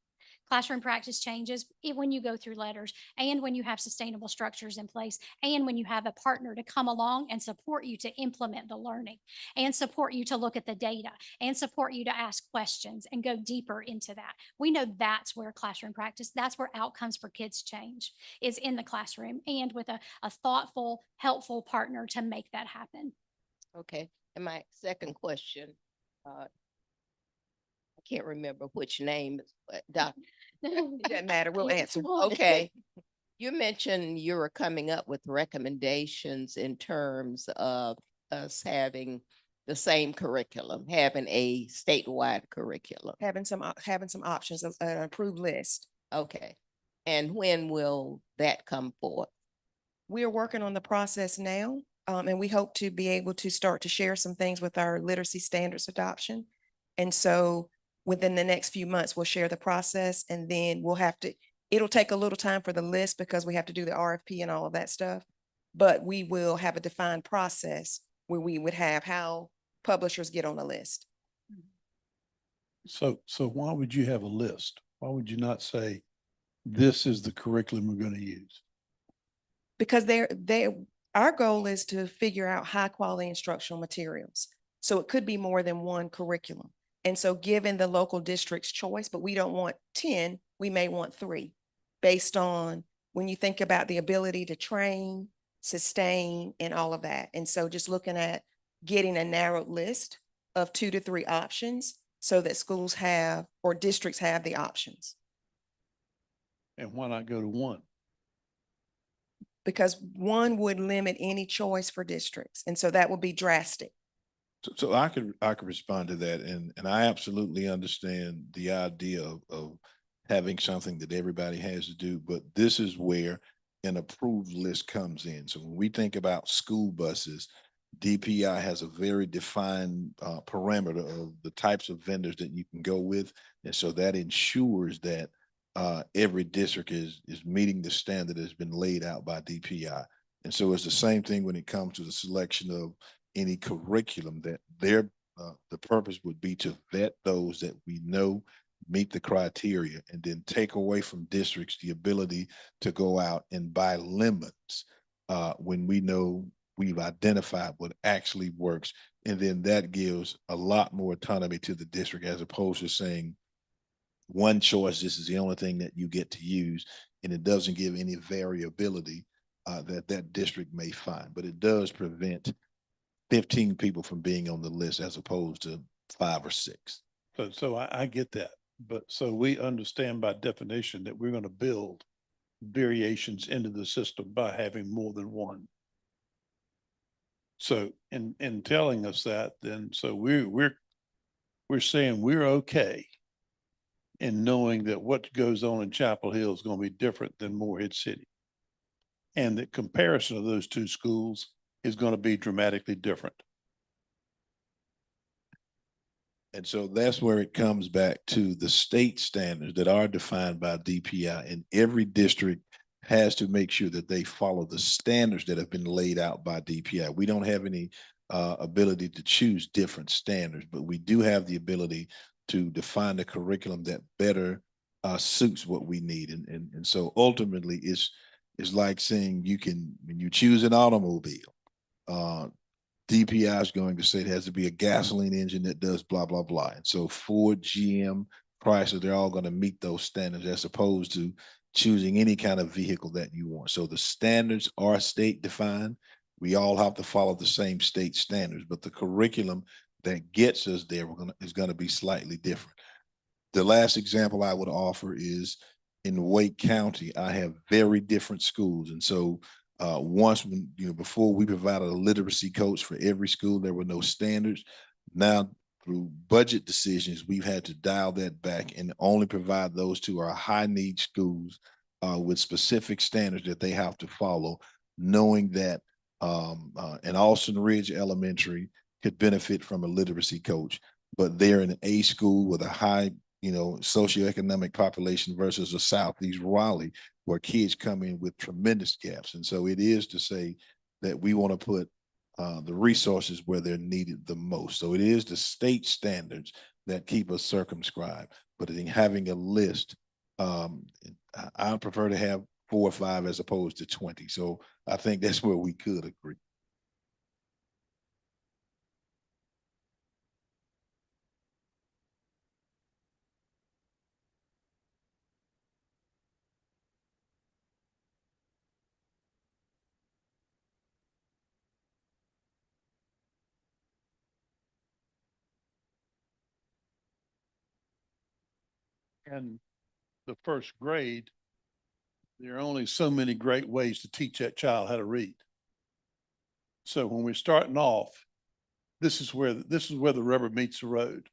Classroom practice changes when you go through letters, and when you have sustainable structures in place, and when you have a partner to come along and support you to implement the learning, and support you to look at the data, and support you to ask questions and go deeper into that. We know that's where classroom practice, that's where outcomes for kids change, is in the classroom, and with a thoughtful, helpful partner to make that happen. Okay, and my second question, I can't remember which name, but Doc, it doesn't matter, we'll answer. Okay. You mentioned you were coming up with recommendations in terms of us having the same curriculum, having a statewide curriculum. Having some options, an approved list. Okay. And when will that come forth? We are working on the process now, and we hope to be able to start to share some things with our literacy standards adoption. And so within the next few months, we'll share the process, and then it'll take a little time for the list because we have to do the RFP and all of that stuff. But we will have a defined process where we would have how publishers get on the list. So why would you have a list? Why would you not say, this is the curriculum we're going to use? Because our goal is to figure out high quality instructional materials. So it could be more than one curriculum. And so given the local district's choice, but we don't want 10, we may want 3, based on when you think about the ability to train, sustain, and all of that. And so just looking at getting a narrowed list of 2 to 3 options so that schools have, or districts have, the options. And why not go to 1? Because 1 would limit any choice for districts. And so that would be drastic. So I could respond to that, and I absolutely understand the idea of having something that everybody has to do, but this is where an approved list comes in. So when we think about school buses, DPI has a very defined parameter of the types of vendors that you can go with, and so that ensures that every district is meeting the standard that has been laid out by DPI. And so it's the same thing when it comes to the selection of any curriculum, that the purpose would be to vet those that we know meet the criteria, and then take away from districts the ability to go out and buy lemons when we know we've identified what actually works. And then that gives a lot more autonomy to the district, as opposed to saying one choice, this is the only thing that you get to use, and it doesn't give any variability that district may find. But it does prevent 15 people from being on the list as opposed to 5 or 6. So I get that. But so we understand by definition that we're going to build variations into the system by having more than 1. So in telling us that, then so we're saying we're okay in knowing that what goes on in Chapel Hill is going to be different than Morehead City. And the comparison of those 2 schools is going to be dramatically different. And so that's where it comes back to the state standards that are defined by DPI, and every district has to make sure that they follow the standards that have been laid out by DPI. We don't have any ability to choose different standards, but we do have the ability to define the curriculum that better suits what we need. And so ultimately it's like saying when you choose an automobile, DPI is going to say it has to be a gasoline engine that does blah, blah, blah. And so Ford, GM, Chrysler, they're all going to meet those standards, as opposed to choosing any kind of vehicle that you want. So the standards are state defined. We all have to follow the same state standards, but the curriculum that gets us there is going to be slightly different. The last example I would offer is in Wake County. I have very different schools. And so once, before we provided a literacy coach for every school, there were no standards. Now, through budget decisions, we've had to dial that back and only provide those to our high need schools with specific standards that they have to follow, knowing that an Austin Ridge Elementary could benefit from a literacy coach, but they're in a school with a high, socioeconomic population versus a Southeast Raleigh, where kids come in with tremendous gaps. And so it is to say that we want to put the resources where they're needed the most. So it is the state standards that keep us circumscribed, but in having a list, I prefer to have 4 or 5 as opposed to 20. So I think that's where we could agree. And the first grade, there are only so many great ways to teach that child how to read. So when we're starting off, this is where the rubber meets the road.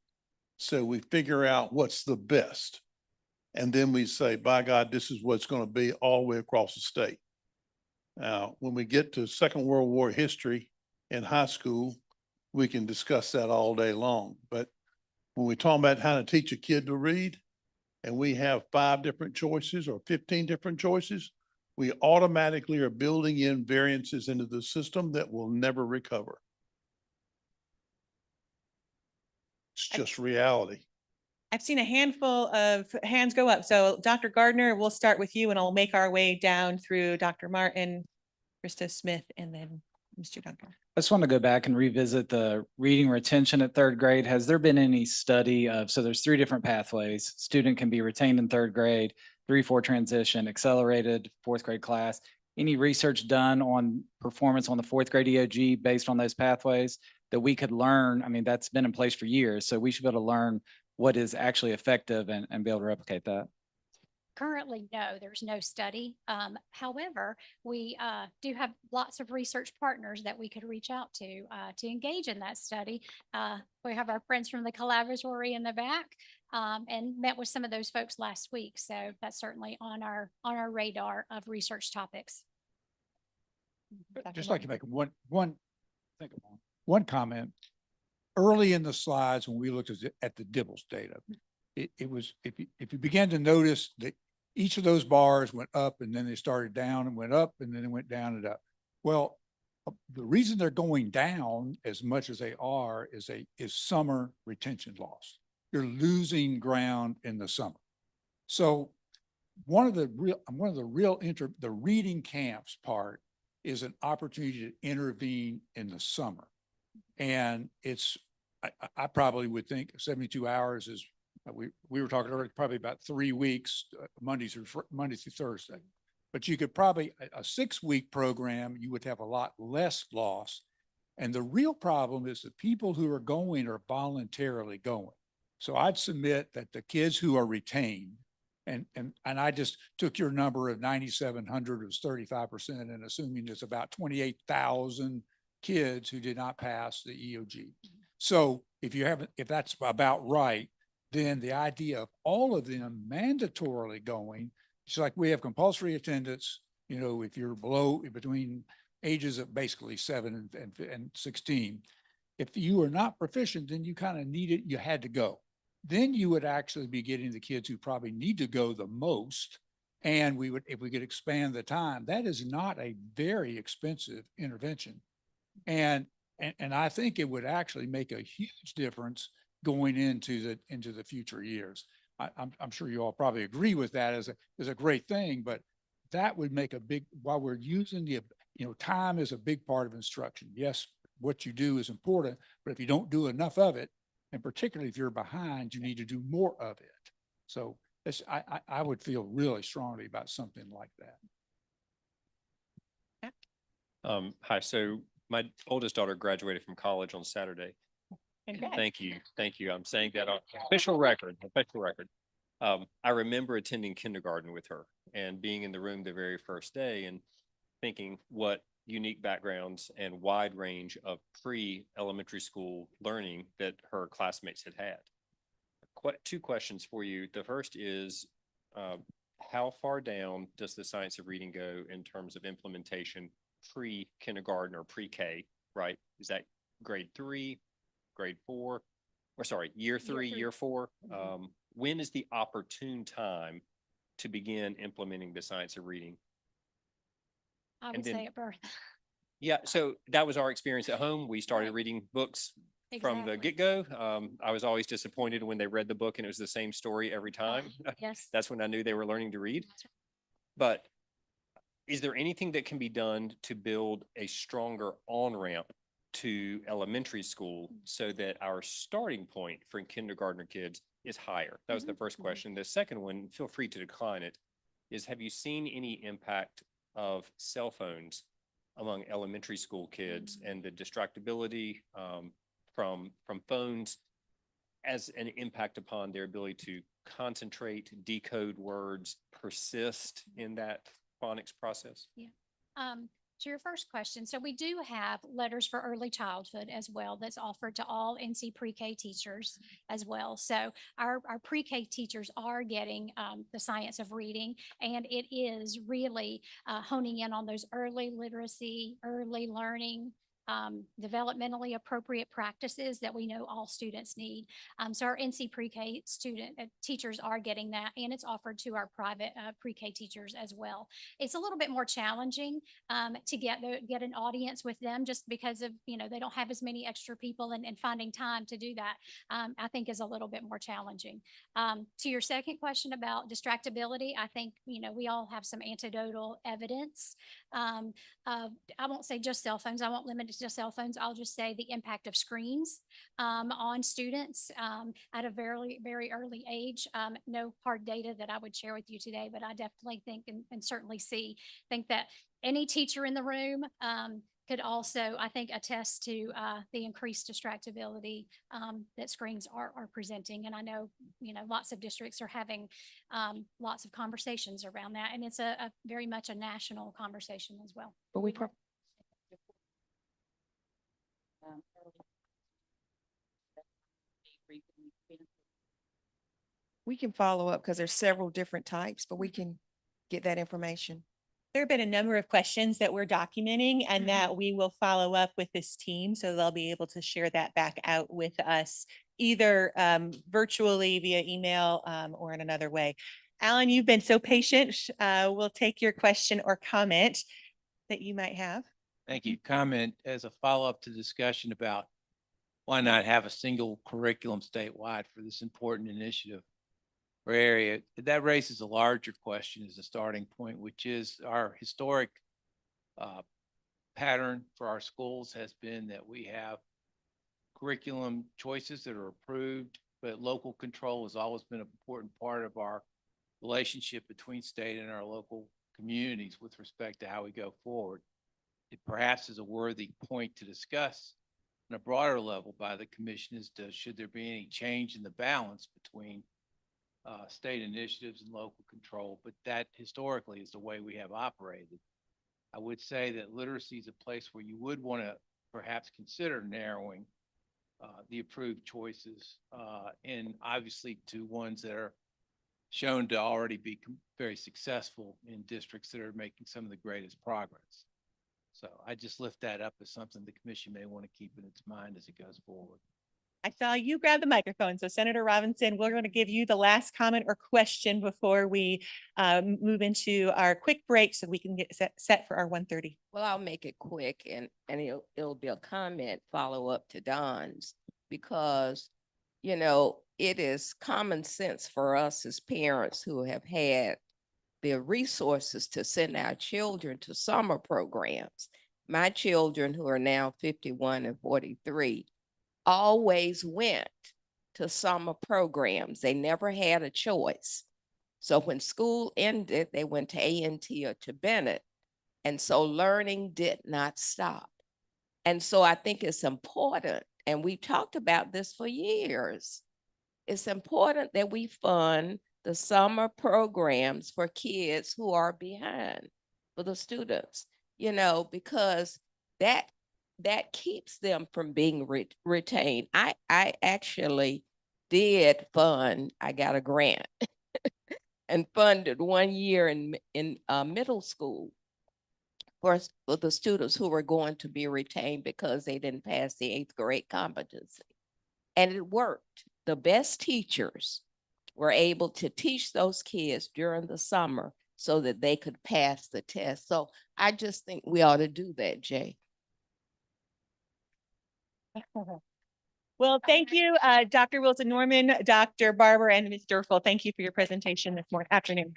So we figure out what's the best. And then we say, by God, this is what's going to be all the way across the state. Now, when we get to Second World War history in high school, we can discuss that all day long. But when we talk about how to teach a kid to read, and we have 5 different choices or 15 different choices, we automatically are building in variances into the system that will never recover. It's just reality. I've seen a handful of hands go up. So Dr. Gardner, we'll start with you and I'll make our way down through Dr. Martin, Krista Smith, and then Mr. Duncan. I just want to go back and revisit the reading retention at 3rd grade. Has there been any study of, so there's 3 different pathways. Student can be retained in 3rd grade, 3-4 transition, accelerated 4th grade class. Any research done on performance on the 4th grade EOG based on those pathways that we could learn? I mean, that's been in place for years, so we should be able to learn what is actually effective and be able to replicate that. Currently, no, there's no study. However, we do have lots of research partners that we could reach out to engage in that study. We have our friends from the collaboratory in the back and met with some of those folks last week. So that's certainly on our radar of research topics. Just like to make one comment. Early in the slides, when we looked at the Dibbles data, it was, if you began to notice that each of those bars went up and then they started down and went up and then they went down and up. Well, the reason they're going down as much as they are is summer retention loss. You're losing ground in the summer. So the reading camps part is an opportunity to intervene in the summer. And I probably would think 72 hours is, we were talking earlier, probably about 3 weeks, Monday through Thursday. But you could probably, a 6-week program, you would have a lot less loss. And the real problem is the people who are going are voluntarily going. So I'd submit that the kids who are retained, and I just took your number of 9,700 was 35%, and assuming there's about 28,000 kids who did not pass the EOG. So if that's about right, then the idea of all of them mandatorily going, it's like we have compulsory attendance, if you're between ages of basically 7 and 16, if you are not proficient, then you kind of you had to go. Then you would actually be getting the kids who probably need to go the most. And if we could expand the time, that is not a very expensive intervention. And I think it would actually make a huge difference going into the future years. I'm sure you all probably agree with that as a great thing, but that would make while we're using time is a big part of instruction. Yes, what you do is important, but if you don't do enough of it, and particularly if you're behind, you need to do more of it. So I would feel really strongly about something like that. Hi, so my oldest daughter graduated from college on Saturday. Congrats. Thank you. Thank you. I'm saying that on official record. I remember attending kindergarten with her and being in the room the very first day and thinking what unique backgrounds and wide range of pre-elementary school learning that her classmates had had. 2 questions for you. The first is, how far down does the science of reading go in terms of implementation pre-kindergarten or pre-K, right? Is that grade 3, grade 4, or sorry, year 3, year 4? When is the opportune time to begin implementing the science of reading? I And would then- say at birth. Yeah, so that was our experience at home. We started Right. reading books from the Exactly. get-go. I was always disappointed when they read the book and it was the same story every time. Yes. That's when I knew they were learning to read. But is there anything that can be done to build a stronger on-ramp to elementary school so that our starting point for kindergartner kids is higher? That was the first question. The second one, feel free to decline it, is have you seen any impact of cell phones among elementary school kids and the distractibility from phones as an impact upon their ability to concentrate, decode words, persist in that phonics process? To your first question, so we do have letters for early childhood as well that's offered to all NC pre-K teachers as well. So our pre-K teachers are getting the science of reading, and it is really honing in on those early literacy, early learning, developmentally appropriate practices that we know all students need. So our NC pre-K teachers are getting that, and it's offered to our private pre-K teachers as well. It's a little bit more challenging to get an audience with them, just because of, they don't have as many extra people, and finding time to do that, I think is a little bit more challenging. To your second question about distractibility, I think, we all have some anecdotal evidence. I won't say just cell phones. I won't limit it to just cell phones. I'll just say the impact of screens on students at a very, very early age. No hard data that I would share with you today, but I definitely think and certainly think that any teacher in the room could also, I think, attest to the increased distractibility that screens are presenting. And I know, lots of districts are having lots of conversations around that. And it's a very much a national conversation as well. But we can follow up because there's several different types, but we can get that information. There have been a number of questions that we're documenting and that we will follow up with this team. So they'll be able to share that back out with us either virtually via email or in another way. Alan, you've been so patient. We'll take your question or comment that you might have. Thank you. Comment as a follow-up to discussion about why not have a single curriculum statewide for this important initiative or area. That raises a larger question as a starting point, which is our historic pattern for our schools has been that we have curriculum choices that are approved, but local control has always been an important part of our relationship between state and our local communities with respect to how we go forward. It perhaps is a worthy point to discuss on a broader level by the commission as to should there be any change in the balance between state initiatives and local control, but that historically is the way we have operated. I would say that literacy is a place where you would want to perhaps consider narrowing the approved choices and obviously to ones that are shown to already be very successful in districts that are making some of the greatest progress. So I just lift that up as something the commission may want to keep in its mind as it goes forward. I saw you grab the microphone. So Senator Robinson, we're going to give you the last comment or question before we move into our quick break so we can get set for our 1:30. Well, I'll make it quick and it'll be a comment follow up to Don's, because, it is common sense for us as parents who have had the resources to send our children to summer programs. My children, who are now 51 and 43, always went to summer programs. They never had a choice. So when school ended, they went to A&T or to Bennett. And so learning did not stop. And so I think it's important, and we've talked about this for years, it's important that we fund the summer programs for kids who are behind, for the students, because that keeps them from being retained. I actually did fund, I got a grant and funded 1 year in middle school for the students who were going to be retained because they didn't pass the 8th grade competency. And it worked. The best teachers were able to teach those kids during the summer so that they could pass the test. So I just think we ought to do that, Jay. Well, thank you, Dr. Wilson Norman, Dr. Barber, and Ms. Durfel. Thank you for your presentation this afternoon.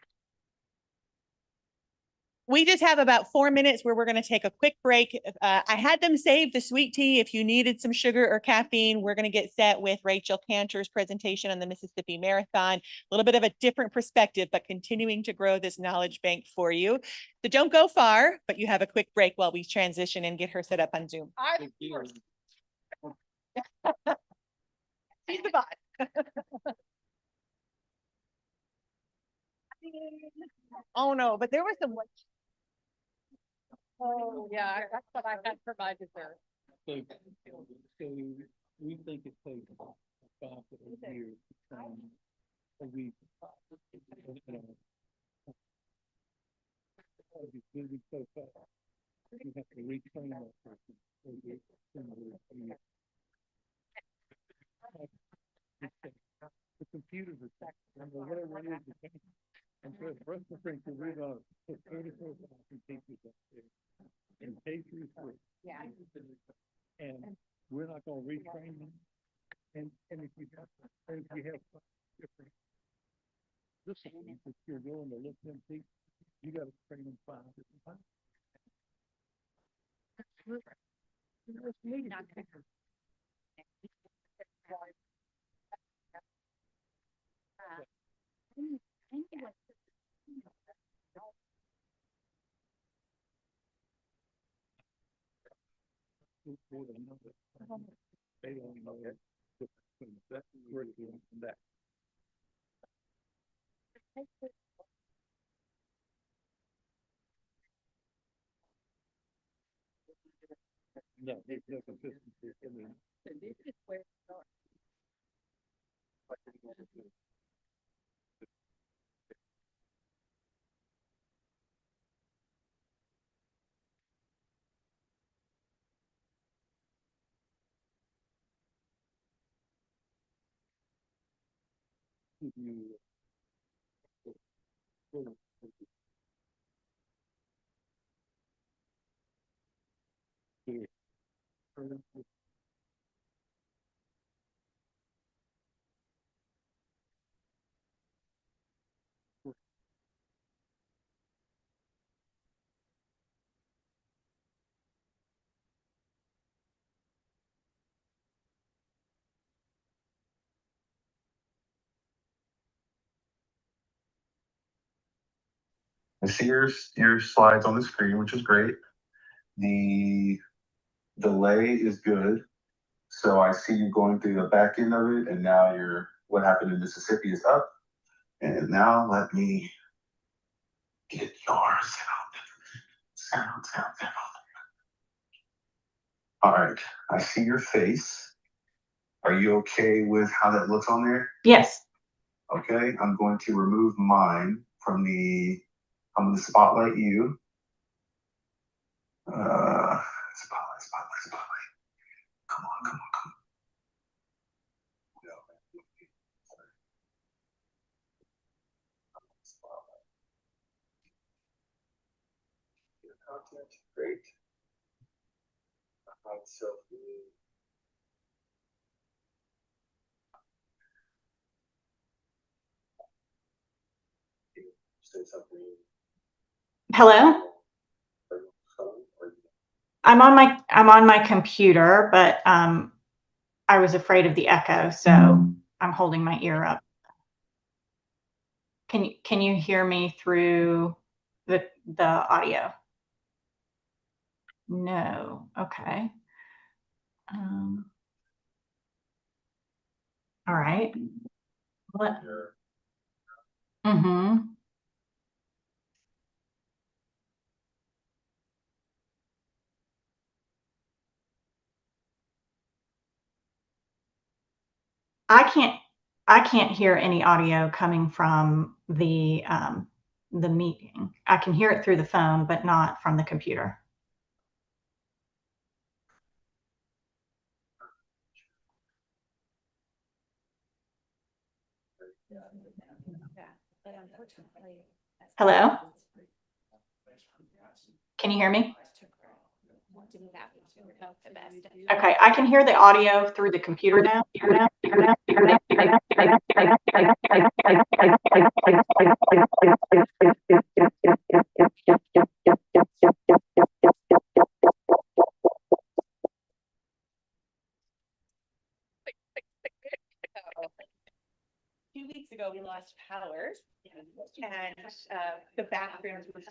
We just have about 4 minutes where we're going to take a quick break. I had them save the sweet tea. If you needed some sugar or caffeine, we're going to get set with Rachel Cantor's presentation on the Mississippi Marathon. A little bit of a different perspective, but continuing to grow this knowledge bank for you. So don't go far, but you have a quick break while we transition and get her set up on Zoom. She's the boss. Oh no, but there was some. Oh yeah, that's what I had for my dessert. So we think it takes 5 to 8 years to train a week. It's moving so fast. You have to retrain that person. The computers are whatever it is. And so first I think we're going to put 34,000 teachers up there in K-3. Yeah. And we're not going to retrain them. And if you have different disciplines that you're willing to let them teach, you got to train them 5 different times. They don't know that. That's where it is from that. No, there's no consistency in the. And this is where it starts. I see your slides on the screen, which is great. The delay is good. So I see you going through the back end of it, and now what happened in Mississippi is up. And now let me get your sound. All right, I see your face. Are you okay with how that looks on there? Yes. Okay, I'm going to remove mine from I'm going to spotlight you. Spotlight. Come on. Content, great. So say something. Hello? I'm on my computer, but I was afraid of the echo, so I'm holding my ear up. Can you hear me through the audio? No. Okay. All right. I can't hear any audio coming from the the meeting. I can hear it through the phone, but not from the computer. Hello? Can you hear me? Okay, I can hear the audio through the computer now. Two weeks ago, we lost power and the bathrooms were.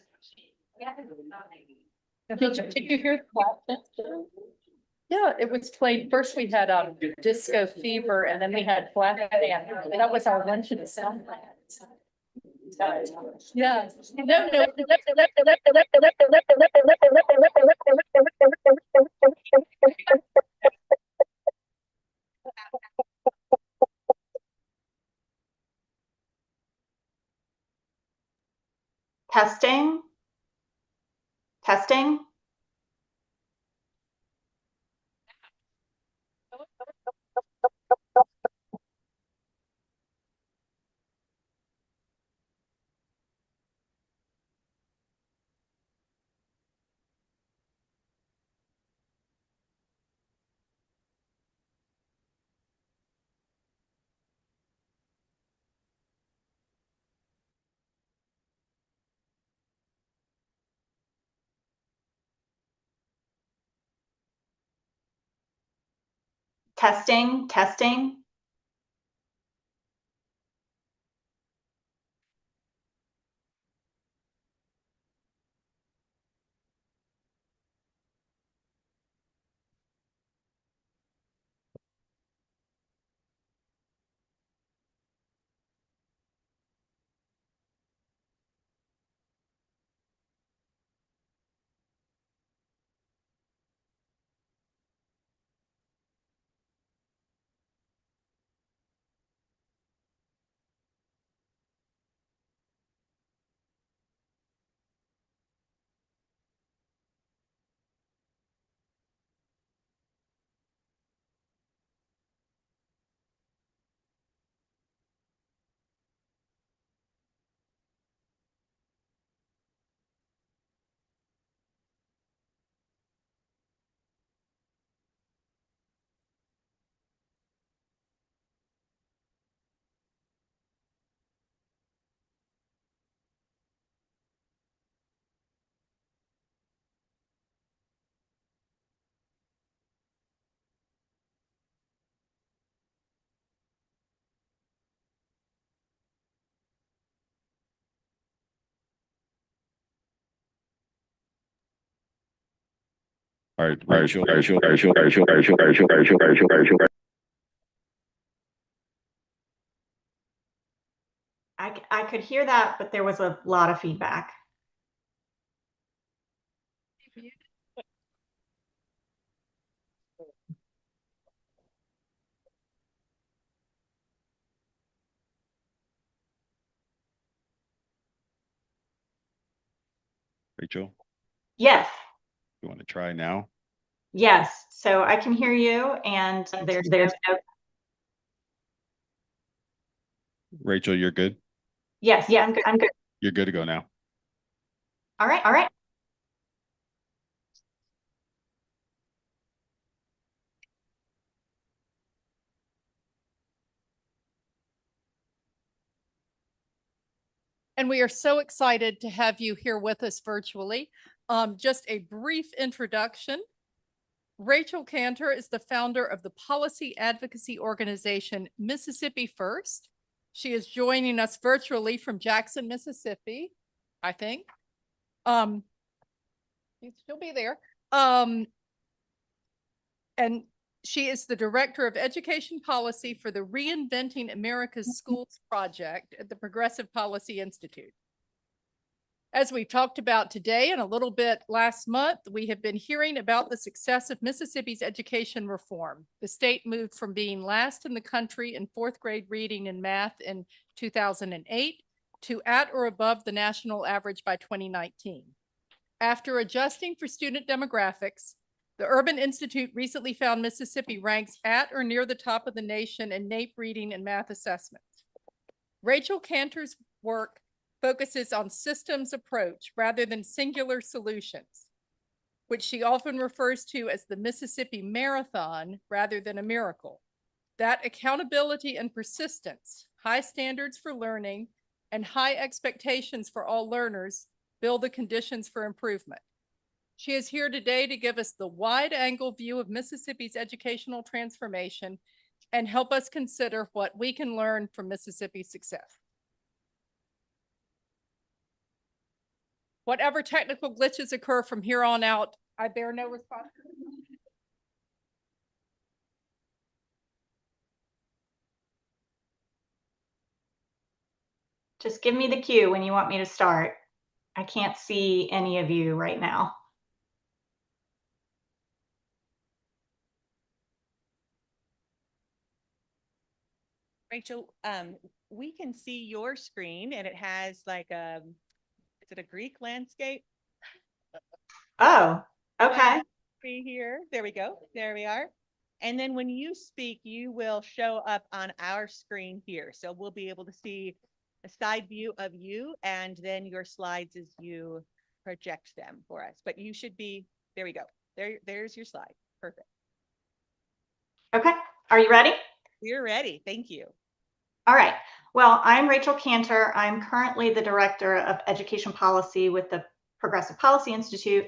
Did you hear that? Yeah, it was played. First we had Disco Fever and then we had Black Band. That was our lunch and sound. Yeah. No. Testing. Testing. Testing, testing. All right, Rachel. I could hear that, but there was a lot of feedback. Rachel, Yes, you want to try now? yes. So I can hear you and there's no. Rachel, you're good? Yes, yeah, I'm good. I'm good. You're good to go now. All right, all right. And we are so excited to have you here with us virtually. Just a brief introduction. Rachel Cantor is the founder of the policy advocacy organization Mississippi First. She is joining us virtually from Jackson, Mississippi, I think. She'll be there. And she is the Director of Education Policy for the Reinventing America's Schools project at the Progressive Policy Institute. As we talked about today and a little bit last month, we have been hearing about the success of Mississippi's education reform. The state moved from being last in the country in fourth grade reading and math in 2008 to at or above the national average by 2019. After adjusting for student demographics, the Urban Institute recently found Mississippi ranks at or near the top of the nation in NAEP reading and math assessments. Rachel Cantor's work focuses on systems approach rather than singular solutions, which she often refers to as the Mississippi Marathon rather than a miracle. That accountability and persistence, high standards for learning, and high expectations for all learners build the conditions for improvement. She is here today to give us the wide-angle view of Mississippi's educational transformation and help us consider what we can learn from Mississippi's success. Whatever technical glitches occur from here on out, I bear no responsibility. Just give me the cue when you want me to start. I can't see any of you right now. Rachel, we can see your screen and it has like is it a Greek landscape? Oh, okay. See here, there we go, there we are. And then when you speak, you will show up on our screen here. So we'll be able to see a side view of you and then your slides as you project them for us. But you should be, there we go. There's your slide. Perfect. Okay, are you ready? We're ready, thank you. All right. Well, I'm Rachel Cantor. I'm currently the Director of Education Policy with the Progressive Policy Institute.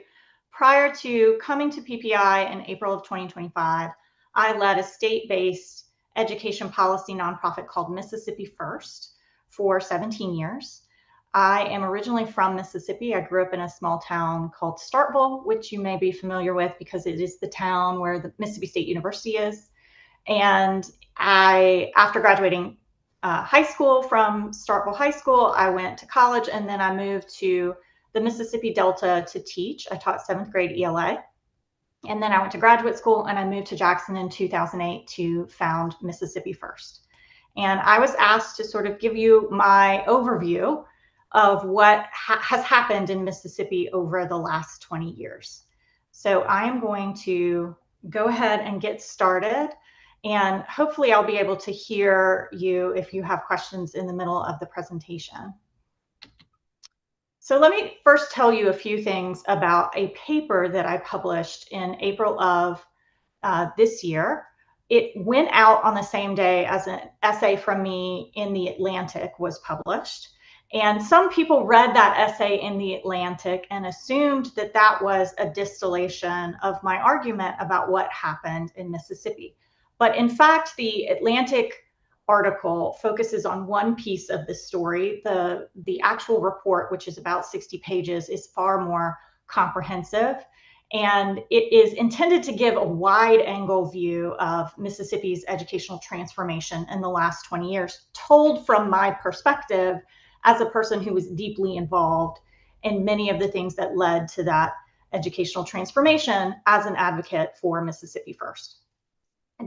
Prior to coming to PPI in April of 2025, I led a state-based education policy nonprofit called Mississippi First for 17 years. I am originally from Mississippi. I grew up in a small town called Starkville, which you may be familiar with because it is the town where the Mississippi State University is. And after graduating high school from Starkville High School, I went to college and then I moved to the Mississippi Delta to teach. I taught 7th grade ELA. And then I went to graduate school and I moved to Jackson in 2008 to found Mississippi First. And I was asked to sort of give you my overview of what has happened in Mississippi over the last 20 years. So I am going to go ahead and get started. And hopefully I'll be able to hear you if you have questions in the middle of the presentation. So let me first tell you a few things about a paper that I published in April of this year. It went out on the same day as an essay from me in The Atlantic was published. And some people read that essay in The Atlantic and assumed that that was a distillation of my argument about what happened in Mississippi. But in fact, The Atlantic article focuses on one piece of the story. The actual report, which is about 60 pages, is far more comprehensive. And it is intended to give a wide angle view of Mississippi's educational transformation in the last 20 years, told from my perspective as a person who was deeply involved in many of the things that led to that educational transformation as an advocate for Mississippi First.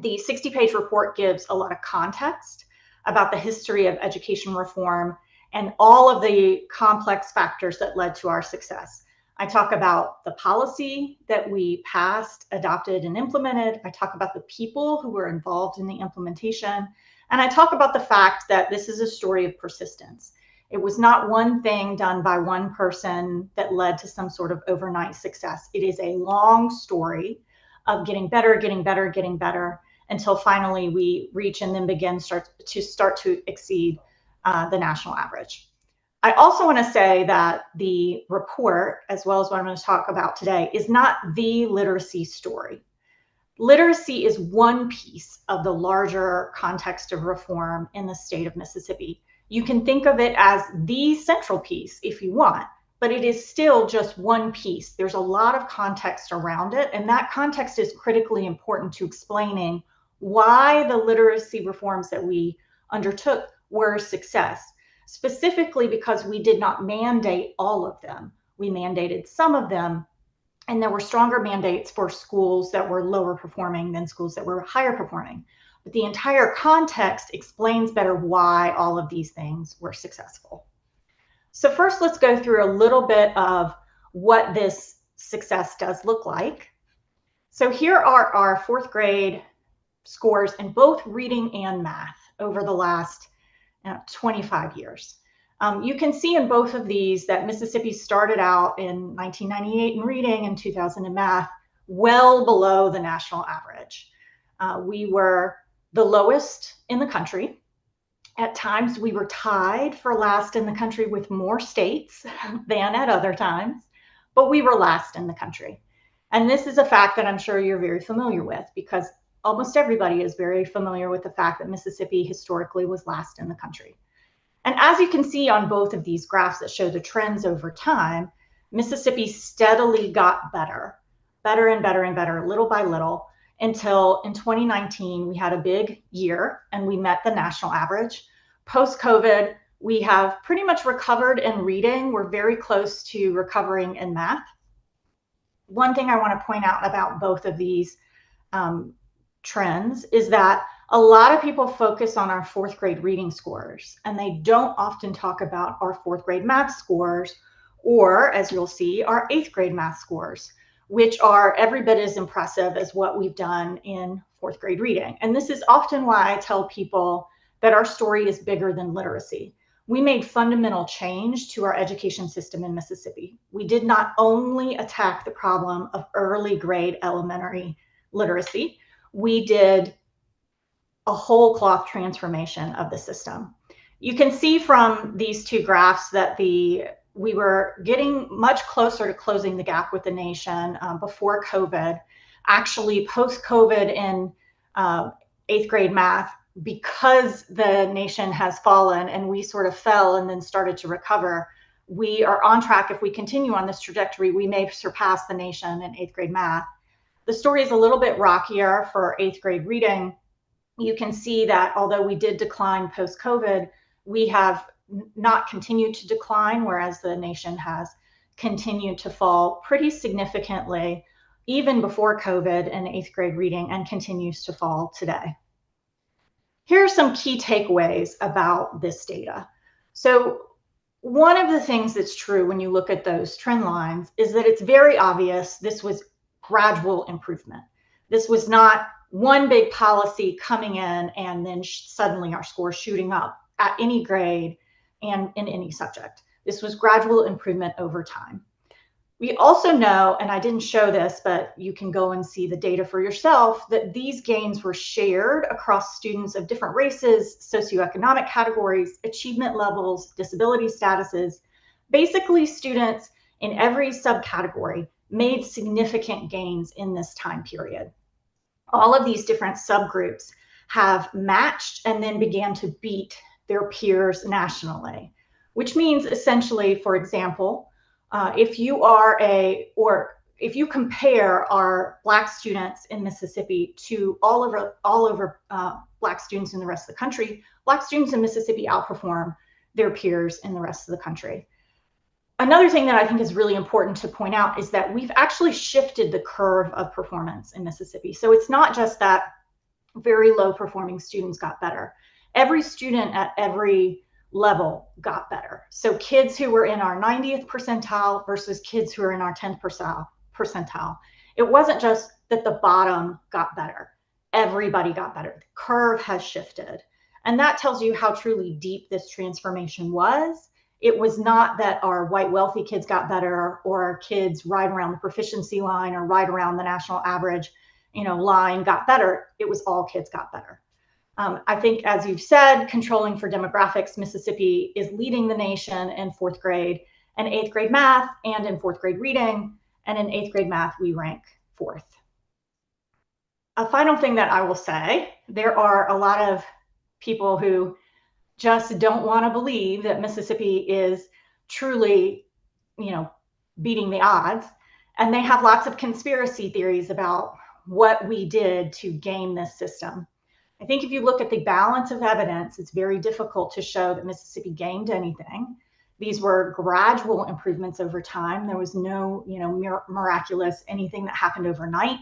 The 60-page report gives a lot of context about the history of education reform and all of the complex factors that led to our success. I talk about the policy that we passed, adopted, and implemented. I talk about the people who were involved in the implementation. And I talk about the fact that this is a story of persistence. It was not one thing done by one person that led to some sort of overnight success. It is a long story of getting better, getting better, getting better, until finally we reach and then start to exceed the national average. I also want to say that the report, as well as what I'm going to talk about today, is not the literacy story. Literacy is one piece of the larger context of reform in the state of Mississippi. You can think of it as the central piece if you want, but it is still just one piece. There's a lot of context around it, and that context is critically important to explaining why the literacy reforms that we undertook were a success, specifically because we did not mandate all of them. We mandated some of them, and there were stronger mandates for schools that were lower performing than schools that were higher performing. But the entire context explains better why all of these things were successful. So first, let's go through a little bit of what this success does look like. So here are our 4th grade scores in both reading and math over the last 25 years. You can see in both of these that Mississippi started out in 1998 in reading and 2000 in math, well below the national average. We were the lowest in the country. At times, we were tied for last in the country with more states than at other times, but we were last in the country. And this is a fact that I'm sure you're very familiar with, because almost everybody is very familiar with the fact that Mississippi historically was last in the country. And as you can see on both of these graphs that show the trends over time, Mississippi steadily got better and better and better, little by little, until in 2019, we had a big year and we met the national average. Post-COVID, we have pretty much recovered in reading. We're very close to recovering in math. One thing I want to point out about both of these trends is that a lot of people focus on our 4th grade reading scores, and they don't often talk about our 4th grade math scores, or as you'll see, our 8th grade math scores, which are every bit as impressive as what we've done in 4th grade reading. And this is often why I tell people that our story is bigger than literacy. We made fundamental change to our education system in Mississippi. We did not only attack the problem of early grade elementary literacy, we did a whole cloth transformation of the system. You can see from these two graphs that we were getting much closer to closing the gap with the nation before COVID. Actually, post-COVID in 8th grade math, because the nation has fallen and we sort of fell and then started to recover, we are on track. If we continue on this trajectory, we may surpass the nation in 8th grade math. The story is a little bit rockier for 8th grade reading. You can see that although we did decline post-COVID, we have not continued to decline, whereas the nation has continued to fall pretty significantly even before COVID in 8th grade reading, and continues to fall today. Here are some key takeaways about this data. So one of the things that's true when you look at those trend lines is that it's very obvious this was gradual improvement. This was not one big policy coming in and then suddenly our scores shooting up at any grade and in any subject. This was gradual improvement over time. We also know, and I didn't show this, but you can go and see the data for yourself, that these gains were shared across students of different races, socioeconomic categories, achievement levels, disability statuses. Basically, students in every subcategory made significant gains in this time period. All of these different subgroups have matched and then began to beat their peers nationally, which means essentially, for example, if you compare our Black students in Mississippi to all over Black students in the rest of the country, Black students in Mississippi outperform their peers in the rest of the country. Another thing that I think is really important to point out is that we've actually shifted the curve of performance in Mississippi. So it's not just that very low performing students got better. Every student at every level got better. So kids who were in our 90th percentile versus kids who are in our 10th percentile. It wasn't just that the bottom got better. Everybody got better. The curve has shifted. And that tells you how truly deep this transformation was. It was not that our white wealthy kids got better or our kids right around the proficiency line or right around the national average, line got better. It was all kids got better. I think, as you've said, controlling for demographics, Mississippi is leading the nation in 4th grade and 8th grade math and in 4th grade reading. And in 8th grade math, we rank 4th. A final thing that I will say, there are a lot of people who just don't want to believe that Mississippi is truly, beating the odds. And they have lots of conspiracy theories about what we did to game this system. I think if you look at the balance of evidence, it's very difficult to show that Mississippi gained anything. These were gradual improvements over time. There was no, miraculous anything that happened overnight.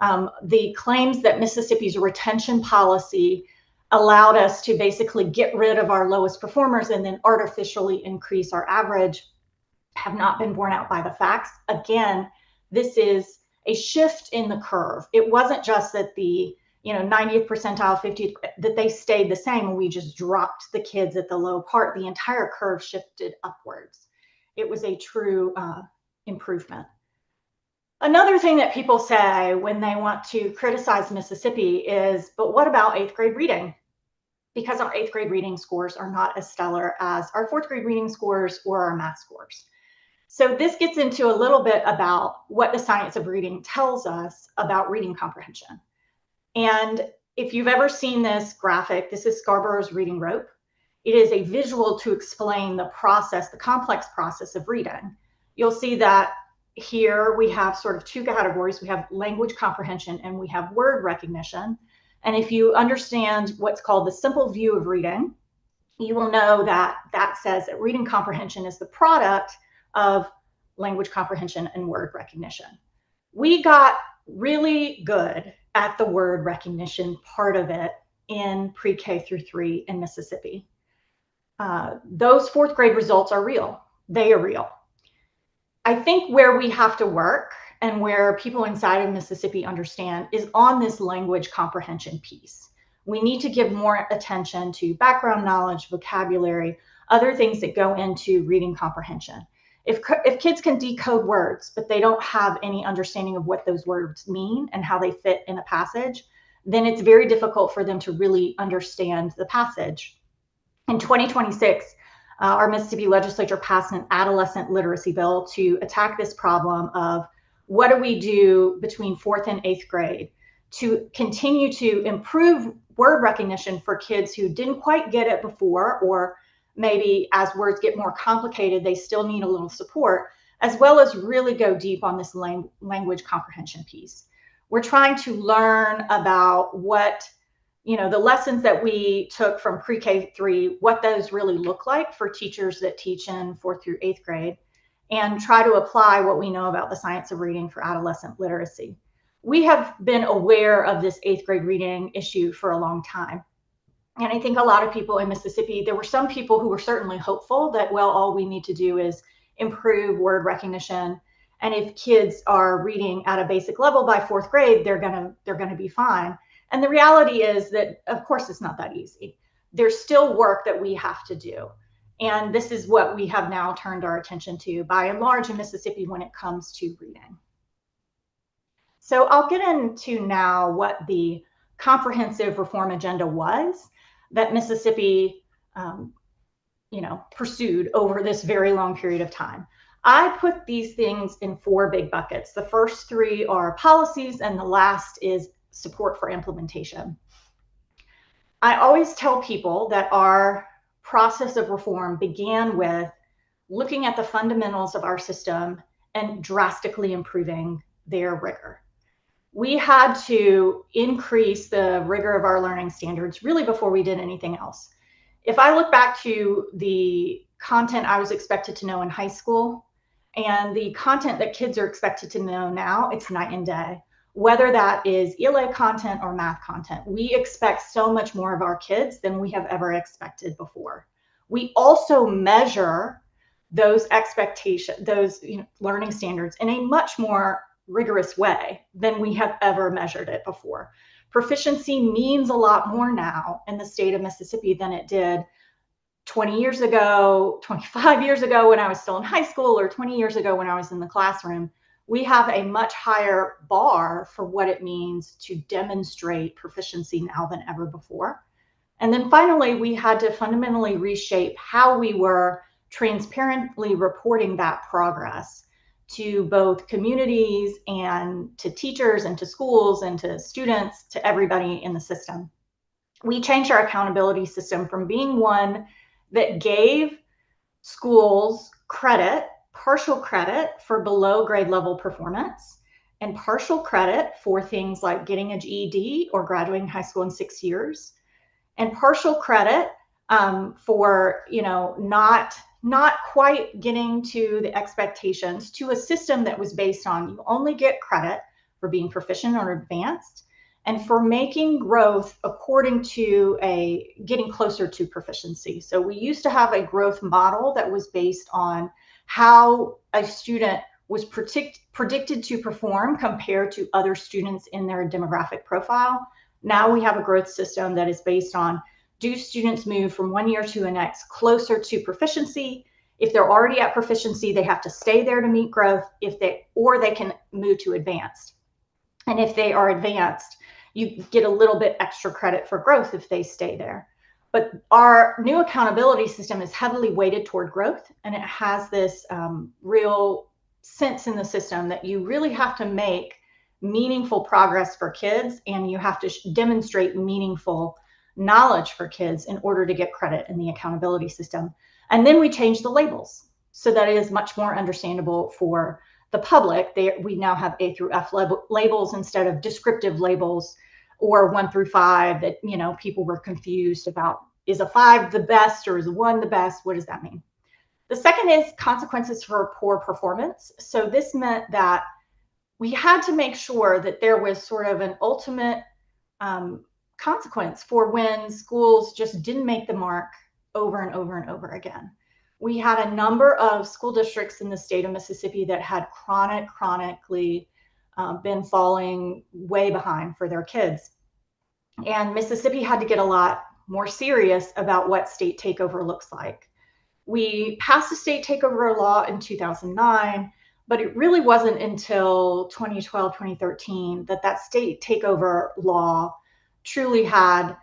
The claims that Mississippi's retention policy allowed us to basically get rid of our lowest performers and then artificially increase our average have not been borne out by the facts. Again, this is a shift in the curve. It wasn't just that the 90th percentile, 50th, that they stayed the same and we just dropped the kids at the low part. The entire curve shifted upwards. It was a true improvement. Another thing that people say when they want to criticize Mississippi is, but what about 8th grade reading? Because our 8th grade reading scores are not as stellar as our 4th grade reading scores or our math scores. So this gets into a little bit about what the science of reading tells us about reading comprehension. And if you've ever seen this graphic, this is Scarborough's reading rope. It is a visual to explain the process, the complex process of reading. You'll see that here we have sort of two categories. We have language comprehension and we have word recognition. And if you understand what's called the simple view of reading, you will know that that says that reading comprehension is the product of language comprehension and word recognition. We got really good at the word recognition part of it in pre-K through 3 in Mississippi. Those 4th grade results are real. They are real. I think where we have to work and where people inside of Mississippi understand is on this language comprehension piece. We need to give more attention to background knowledge, vocabulary, other things that go into reading comprehension. If kids can decode words, but they don't have any understanding of what those words mean and how they fit in a passage, then it's very difficult for them to really understand the passage. In 2026, our Mississippi legislature passed an adolescent literacy bill to attack this problem of what do we do between 4th and 8th grade to continue to improve word recognition for kids who didn't quite get it before, or maybe as words get more complicated, they still need a little support, as well as really go deep on this language comprehension piece. We're trying to learn about what, the lessons that we took from pre-K 3, what those really look like for teachers that teach in 4th through 8th grade, and try to apply what we know about the science of reading for adolescent literacy. We have been aware of this 8th grade reading issue for a long time. And I think a lot of people in Mississippi, there were some people who were certainly hopeful that, well, all we need to do is improve word recognition. And if kids are reading at a basic level by 4th grade, they're gonna be fine. And the reality is that, of course, it's not that easy. There's still work that we have to do. And this is what we have now turned our attention to, by and large, in Mississippi when it comes to reading. So I'll get into now what the comprehensive reform agenda was that Mississippi, pursued over this very long period of time. I put these things in 4 big buckets. The first 3 are policies, and the last is support for implementation. I always tell people that our process of reform began with looking at the fundamentals of our system and drastically improving their rigor. We had to increase the rigor of our learning standards really before we did anything else. If I look back to the content I was expected to know in high school and the content that kids are expected to know now, it's night and day. Whether that is ELA content or math content, we expect so much more of our kids than we have ever expected before. We also measure those expectations, those learning standards in a much more rigorous way than we have ever measured it before. Proficiency means a lot more now in the state of Mississippi than it did 20 years ago, 25 years ago when I was still in high school, or 20 years ago when I was in the classroom. We have a much higher bar for what it means to demonstrate proficiency now than ever before. And then finally, we had to fundamentally reshape how we were transparently reporting that progress to both communities and to teachers and to schools and to students, to everybody in the system. We changed our accountability system from being one that gave schools credit, partial credit for below grade level performance, and partial credit for things like getting a GED or graduating high school in 6 years, and partial credit for not quite getting to the expectations, to a system that was based on you only get credit for being proficient or advanced, and for making growth according to getting closer to proficiency. So we used to have a growth model that was based on how a student was predicted to perform compared to other students in their demographic profile. Now we have a growth system that is based on, do students move from one year to the next closer to proficiency? If they're already at proficiency, they have to stay there to meet growth, or they can move to advanced. And if they are advanced, you get a little bit extra credit for growth if they stay there. But our new accountability system is heavily weighted toward growth, and it has this real sense in the system that you really have to make meaningful progress for kids, and you have to demonstrate meaningful knowledge for kids in order to get credit in the accountability system. And then we change the labels so that it is much more understandable for the public. We now have A through F labels instead of descriptive labels, or 1 through 5 that, you know, people were confused about. Is a 5 the best or is a 1 the best? What does that mean? The second is consequences for poor performance. So this meant that we had to make sure that there was sort of an ultimate consequence for when schools just didn't make the mark over and over and over again. We had a number of school districts in the state of Mississippi that had chronically been falling way behind for their kids. And Mississippi had to get a lot more serious about what state takeover looks like. We passed the state takeover law in 2009, but it really wasn't until 2012, 2013 that state takeover law truly had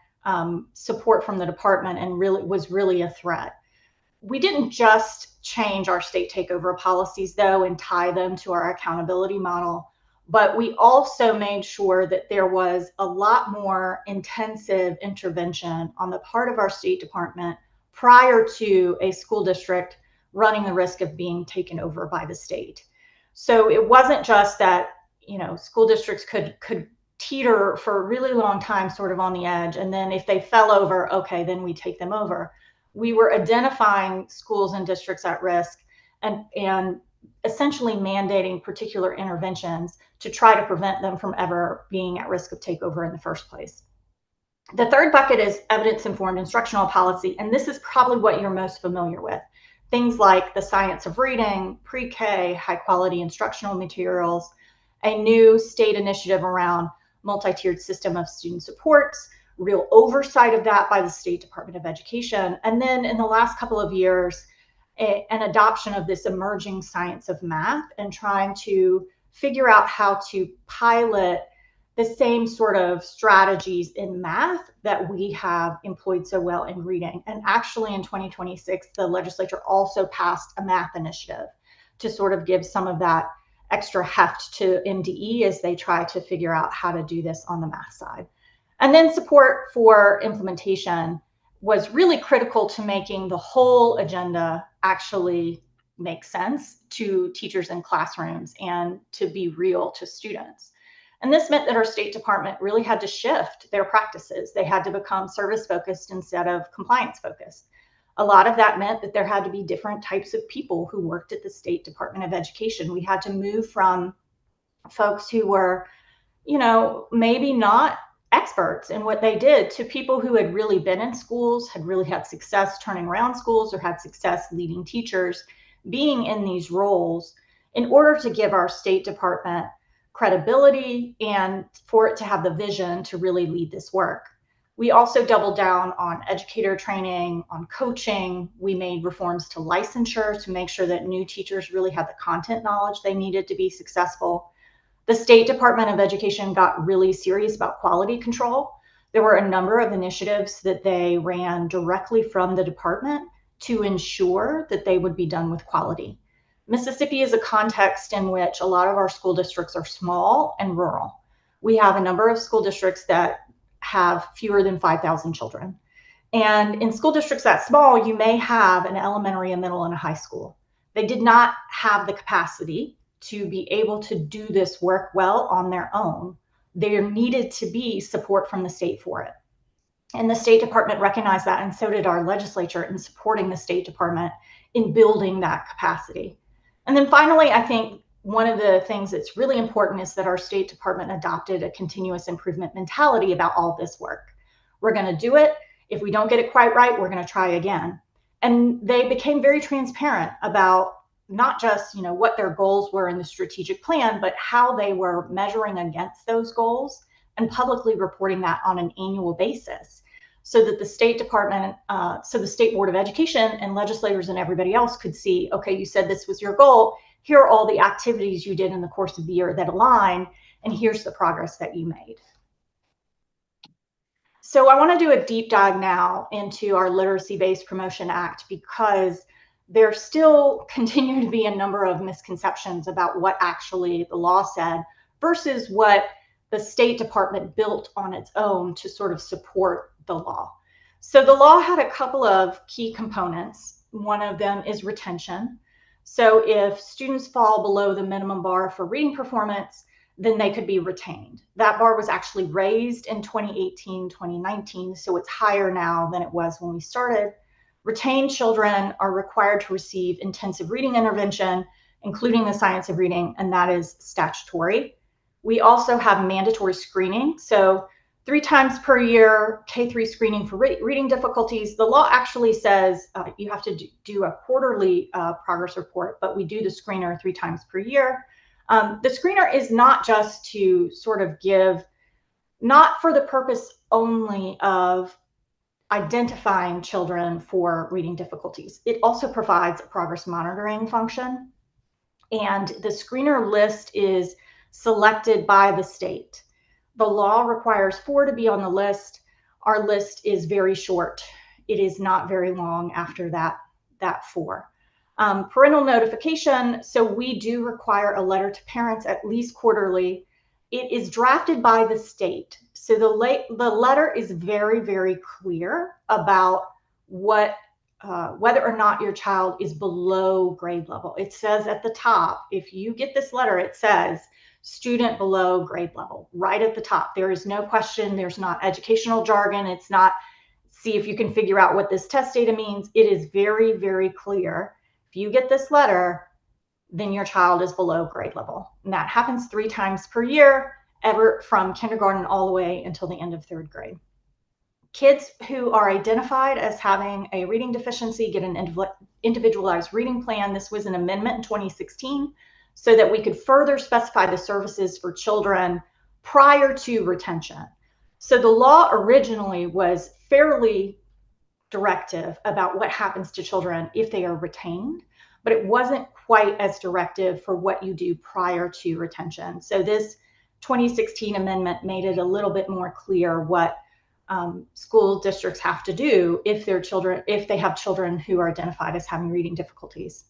support from the department and was really a threat. We didn't just change our state takeover policies, though, and tie them to our accountability model, but we also made sure that there was a lot more intensive intervention on the part of our State Department prior to a school district running the risk of being taken over by the state. So it wasn't just that, you know, school districts could teeter for a really long time sort of on the edge, and then if they fell over, okay, then we take them over. We were identifying schools and districts at risk and essentially mandating particular interventions to try to prevent them from ever being at risk of takeover in the first place. The third bucket is evidence-informed instructional policy, and this is probably what you're most familiar with. Things like the science of reading, pre-K, high-quality instructional materials, a new state initiative around multi-tiered system of student supports, real oversight of that by the State Department of Education, and then in the last couple of years, an adoption of this emerging science of math and trying to figure out how to pilot the same sort of strategies in math that we have employed so well in reading. And actually in 2026, the legislature also passed a math initiative to sort of give some of that extra heft to MDE as they try to figure out how to do this on the math side. And then support for implementation was really critical to making the whole agenda actually make sense to teachers in classrooms and to be real to students. And this meant that our State Department really had to shift their practices. They had to become service focused instead of compliance focused. A lot of that meant that there had to be different types of people who worked at the State Department of Education. We had to move from folks who were, you know, maybe not experts in what they did to people who had really been in schools, had really had success turning around schools, or had success leading teachers, being in these roles in order to give our State Department credibility and for it to have the vision to really lead this work. We also doubled down on educator training, on coaching. We made reforms to licensure to make sure that new teachers really had the content knowledge they needed to be successful. The State Department of Education got really serious about quality control. There were a number of initiatives that they ran directly from the department to ensure that they would be done with quality. Mississippi is a context in which a lot of our school districts are small and rural. We have a number of school districts that have fewer than 5,000 children. And in school districts that small, you may have an elementary, a middle, and a high school. They did not have the capacity to be able to do this work well on their own. There needed to be support from the state for it. And the State Department recognized that, and so did our legislature in supporting the State Department in building that capacity. And then finally, I think one of the things that's really important is that our State Department adopted a continuous improvement mentality about all this work. We're going to do it. If we don't get it quite right, we're going to try again. And they became very transparent about not just, what their goals were in the strategic plan, but how they were measuring against those goals and publicly reporting that on an annual basis, so that the State Department, so the State Board of Education and legislators and everybody else could see, okay, you said this was your goal. Here are all the activities you did in the course of the year that align, and here's the progress that you made. So I want to do a deep dive now into our Literacy-Based Promotion Act, because there still continue to be a number of misconceptions about what actually the law said versus what the State Department built on its own to sort of support the law. So the law had a couple of key components. One of them is retention. So if students fall below the minimum bar for reading performance, then they could be retained. That bar was actually raised in 2018, 2019, so it's higher now than it was when we started. Retained children are required to receive intensive reading intervention, including the science of reading, and that is statutory. We also have mandatory screening. So 3 times per year, K-3 screening for reading difficulties. The law actually says you have to do a quarterly progress report, but we do the screener 3 times per year. The screener is not just to sort of give, not for the purpose only of identifying children for reading difficulties. It also provides a progress monitoring function. And the screener list is selected by the state. The law requires 4 to be on the list. Our list is very short. It is not very long after that 4. Parental notification. So we do require a letter to parents at least quarterly. It is drafted by the state. So the letter is very, very clear about what, whether or not your child is below grade level. It says at the top, if you get this letter, it says student below grade level, right at the top. There is no question. There's not educational jargon. It's not, see if you can figure out what this test data means. It is very, very clear. If you get this letter, then your child is below grade level. And that happens 3 times per year, ever from kindergarten all the way until the end of 3rd grade. Kids who are identified as having a reading deficiency get an individualized reading plan. This was an amendment in 2016 so that we could further specify the services for children prior to retention. So the law originally was fairly directive about what happens to children if they are retained, but it wasn't quite as directive for what you do prior to retention. So this 2016 amendment made it a little bit more clear what school districts have to do if they have children who are identified as having reading difficulties.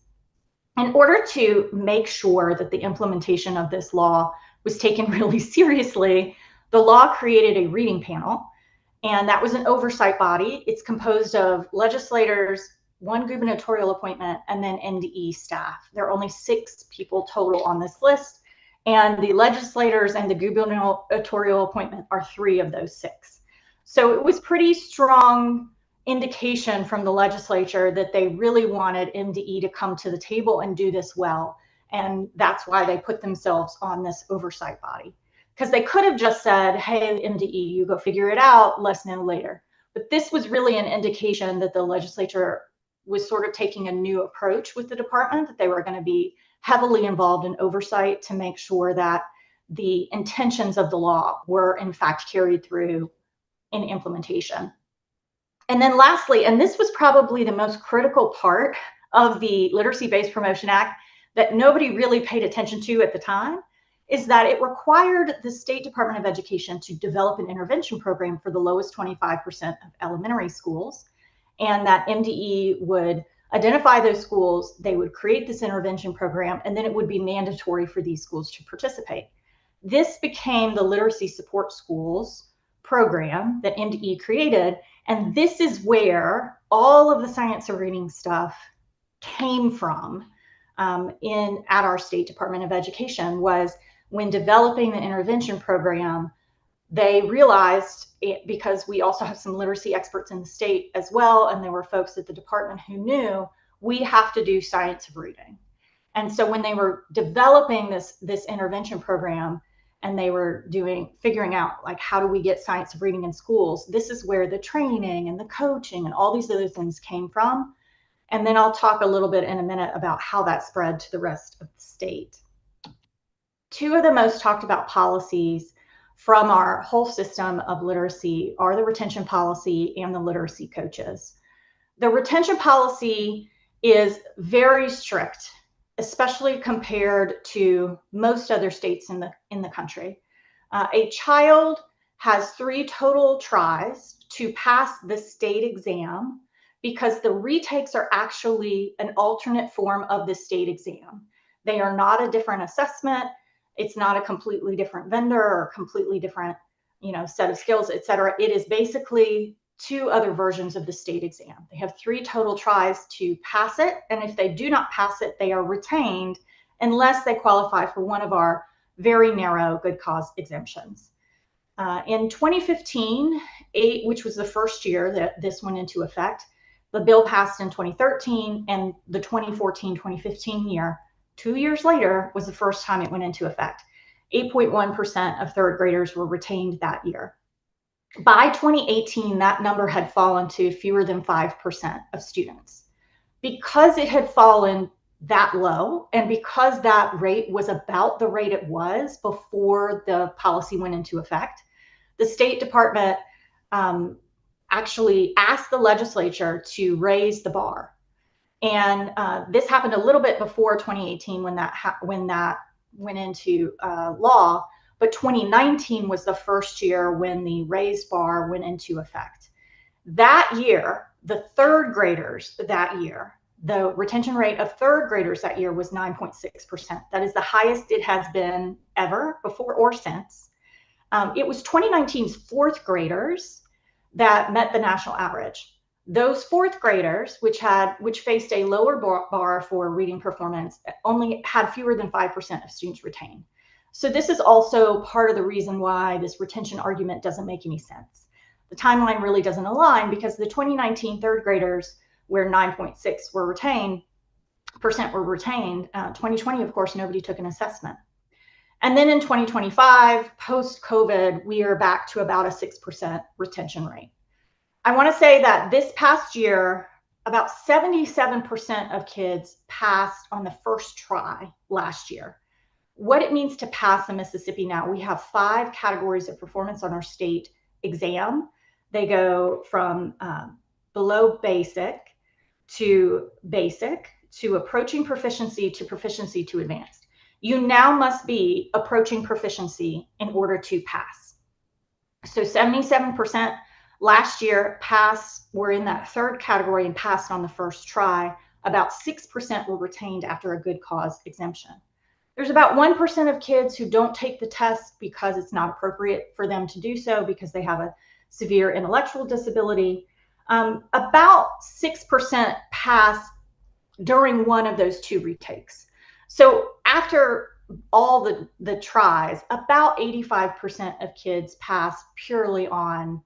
In order to make sure that the implementation of this law was taken really seriously, the law created a reading panel, and that was an oversight body. It's composed of legislators, 1 gubernatorial appointment, and then NDE staff. There are only 6 people total on this list, and the legislators and the gubernatorial appointment are 3 of those 6. So it was pretty strong indication from the legislature that they really wanted MDE to come to the table and do this well. And that's why they put themselves on this oversight body. Because they could have just said, hey, MDE, you go figure it out, let's know later. But this was really an indication that the legislature was sort of taking a new approach with the department, that they were going to be heavily involved in oversight to make sure that the intentions of the law were in fact carried through in implementation. And then lastly, and this was probably the most critical part of the Literacy-Based Promotion Act that nobody really paid attention to at the time, is that it required the State Department of Education to develop an intervention program for the lowest 25% of elementary schools, and that MDE would identify those schools, they would create this intervention program, and then it would be mandatory for these schools to participate. This became the Literacy Support Schools program that MDE created, and this is where all of the science of reading stuff came from at our State Department of Education. Was when developing the intervention program, they realized, because we also have some literacy experts in the state as well, and there were folks at the department who knew we have to do science of reading. And so when they were developing this intervention program, and they were figuring out like, how do we get science of reading in schools? This is where the training and the coaching and all these other things came from. And then I'll talk a little bit in a minute about how that spread to the rest of the state. Two of the most talked about policies from our whole system of literacy are the retention policy and the literacy coaches. The retention policy is very strict, especially compared to most other states in the country. A child has 3 total tries to pass the state exam because the retakes are actually an alternate form of the state exam. They are not a different assessment. It's not a completely different vendor or completely different, set of skills, et cetera. It is basically 2 other versions of the state exam. They have 3 total tries to pass it. And if they do not pass it, they are retained unless they qualify for one of our very narrow good cause exemptions. In 2015, which was the first year that this went into effect, the bill passed in 2013, and the 2014-2015 year, 2 years later, was the first time it went into effect. 8.1% of third graders were retained that year. By 2018, that number had fallen to fewer than 5% of students. Because it had fallen that low, and because that rate was about the rate it was before the policy went into effect, the State Department actually asked the legislature to raise the bar. And this happened a little bit before 2018 when that went into law. But 2019 was the first year when the raised bar went into effect. That year, the third graders that year, the retention rate of third graders that year was 9.6%. That is the highest it has been ever, before or since. It was 2019's fourth graders that met the national average. Those fourth graders, which faced a lower bar for reading performance, only had fewer than 5% of students retained. So this is also part of the reason why this retention argument doesn't make any sense. The timeline really doesn't align because the 2019 third graders, where 9.6% were retained, 2020, of course, nobody took an assessment. And then in 2025, post-COVID, we are back to about a 6% retention rate. I want to say that this past year, about 77% of kids passed on the first try last year. What it means to pass in Mississippi now, we have 5 categories of performance on our state exam. They go from below basic to approaching proficiency to advanced. You now must be approaching proficiency in order to pass. So 77% last year were in that third category and passed on the first try. About 6% were retained after a good cause exemption. There's about 1% of kids who don't take the test because it's not appropriate for them to do so because they have a severe intellectual disability. About 6% pass during one of those 2 retakes. So after all the tries, about 85% of kids pass purely on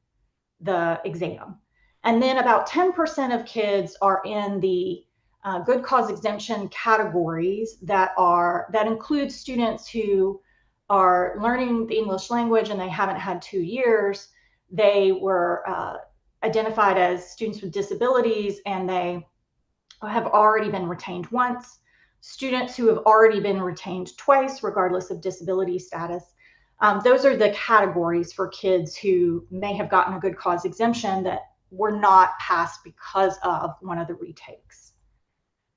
the exam. And then about 10% of kids are in the good cause exemption categories that include students who are learning the English language and they haven't had 2 years. They were identified as students with disabilities and they have already been retained once. Students who have already been retained twice, regardless of disability status. Those are the categories for kids who may have gotten a good cause exemption that were not passed because of one of the retakes.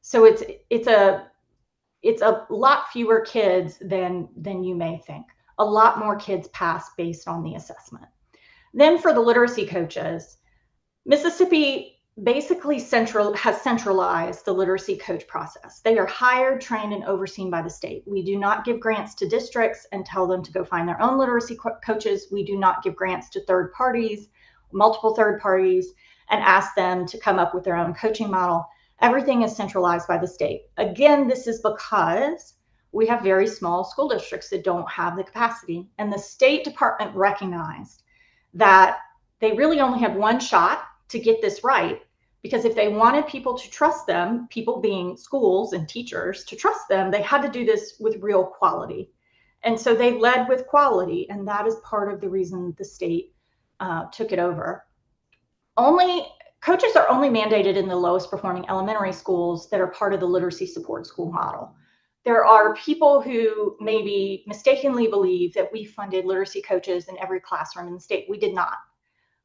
So it's a lot fewer kids than you may think. A lot more kids pass based on the assessment. Then for the literacy coaches, Mississippi basically has centralized the literacy coach process. They are hired, trained, and overseen by the state. We do not give grants to districts and tell them to go find their own literacy coaches. We do not give grants to third parties, multiple third parties, and ask them to come up with their own coaching model. Everything is centralized by the state. Again, this is because we have very small school districts that don't have the capacity. And the State Department recognized that they really only have one shot to get this right Because if they wanted people to trust them, people being schools and teachers to trust them, they had to do this with real quality. And so they led with quality, and that is part of the reason the state took it over. Coaches are only mandated in the lowest performing elementary schools that are part of the literacy support school model. There are people who maybe mistakenly believe that we funded literacy coaches in every classroom in the state. We did not.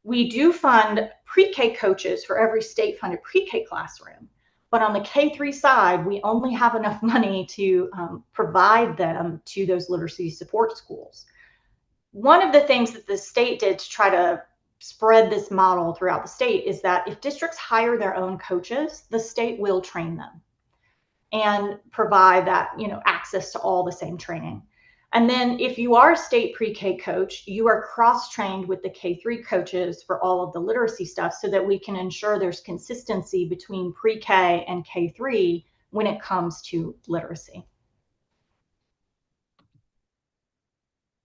We do fund pre-K coaches for every state-funded pre-K classroom, but on the K-3 side, we only have enough money to provide them to those literacy support schools. One of the things that the state did to try to spread this model throughout the state is that if districts hire their own coaches, the state will train them and provide that, access to all the same training. And then if you are a state pre-K coach, you are cross-trained with the K-3 coaches for all of the literacy stuff so that we can ensure there's consistency between pre-K and K-3 when it comes to literacy.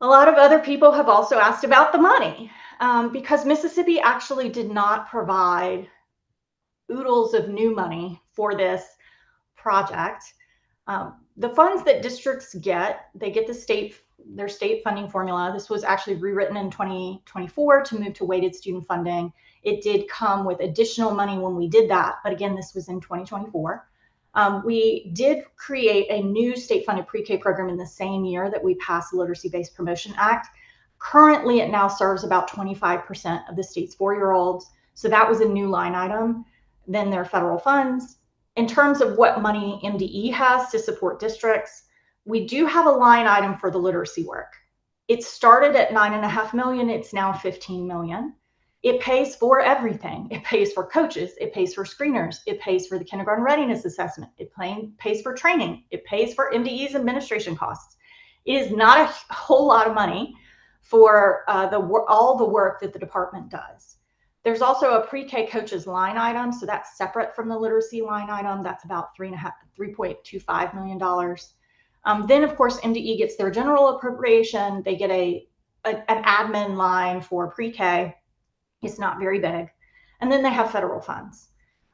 A lot of other people have also asked about the money because Mississippi actually did not provide oodles of new money for this project. The funds that districts get, they get their state funding formula. This was actually rewritten in 2024 to move to weighted student funding. It did come with additional money when we did that, but again, this was in 2024. We did create a new state-funded pre-K program in the same year that we passed the Literacy-Based Promotion Act. Currently, it now serves about 25% of the state's 4-year-olds. So that was a new line item. Then there are federal funds. In terms of what money MDE has to support districts, we do have a line item for the literacy work. It started at $9.5 million. It's now $15 million. It pays for everything. It pays for coaches. It pays for screeners. It pays for the kindergarten readiness assessment. It pays for training. It pays for MDE's administration costs. It is not a whole lot of money for all the work that the department does. There's also a pre-K coaches line item, so that's separate from the literacy line item. That's about $3.25 million. Then, of course, MDE gets their general appropriation. They get an admin line for pre-K. It's not very big. And then they have federal funds.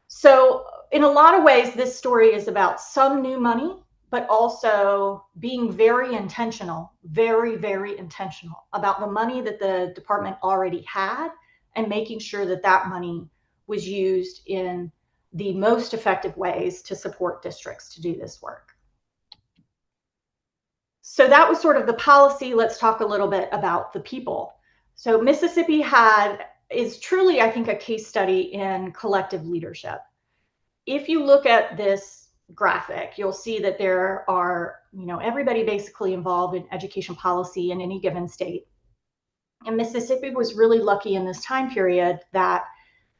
So in a lot of ways, this story is about some new money, but also being very intentional, very, very intentional about the money that the department already had and making sure that that money was used in the most effective ways to support districts to do this work. So that was sort of the policy. Let's talk a little bit about the people. So Mississippi is truly, I think, a case study in collective leadership. If you look at this graphic, you'll see that there are, everybody basically involved in education policy in any given state. And Mississippi was really lucky in this time period that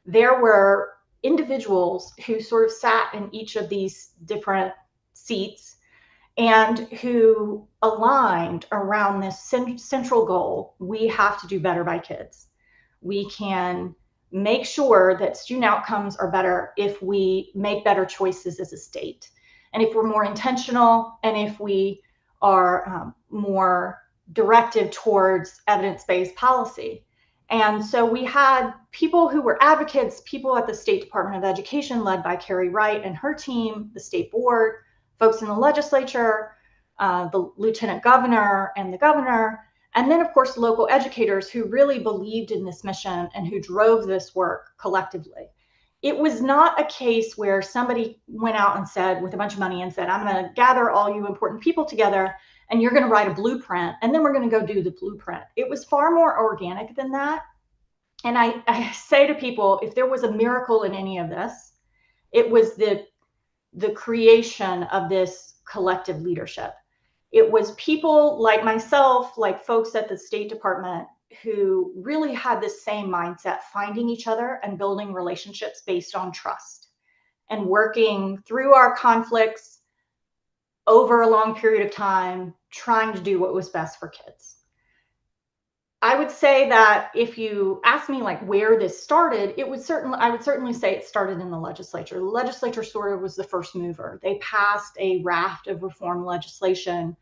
there were individuals who sort of sat in each of these different seats and who aligned around this central goal. We have to do better by kids. We can make sure that student outcomes are better if we make better choices as a state. And if we're more intentional and if we are more directed towards evidence-based policy. And so we had people who were advocates, people at the State Department of Education led by Carrie Wright and her team, the state board, folks in the legislature, the lieutenant governor and the governor, and then of course local educators who really believed in this mission and who drove this work collectively. It was not a case where somebody went out and said, with a bunch of money, and said, I'm going to gather all you important people together and you're going to write a blueprint and then we're going to go do the blueprint. It was far more organic than that. And I say to people, if there was a miracle in any of this, it was the creation of this collective leadership. It was people like myself, like folks at the State Department who really had this same mindset, finding each other and building relationships based on trust and working through our conflicts over a long period of time, trying to do what was best for kids. I would say that if you ask me like where this started, I would certainly say it started in the legislature. The legislature sort of was the first mover. They passed a raft of reform legislation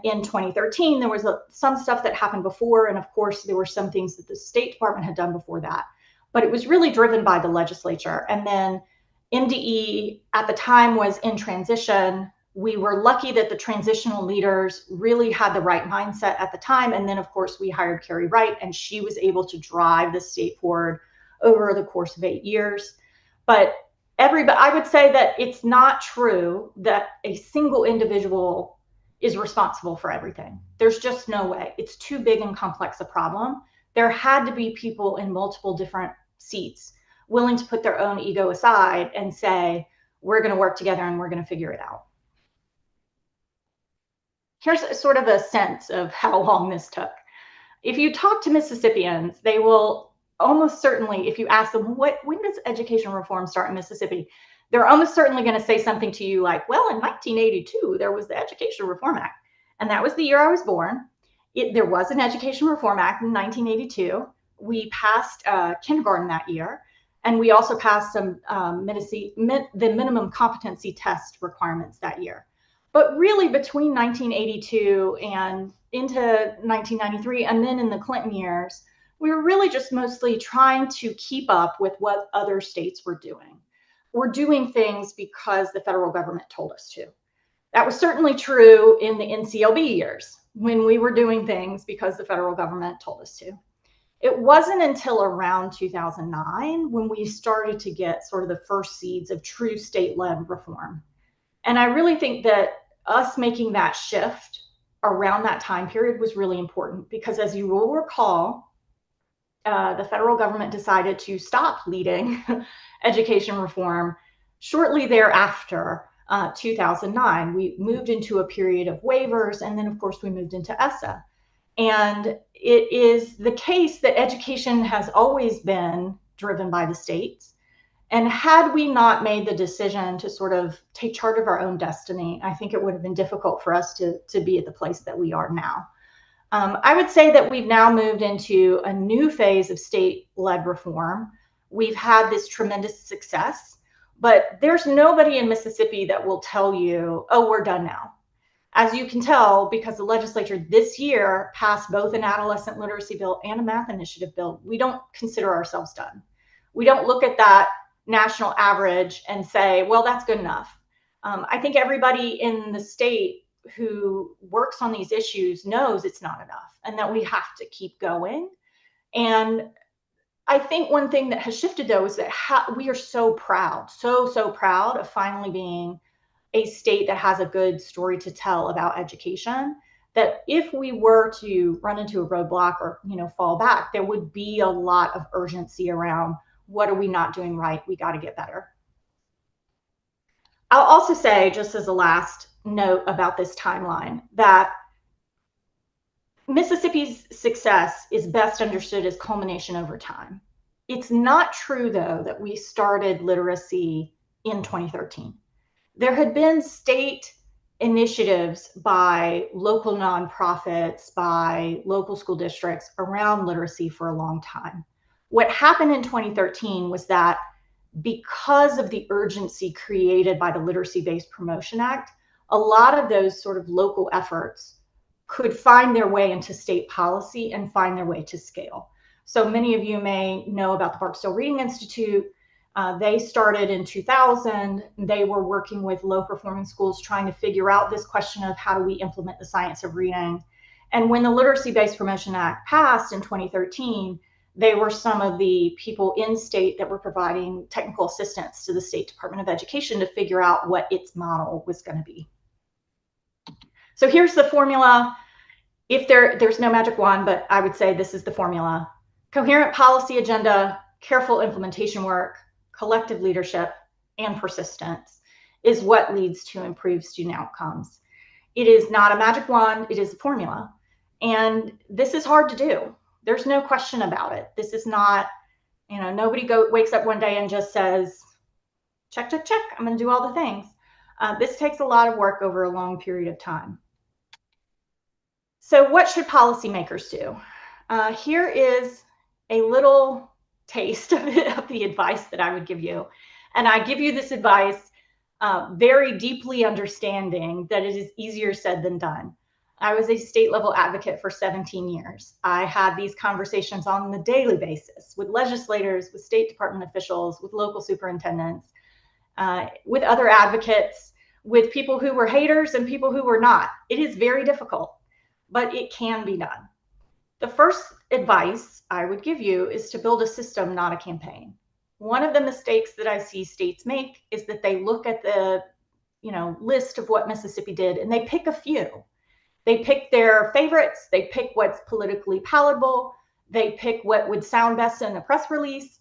in 2013. There was some stuff that happened before, and of course there were some things that the State Department had done before that. but it was really driven by the legislature. And then MDE at the time was in transition. We were lucky that the transitional leaders really had the right mindset at the time. And then, of course, we hired Carrie Wright, and she was able to drive the state forward over the course of 8 years. But I would say that it's not true that a single individual is responsible for everything. There's just no way. It's too big and complex a problem. There had to be people in multiple different seats willing to put their own ego aside and say, we're going to work together and we're going to figure it out. Here's sort of a sense of how long this took. If you talk to Mississippians, they will almost certainly, if you ask them, when does education reform start in Mississippi? They're almost certainly going to say something to you like, well, in 1982, there was the Education Reform Act. And that was the year I was born. There was an Education Reform Act in 1982. We passed kindergarten that year. And we also passed some the minimum competency test requirements that year. But really between 1982 and into 1993, and then in the Clinton years, we were really just mostly trying to keep up with what other states were doing. We're doing things because the federal government told us to. That was certainly true in the NCLB years, when we were doing things because the federal government told us to. It wasn't until around 2009 when we started to get sort of the first seeds of true state-led reform. And I really think that us making that shift around that time period was really important, because as you will recall, the federal government decided to stop leading education reform shortly thereafter. 2009, we moved into a period of waivers, and then of course we moved into ESSA. And it is the case that education has always been driven by the states. And had we not made the decision to sort of take charge of our own destiny, I think it would have been difficult for us to be at the place that we are now. I would say that we've now moved into a new phase of state-led reform. We've had this tremendous success, but there's nobody in Mississippi that will tell you, oh, we're done now. As you can tell, because the legislature this year passed both an adolescent literacy bill and a math initiative bill, we don't consider ourselves done. We don't look at that national average and say, well, that's good enough. I think everybody in the state who works on these issues knows it's not enough and that we have to keep going. And I think one thing that has shifted, though, is that we are so proud, so proud of finally being a state that has a good story to tell about education, that if we were to run into a roadblock or, fall back, there would be a lot of urgency around what are we not doing right? We got to get better. I'll also say, just as a last note about this timeline, that Mississippi's success is best understood as culmination over time. It's not true, though, that we started literacy in 2013. There had been state initiatives by local nonprofits, by local school districts around literacy for a long time. What happened in 2013 was that because of the urgency created by the Literacy-Based Promotion Act, a lot of those sort of local efforts could find their way into state policy and find their way to scale. So many of you may know about the Barksdale Reading Institute. They started in 2000. They were working with low-performing schools trying to figure out this question of how do we implement the science of reading. And when the Literacy-Based Promotion Act passed in 2013, they were some of the people in state that were providing technical assistance to the State Department of Education to figure out what its model was going to be. So here's the formula. If there's no magic wand, but I would say this is the formula. Coherent policy agenda, careful implementation work, collective leadership, and persistence is what leads to improved student outcomes. It is not a magic wand, it is a formula. And this is hard to do. There's no question about it. This is not, nobody wakes up one day and just says, check, check, check, I'm going to do all the things. This takes a lot of work over a long period of time. So what should policymakers do? Here is a little taste of the advice that I would give you. And I give you this advice very deeply understanding that it is easier said than done. I was a state level advocate for 17 years. I had these conversations on a daily basis with legislators, with State Department officials, with local superintendents, with other advocates, with people who were haters and people who were not. It is very difficult, but it can be done. The first advice I would give you is to build a system, not a campaign. One of the mistakes that I see states make is that they look at the list of what Mississippi did and they pick a few. They pick their favorites, they pick what's politically palatable, they pick what would sound best in a press release.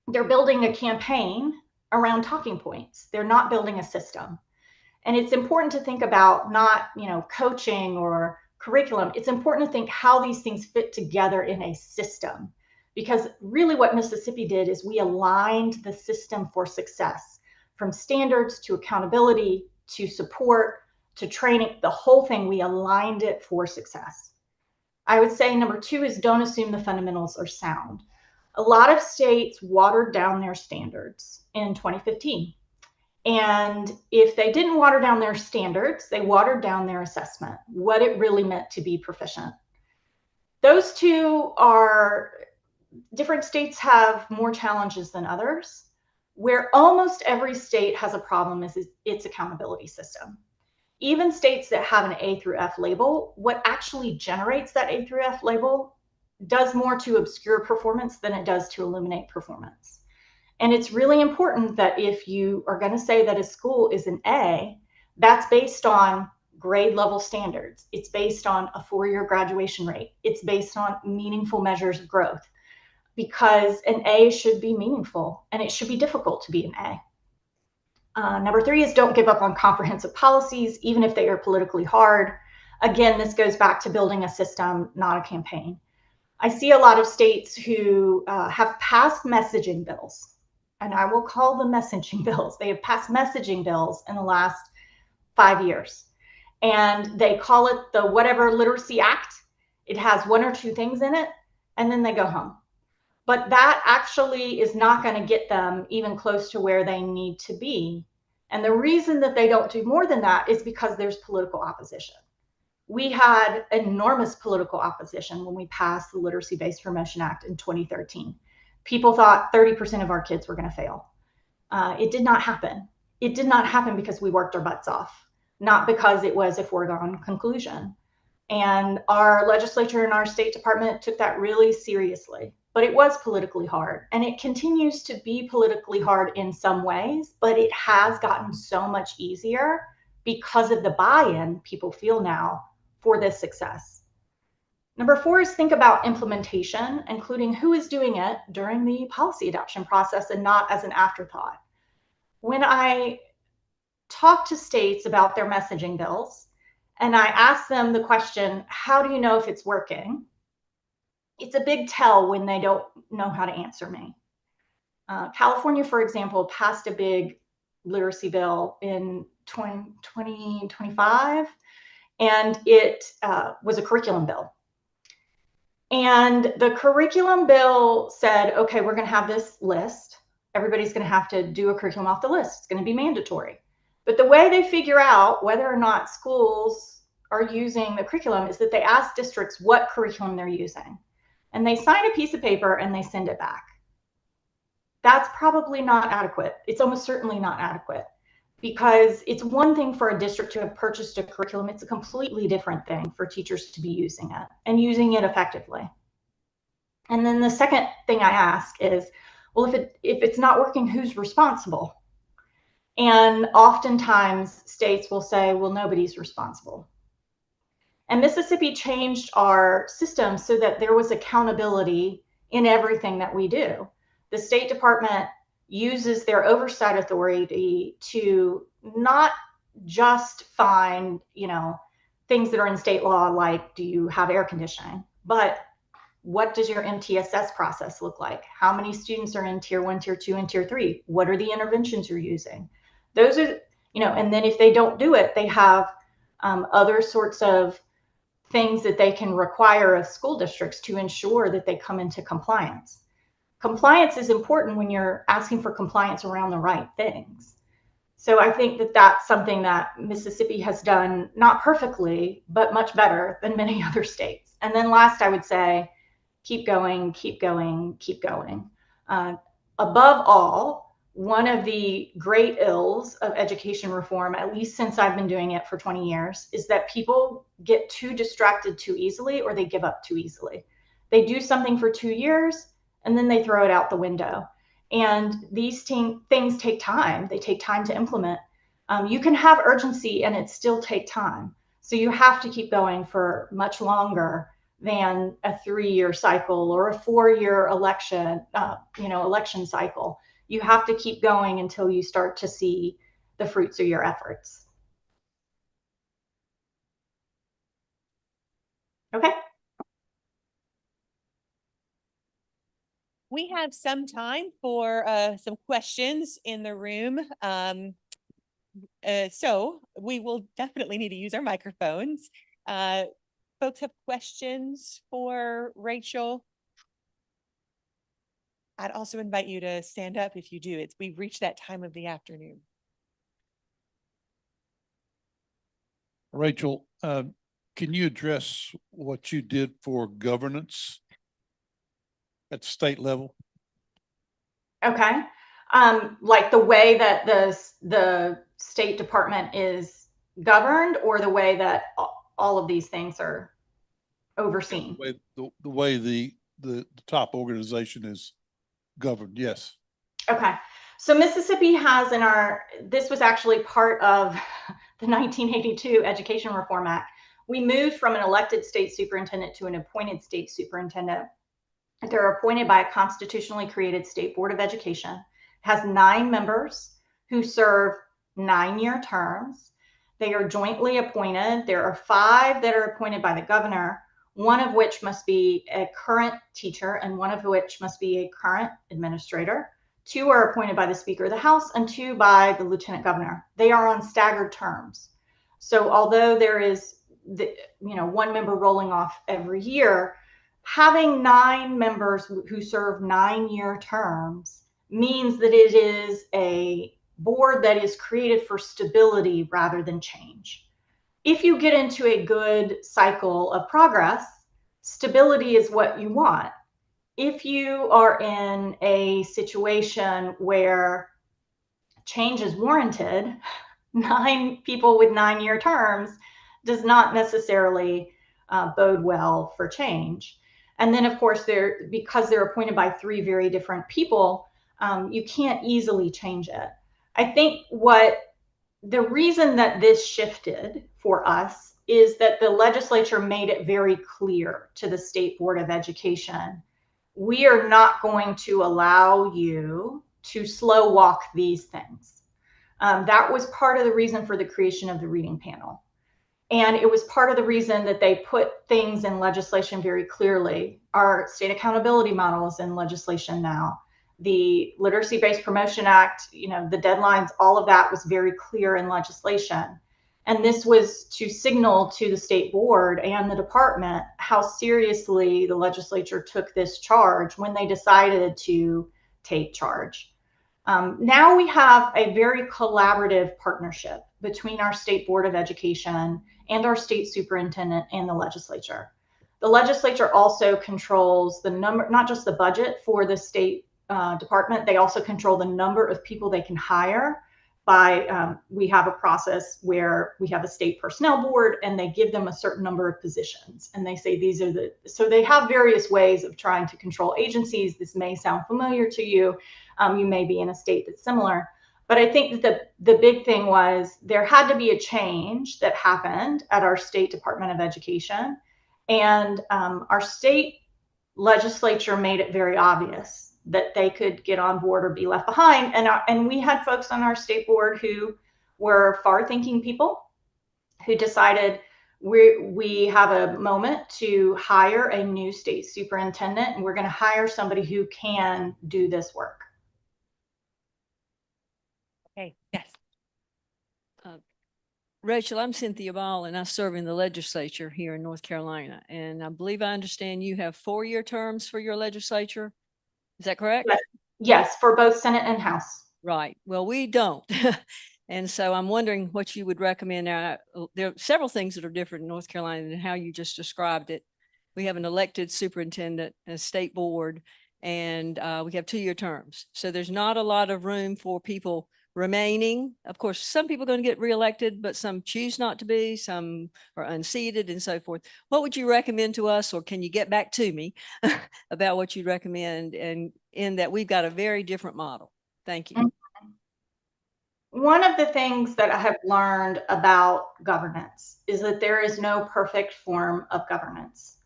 They're building a campaign around talking points. They're not building a system. And it's important to think about not, coaching or curriculum. It's important to think how these things fit together in a system. Because really what Mississippi did is we aligned the system for success, from standards to accountability to support to training, the whole thing, we aligned it for success. I would say number 2 is don't assume the fundamentals are sound. A lot of states watered down their standards in 2015. And if they didn't water down their standards, they watered down their assessment, what it really meant to be proficient. Those two are, different states have more challenges than others. Where almost every state has a problem is its accountability system. Even states that have an A through F label, what actually generates that A through F label does more to obscure performance than it does to illuminate performance. And it's really important that if you are going to say that a school is an A, that's based on grade level standards. It's based on a 4-year graduation rate. It's based on meaningful measures of growth, because an A should be meaningful and it should be difficult to be an A. Number 3 is don't give up on comprehensive policies, even if they are politically hard. Again, this goes back to building a system, not a campaign. I see a lot of states who have passed messaging bills, and I will call them messaging bills. They have passed messaging bills in the last 5 years, and they call it the whatever literacy act. It has 1 or 2 things in it, and then they go home. But that actually is not going to get them even close to where they need to be. And the reason that they don't do more than that is because there's political opposition. We had enormous political opposition when we passed the Literacy-Based Promotion Act in 2013. People thought 30% of our kids were going to fail. It did not happen. It did not happen because we worked our butts off, not because it was a foregone conclusion. And our legislature and our State Department took that really seriously. But it was politically hard, and it continues to be politically hard in some ways, but it has gotten so much easier because of the buy-in people feel now for this success. Number 4 is think about implementation, including who is doing it during the policy adoption process and not as an afterthought. When I talk to states about their messaging bills, and I ask them the question, how do you know if it's working? It's a big tell when they don't know how to answer me. California, for example, passed a big literacy bill in 2025, and it was a curriculum bill. And the curriculum bill said, okay, we're going to have this list. Everybody's going to have to do a curriculum off the list. It's going to be mandatory. But the way they figure out whether or not schools are using the curriculum is that they ask districts what curriculum they're using. And they sign a piece of paper and they send it back. That's probably not adequate. It's almost certainly not adequate, because it's one thing for a district to have purchased a curriculum. It's a completely different thing for teachers to be using it and using it effectively. And then the second thing I ask is, well, if it's not working, who's responsible? And oftentimes states will say, well, nobody's responsible. And Mississippi changed our system so that there was accountability in everything that we do. The State Department uses their oversight authority to not just find, things that are in state law, like do you have air conditioning, but what does your MTSS process look like? How many students are in tier 1, tier 2, and tier 3? What are the interventions you're using? Those are, and then if they don't do it, they have other sorts of things that they can require of school districts to ensure that they come into compliance. Compliance is important when you're asking for compliance around the right things. So I think that that's something that Mississippi has done, not perfectly, but much better than many other states. And then last, I would say, keep going, keep going, keep going. Above all, one of the great ills of education reform, at least since I've been doing it for 20 years, is that people get too distracted too easily, or they give up too easily. They do something for 2 years and then they throw it out the window. And these things take time. They take time to implement. You can have urgency and it still take time. So you have to keep going for much longer than a 3-year cycle or a 4-year election, election cycle. You have to keep going until you start to see the fruits of your efforts. Okay. We have some time for some questions in the room. So we will definitely need to use our microphones. Folks have questions for Rachel? I'd also invite you to stand up if you do. We've reached that time of the afternoon. Rachel, can you address what you did for governance at the state level? Okay. Like the way that the State Department is governed, or the way that all of these things are overseen? The way the top organization is governed, yes. Okay. So Mississippi has this was actually part of the 1982 Education Reform Act. We moved from an elected state superintendent to an appointed state superintendent. They're appointed by a constitutionally created state board of education. It has 9 members who serve 9-year terms. They are jointly appointed. There are 5 that are appointed by the governor, one of which must be a current teacher and one of which must be a current administrator. 2 are appointed by the Speaker of the House and 2 by the Lieutenant Governor. They are on staggered terms. So although there is one member rolling off every year, having 9 members who serve 9-year terms means that it is a board that is created for stability rather than change. If you get into a good cycle of progress, stability is what you want. If you are in a situation where change is warranted, 9 people with 9-year terms does not necessarily bode well for change. And then, of course, because they're appointed by 3 very different people, you can't easily change it. I think the reason that this shifted for us is that the legislature made it very clear to the State Board of Education, we are not going to allow you to slow walk these things. That was part of the reason for the creation of the reading panel. And it was part of the reason that they put things in legislation very clearly. Our state accountability model is in legislation now. The Literacy-Based Promotion Act, the deadlines, all of that was very clear in legislation. And this was to signal to the state board and the department how seriously the legislature took this charge when they decided to take charge. Now we have a very collaborative partnership between our State Board of Education and our state superintendent and the legislature. The legislature also controls the number, not just the budget for the state department, they also control the number of people they can hire by, we have a process where we have a state personnel board and they give them a certain number of positions. And they say these are so they have various ways of trying to control agencies. This may sound familiar to you. You may be in a state that's similar. But I think that the big thing was there had to be a change that happened at our State Department of Education. And our state legislature made it very obvious that they could get on board or be left behind. And we had folks on our state board who were far-thinking people who decided we have a moment to hire a new state superintendent, and we're going to hire somebody who can do this work. Okay, yes. Rachel, I'm Cynthia Ball and I serve in the legislature here in North Carolina. And I believe I understand you have 4-year terms for your legislature. Is that correct? Yes, for both Senate and House. Right. Well, we don't. And so I'm wondering what you would recommend. Now, there are several things that are different in North Carolina than how you just described it. We have an elected superintendent, a state board, and we have 2-year terms. So there's not a lot of room for people remaining. Of course, some people are going to get reelected, but some choose not to be, some are unseated and so forth. What would you recommend to us, or can you get back to me about what you recommend, and in that we've got a very different model? Thank you. One of the things that I have learned about governance is that there is no perfect form of governance.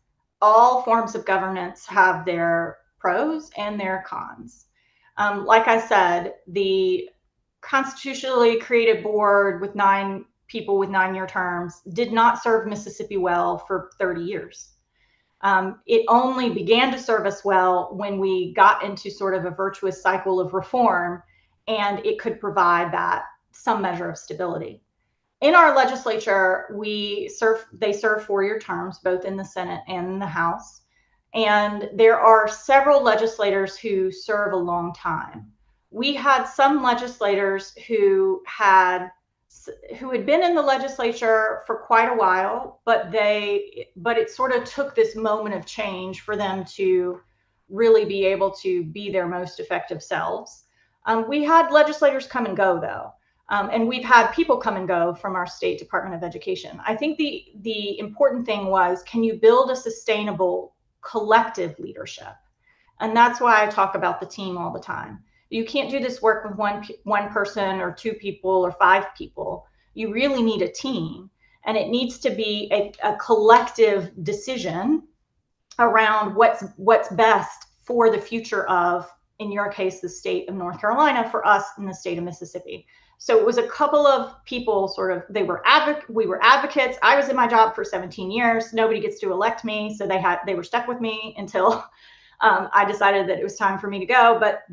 All forms of governance have their pros and their cons. Like I said, the constitutionally created board with 9 people with 9-year terms did not serve Mississippi well for 30 years. It only began to serve us well when we got into sort of a virtuous cycle of reform, and it could provide that some measure of stability. In our legislature, they serve 4-year terms, both in the Senate and in the House. And there are several legislators who serve a long time. We had some legislators who had been in the legislature for quite a while, but it sort of took this moment of change for them to really be able to be their most effective selves. We had legislators come and go, though. And we've had people come and go from our state Department of Education. I think the important thing was, can you build a sustainable collective leadership? And that's why I talk about the team all the time. You can't do this work with one person or 2 people or 5 people. You really need a team, and it needs to be a collective decision around what's best for the future of, in your case, the state of North Carolina, for us in the state of Mississippi. So it was a couple of people we were advocates. I was in my job for 17 years. Nobody gets to elect me. So they were stuck with me until I decided that it was time for me to go. But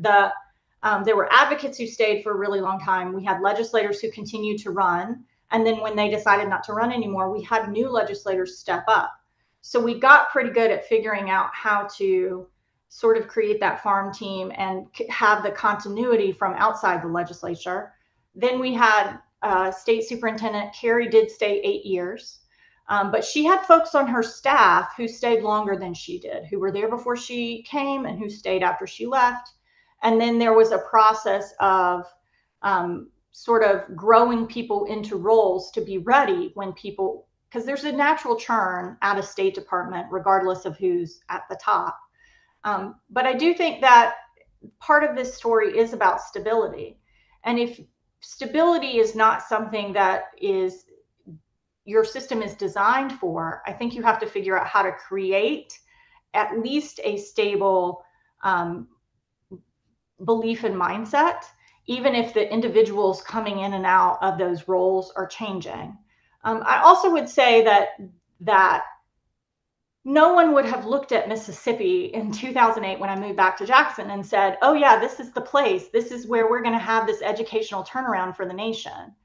there were advocates who stayed for a really long time. We had legislators who continued to run. And then when they decided not to run anymore, we had new legislators step up. So we got pretty good at figuring out how to sort of create that farm team and have the continuity from outside the legislature. Then we had State Superintendent Carrie did stay 8 years, but she had folks on her staff who stayed longer than she did, who were there before she came and who stayed after she left. And then there was a process of sort of growing people into roles to be ready when people, because there's a natural churn at a State Department, regardless of who's at the top. But I do think that part of this story is about stability. And if stability is not something that your system is designed for, I think you have to figure out how to create at least a stable belief and mindset, even if the individuals coming in and out of those roles are changing. I also would say that no one would have looked at Mississippi in 2008 when I moved back to Jackson and said, oh yeah, this is the place. This is where we're going to have this educational turnaround for the nation.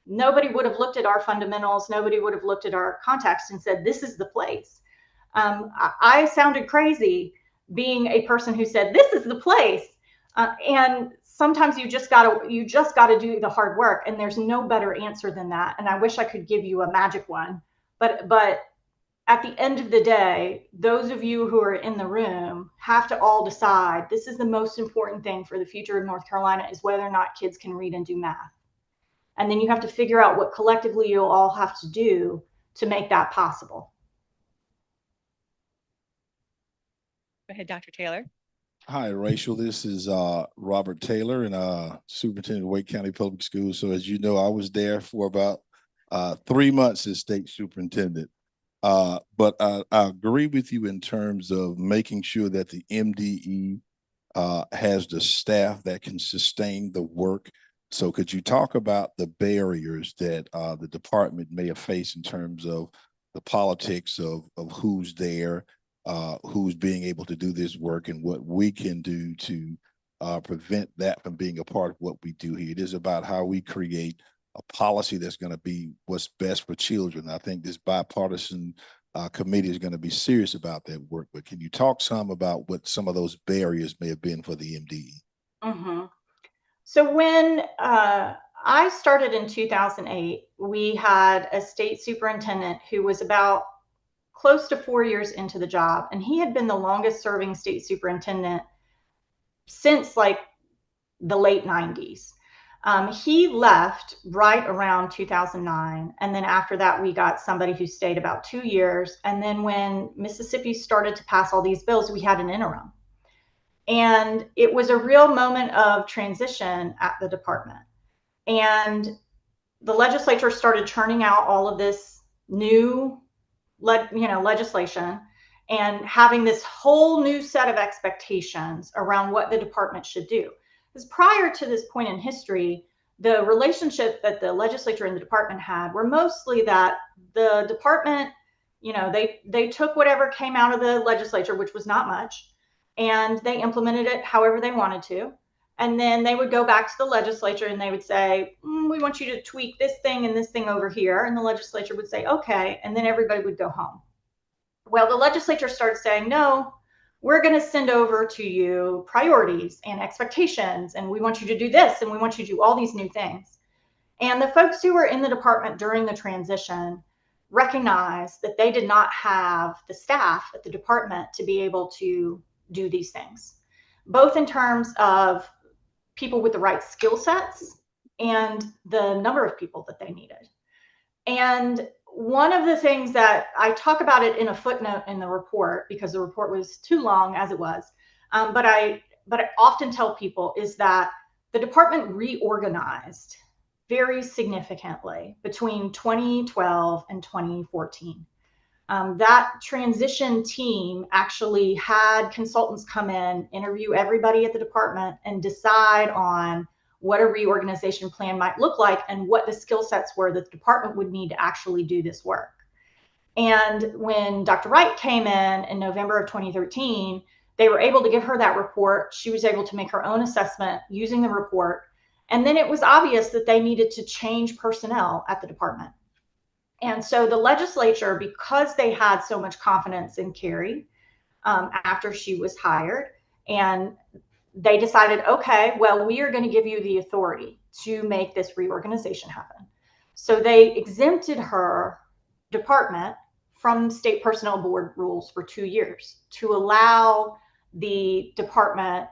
Nobody would have looked at our fundamentals. Nobody would have looked at our context and said, this is the place. I sounded crazy being a person who said, this is the place. And sometimes you just gotta do the hard work, and there's no better answer than that. And I wish I could give you a magic one, but at the end of the day, those of you who are in the room have to all decide, this is the most important thing for the future of North Carolina, is whether or not kids can read and do math. And then you have to figure out what collectively you'll all have to do to make that possible. Go ahead, Dr. Taylor. Hi, Rachel. This is Robert Taylor, and Superintendent of Wake County Public Schools. So as you know, I was there for about 3 months as state superintendent. But I agree with you in terms of making sure that the MDE has the staff that can sustain the work. So could you talk about the barriers that the department may have faced in terms of the politics of who's there, who's being able to do this work, and what we can do to prevent that from being a part of what we do here? It is about how we create a policy that's going to be what's best for children. I think this bipartisan committee is going to be serious about that work. But can you talk some about what some of those barriers may have been for the MDE? Mm-hmm. So when I I started in 2008. We had a state superintendent who was about close to 4 years into the job, and he had been the longest serving state superintendent since like the late 90s. He left right around 2009. And then after that, we got somebody who stayed about 2 years. And then when Mississippi started to pass all these bills, we had an interim. And it was a real moment of transition at the department. And the legislature started churning out all of this new legislation and having this whole new set of expectations around what the department should do. Because prior to this point in history, the relationship that the legislature and the department had were mostly that the department, they took whatever came out of the legislature, which was not much, and they implemented it however they wanted to. And then they would go back to the legislature and they would say, we want you to tweak this thing and this thing over here. And the legislature would say, okay. And then everybody would go home. Well, the legislature started saying, no, we're going to send over to you priorities and expectations. And we want you to do this. And we want you to do all these new things. And the folks who were in the department during the transition recognized that they did not have the staff at the department to be able to do these things, both in terms of people with the right skill sets and the number of people that they needed. And one of the things that I talk about it in a footnote in the report, because the report was too long as it was, but I often tell people is that the department reorganized very significantly between 2012 and 2014. That transition team actually had consultants come in, interview everybody at the department, and decide on what a reorganization plan might look like and what the skill sets were that the department would need to actually do this work. And when Dr. Wright came in November of 2013, they were able to give her that report. She was able to make her own assessment using the report. And then it was obvious that they needed to change personnel at the department. And so the legislature, because they had so much confidence in Carrie after she was hired, and they decided, okay, well, we are going to give you the authority to make this reorganization happen. So they exempted her department from state personnel board rules for 2 years to allow the department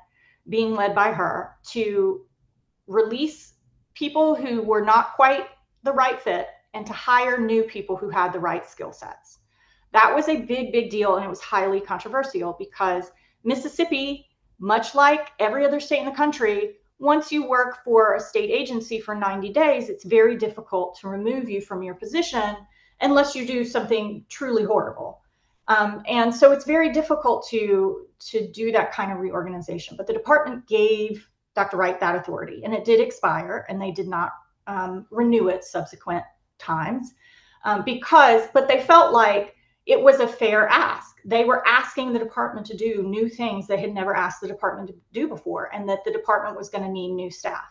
being led by her to release people who were not quite the right fit and to hire new people who had the right skill sets. That was a big, big deal, and it was highly controversial because Mississippi, much like every other state in the country, once you work for a state agency for 90 days, it's very difficult to remove you from your position unless you do something truly horrible. And so it's very difficult to do that kind of reorganization. But the department gave Dr. Wright that authority, and it did expire, and they did not renew it subsequent times but they felt like it was a fair ask. They were asking the department to do new things they had never asked the department to do before, and that the department was going to need new staff.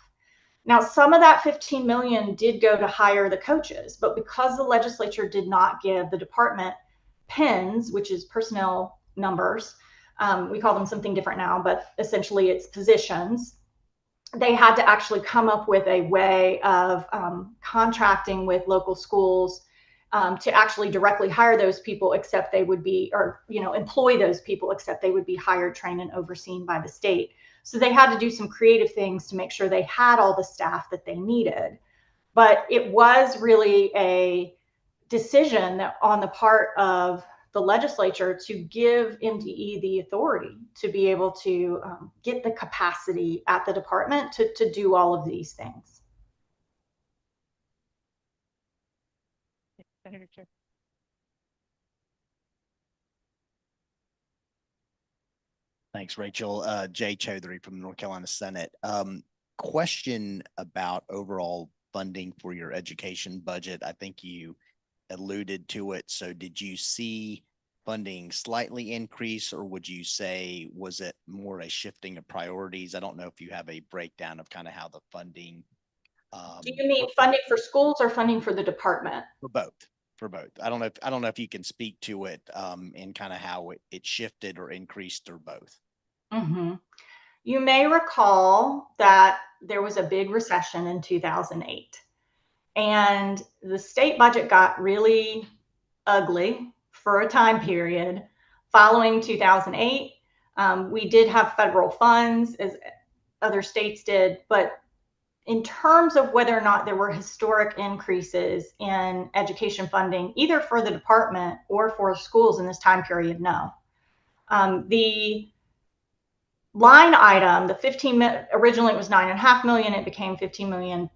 Now, some of that $15 million did go to hire the coaches, but because the legislature did not give the department PINs, which is personnel numbers, we call them something different now, but essentially it's positions, they had to actually come up with a way of contracting with local schools to actually directly hire those people, except they would be, employ those people, except they would be hired, trained, and overseen by the state. So they had to do some creative things to make sure they had all the staff that they needed. But it was really a decision that on the part of the legislature to give MDE the authority to be able to get the capacity at the department to do all of these things. Senator Chair. Thanks, Rachel. Jay Chaudhary from the North Carolina Senate. Question about overall funding for your education budget. I think you alluded to it. So did you see funding slightly increase, or would you say, was it more a shifting of priorities? I don't know if you have a breakdown of kind of how the funding. Do you mean funding for schools or funding for the department? For both. For both. I don't know if you can speak to it and kind of how it shifted or increased or both. Mm-hmm. You may recall that there was a big recession in 2008, and the state budget got really ugly for a time period following 2008. We did have federal funds, as other states did, but in terms of whether or not there were historic increases in education funding, either for the department or for schools in this time period, no. The line item, originally it was 9.5 million, it became 15 million.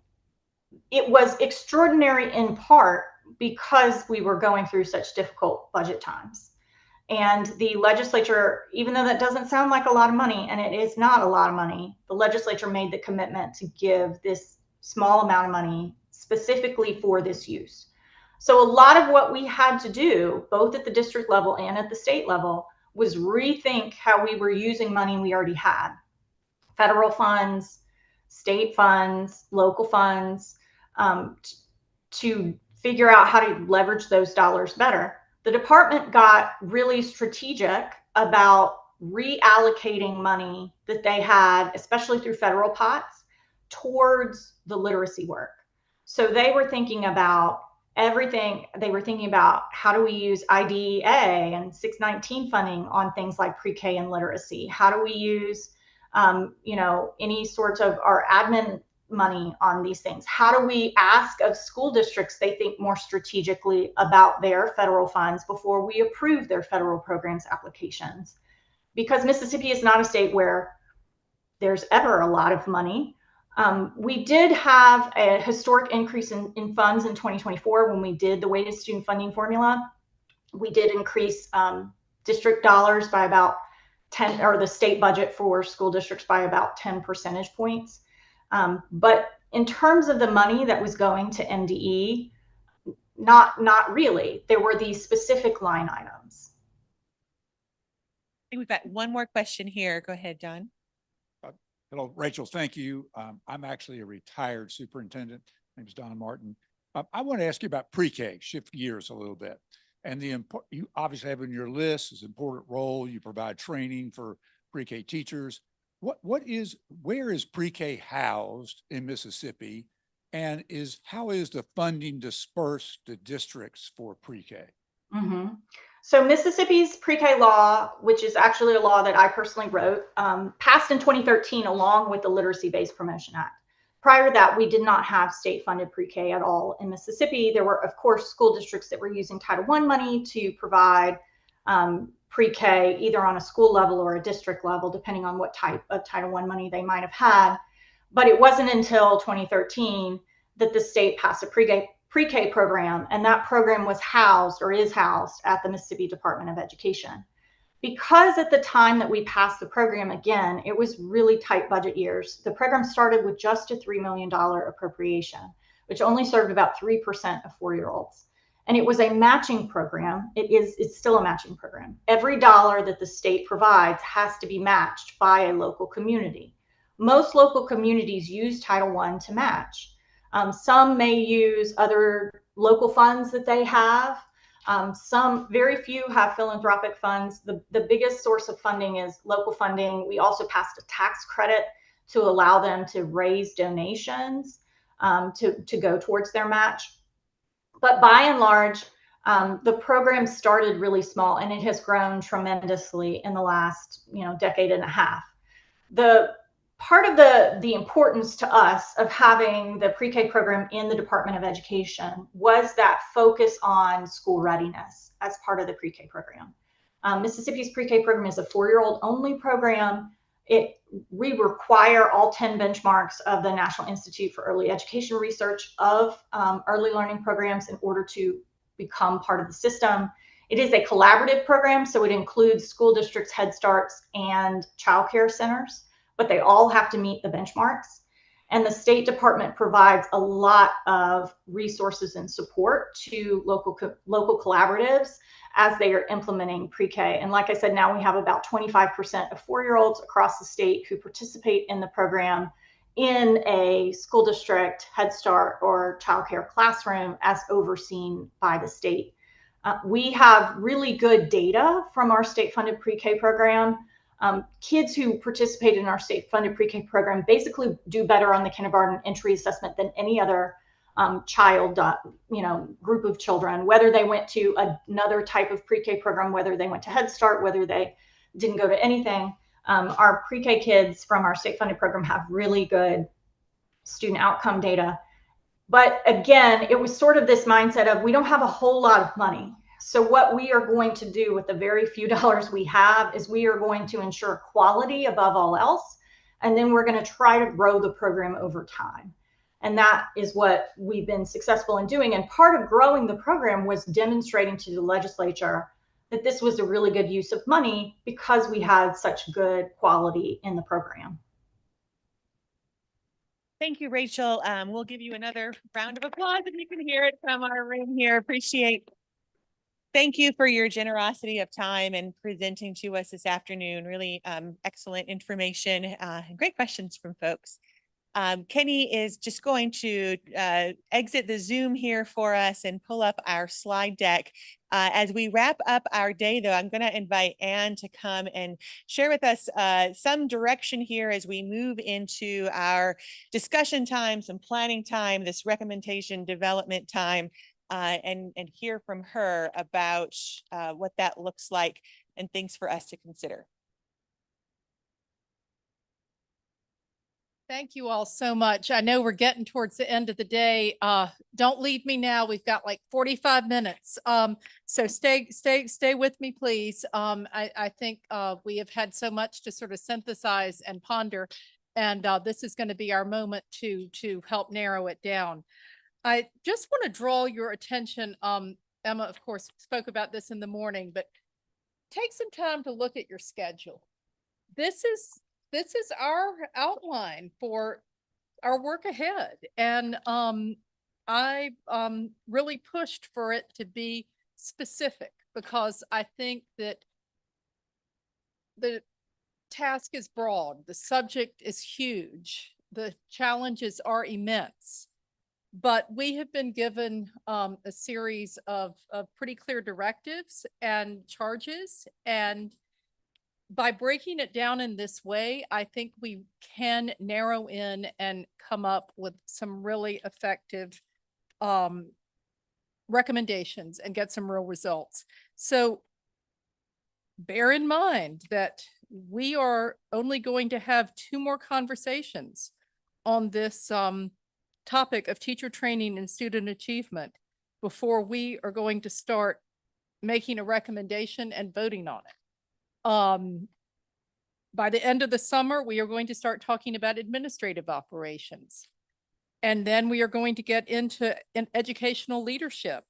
It was extraordinary in part because we were going through such difficult budget times. And the legislature, even though that doesn't sound like a lot of money, and it is not a lot of money, the legislature made the commitment to give this small amount of money specifically for this use. So a lot of what we had to do, both at the district level and at the state level, was rethink how we were using money we already had. Federal funds, state funds, local funds, to figure out how to leverage those dollars better. The department got really strategic about reallocating money that they had, especially through federal pots, towards the literacy work. So they were thinking about everything. They were thinking about how do we use IDEA and 619 funding on things like pre-K and literacy? How do we use, any sorts of our admin money on these things? How do we ask of school districts they think more strategically about their federal funds before we approve their federal programs applications? Because Mississippi is not a state where there's ever a lot of money. We did have a historic increase in funds in 2024 when we did the weighted student funding formula. We did increase district dollars by about 10, or the state budget for school districts by about 10 percentage points. But in terms of the money that was going to MDE, not really. There were these specific line items. I think we've got one more question here. Go ahead, John. Hello, Rachel. Thank you. I'm actually a retired superintendent. My name is Don Martin. I want to ask you about pre-K, shift gears a little bit. And you obviously have in your list is important role. You provide training for pre-K teachers. Where is pre-K housed in Mississippi? And how is the funding dispersed to districts for pre-K? Mm-hmm. So Mississippi's pre-K law, which is actually a law that I personally wrote, passed in 2013 along with the Literacy-Based Promotion Act. Prior to that, we did not have state-funded pre-K at all in Mississippi. There were, of course, school districts that were using Title I money to provide pre-K either on a school level or a district level, depending on what type of Title I money they might have had. But it wasn't until 2013 that the state passed a pre-K program, and that program was housed or is housed at the Mississippi Department of Education. Because at the time that we passed the program, again, it was really tight budget years. The program started with just a $3 million appropriation, which only served about 3% of 4-year-olds. And it was a matching program. It's still a matching program. Every dollar that the state provides has to be matched by a local community. Most local communities use Title I to match. Some may use other local funds that they have. Some, very few have philanthropic funds. The biggest source of funding is local funding. We also passed a tax credit to allow them to raise donations to go towards their match. But by and large, the program started really small and it has grown tremendously in the last decade and a half. The part of the importance to us of having the pre-K program in the Department of Education was that focus on school readiness as part of the pre-K program. Mississippi's pre-K program is a 4-year-old only program. We require all 10 benchmarks of the National Institute for Early Education Research of early learning programs in order to become part of the system. It is a collaborative program, so it includes school districts, Head Starts, and child care centers, but they all have to meet the benchmarks. And the State Department provides a lot of resources and support to local collaboratives as they are implementing pre-K. And like I said, now we have about 25% of 4-year-olds across the state who participate in the program in a school district, Head Start, or child care classroom as overseen by the state. We have really good data from our state-funded pre-K program. Kids who participated in our state-funded pre-K program basically do better on the kindergarten entry assessment than any other child, group of children, whether they went to another type of pre-K program, whether they went to Head Start, whether they didn't go to anything. Our pre-K kids from our state-funded program have really good student outcome data. But again, it was sort of this mindset of we don't have a whole lot of money. So what we are going to do with the very few dollars we have is we are going to ensure quality above all else. And then we're going to try to grow the program over time. And that is what we've been successful in doing. And part of growing the program was demonstrating to the legislature that this was a really good use of money because we had such good quality in the program. Thank you, Rachel. We'll give you another round of applause if you can hear it from our room here. Appreciate. Thank you for your generosity of time and presenting to us this afternoon. Really excellent information and great questions from folks. Kenny is just going to exit the Zoom here for us and pull up our slide deck. As we wrap up our day, though, I'm going to invite Anne to come and share with us some direction here as we move into our discussion time, some planning time, this recommendation development time, and hear from her about what that looks like and things for us to consider. Thank you all so much. I know we're getting towards the end of the day. Don't leave me now. We've got like 45 minutes. So stay with me, please. I think we have had so much to sort of synthesize and ponder, and this is going to be our moment to help narrow it down. I just want to draw your attention. Emma, of course, spoke about this in the morning, but take some time to look at your schedule. This is our outline for our work ahead. And I really pushed for it to be specific because I think that the task is broad, the subject is huge, the challenges are immense. But we have been given a series of pretty clear directives and charges, and by breaking it down in this way, I think we can narrow in and come up with some really effective recommendations and get some real results. So bear in mind that we are only going to have 2 more conversations on this topic of teacher training and student achievement before we are going to start making a recommendation and voting on it. By the end of the summer, we are going to start talking about administrative operations. And then we are going to get into an educational leadership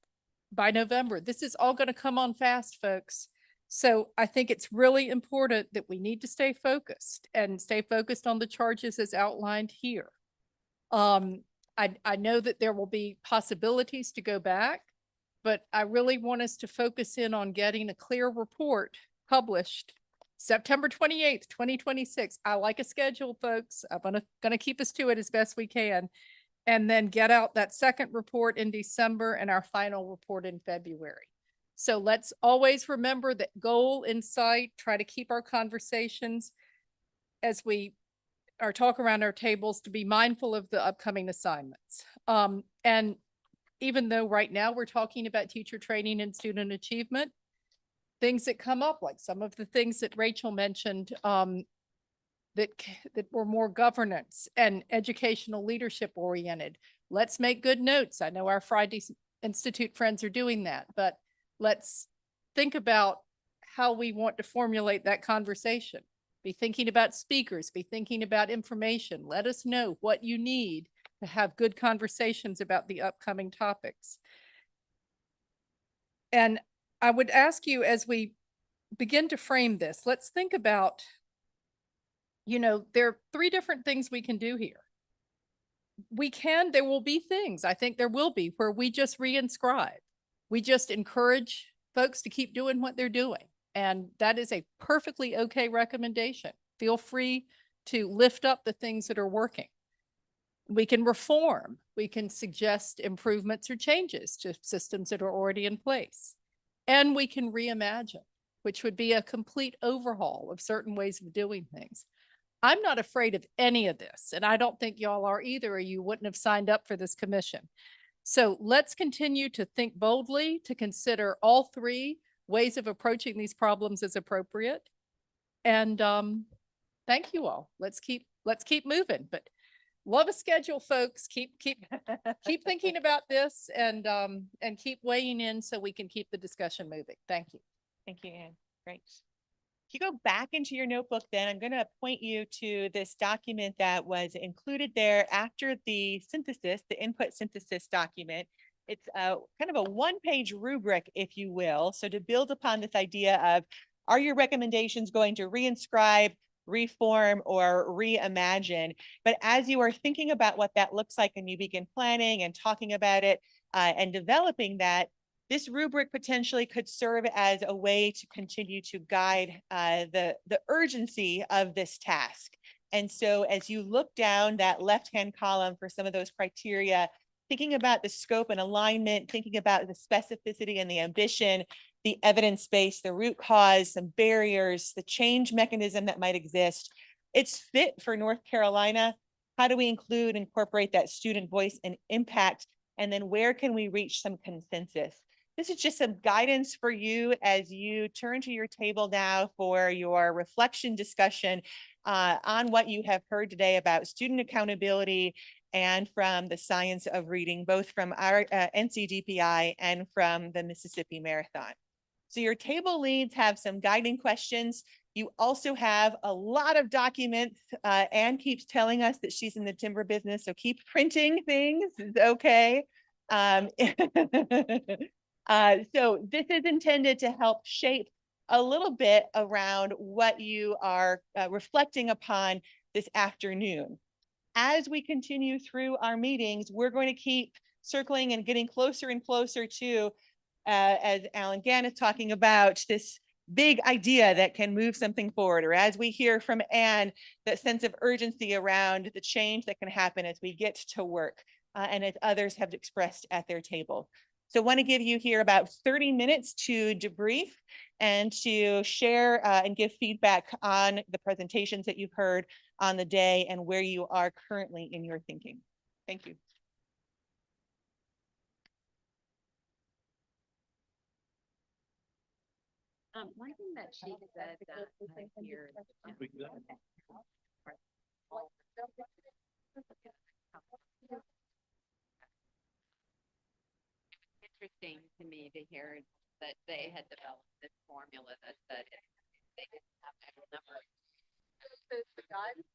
by November. This is all going to come on fast, folks. So I think it's really important that we need to stay focused and stay focused on the charges as outlined here. I know that there will be possibilities to go back, but I really want us to focus in on getting a clear report published September 28th, 2026. I like a schedule, folks. I'm gonna keep us to it as best we can. And then get out that second report in December and our final report in February. So let's always remember that goal in sight, try to keep our conversations as we are talk around our tables to be mindful of the upcoming assignments. And even though right now we're talking about teacher training and student achievement, things that come up, like some of the things that Rachel mentioned, that were more governance and educational leadership oriented. Let's make good notes. I know our Friday Institute friends are doing that, but let's think about how we want to formulate that conversation. Be thinking about speakers, be thinking about information. Let us know what you need to have good conversations about the upcoming topics. And I would ask you, as we begin to frame this, let's think about, there are 3 different things we can do here. There will be things, I think there will be, where we just reinscribe. We just encourage folks to keep doing what they're doing. And that is a perfectly okay recommendation. Feel free to lift up the things that are working. We can reform. We can suggest improvements or changes to systems that are already in place. And we can reimagine, which would be a complete overhaul of certain ways of doing things. I'm not afraid of any of this, and I don't think y'all are either, or you wouldn't have signed up for this commission. So let's continue to think boldly, to consider all three ways of approaching these problems as appropriate. And thank you all. Let's keep moving. But love a schedule, folks. Keep thinking about this and keep weighing in so we can keep the discussion moving. Thank you. Thank you, Anne. Great. If you go back into your notebook, then I'm going to point you to this document that was included there after the synthesis, the input synthesis document. It's kind of a one-page rubric, if you will. So to build upon this idea of, are your recommendations going to reinscribe, reform, or reimagine? But as you are thinking about what that looks like and you begin planning and talking about it and developing that, this rubric potentially could serve as a way to continue to guide the urgency of this task. And so as you look down that left-hand column for some of those criteria, thinking about the scope and alignment, thinking about the specificity and the ambition, the evidence base, the root cause, some barriers, the change mechanism that might exist, it's fit for North Carolina. How do we incorporate that student voice and impact? And then where can we reach some consensus? This is just some guidance for you as you turn to your table now for your reflection discussion on what you have heard today about student accountability and from the science of reading, both from our NCDPI and from the Mississippi Marathon. So your table leads have some guiding questions. You also have a lot of documents. Anne keeps telling us that she's in the timber business, so keep printing things, it's okay. So this is intended to help shape a little bit around what you are reflecting upon this afternoon. As we continue through our meetings, we're going to keep circling and getting closer and closer to, as Alan Gann is talking about, this big idea that can move something forward, or as we hear from Anne, that sense of urgency around the change that can happen as we get to work, and as others have expressed at their table. So I want to give you here about 30 minutes to debrief and to share and give feedback on the presentations that you've heard on the day and where you are currently in your thinking. Thank you. One thing that she said that here. Interesting to me to hear that they had developed this formula that said they didn't have a number of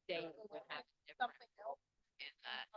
days would have different in that.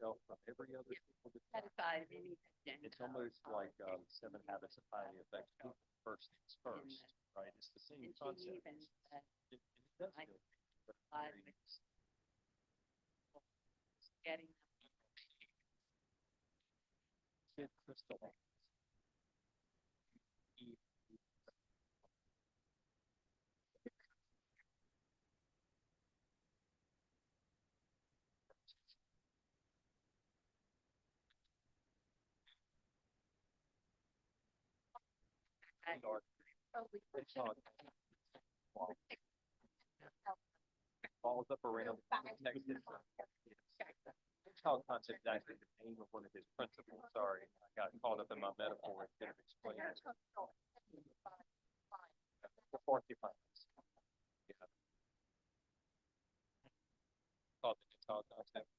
yourself from every other school district. It's almost like 7 Habits of Highly Effective People. First things first, right? It's the same concept. It does feel good, but it's Getting very crystal. Falls up around Texas. Child concept is actually the name of one of his principles. Sorry, I got caught up in my metaphor and couldn't explain it. The porcupines. Yeah. Called the child concept.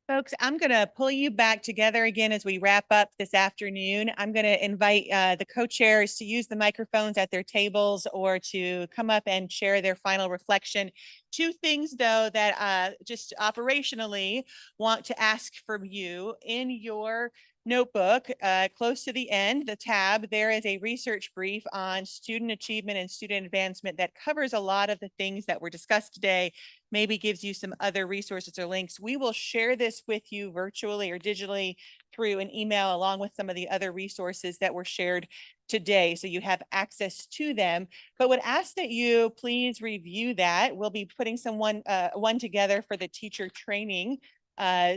Folks, I'm going to pull you back together again as we wrap up this afternoon. I'm going to invite the co-chairs to use the microphones at their tables or to come up and share their final reflection. Two things, though, that just operationally want to ask from you. In your notebook, close to the end, the tab, there is a research brief on student achievement and student advancement that covers a lot of the things that were discussed today, maybe gives you some other resources or links. We will share this with you virtually or digitally through an email, along with some of the other resources that were shared today, so you have access to them. But would ask that you please review that. We'll be putting one together for the teacher training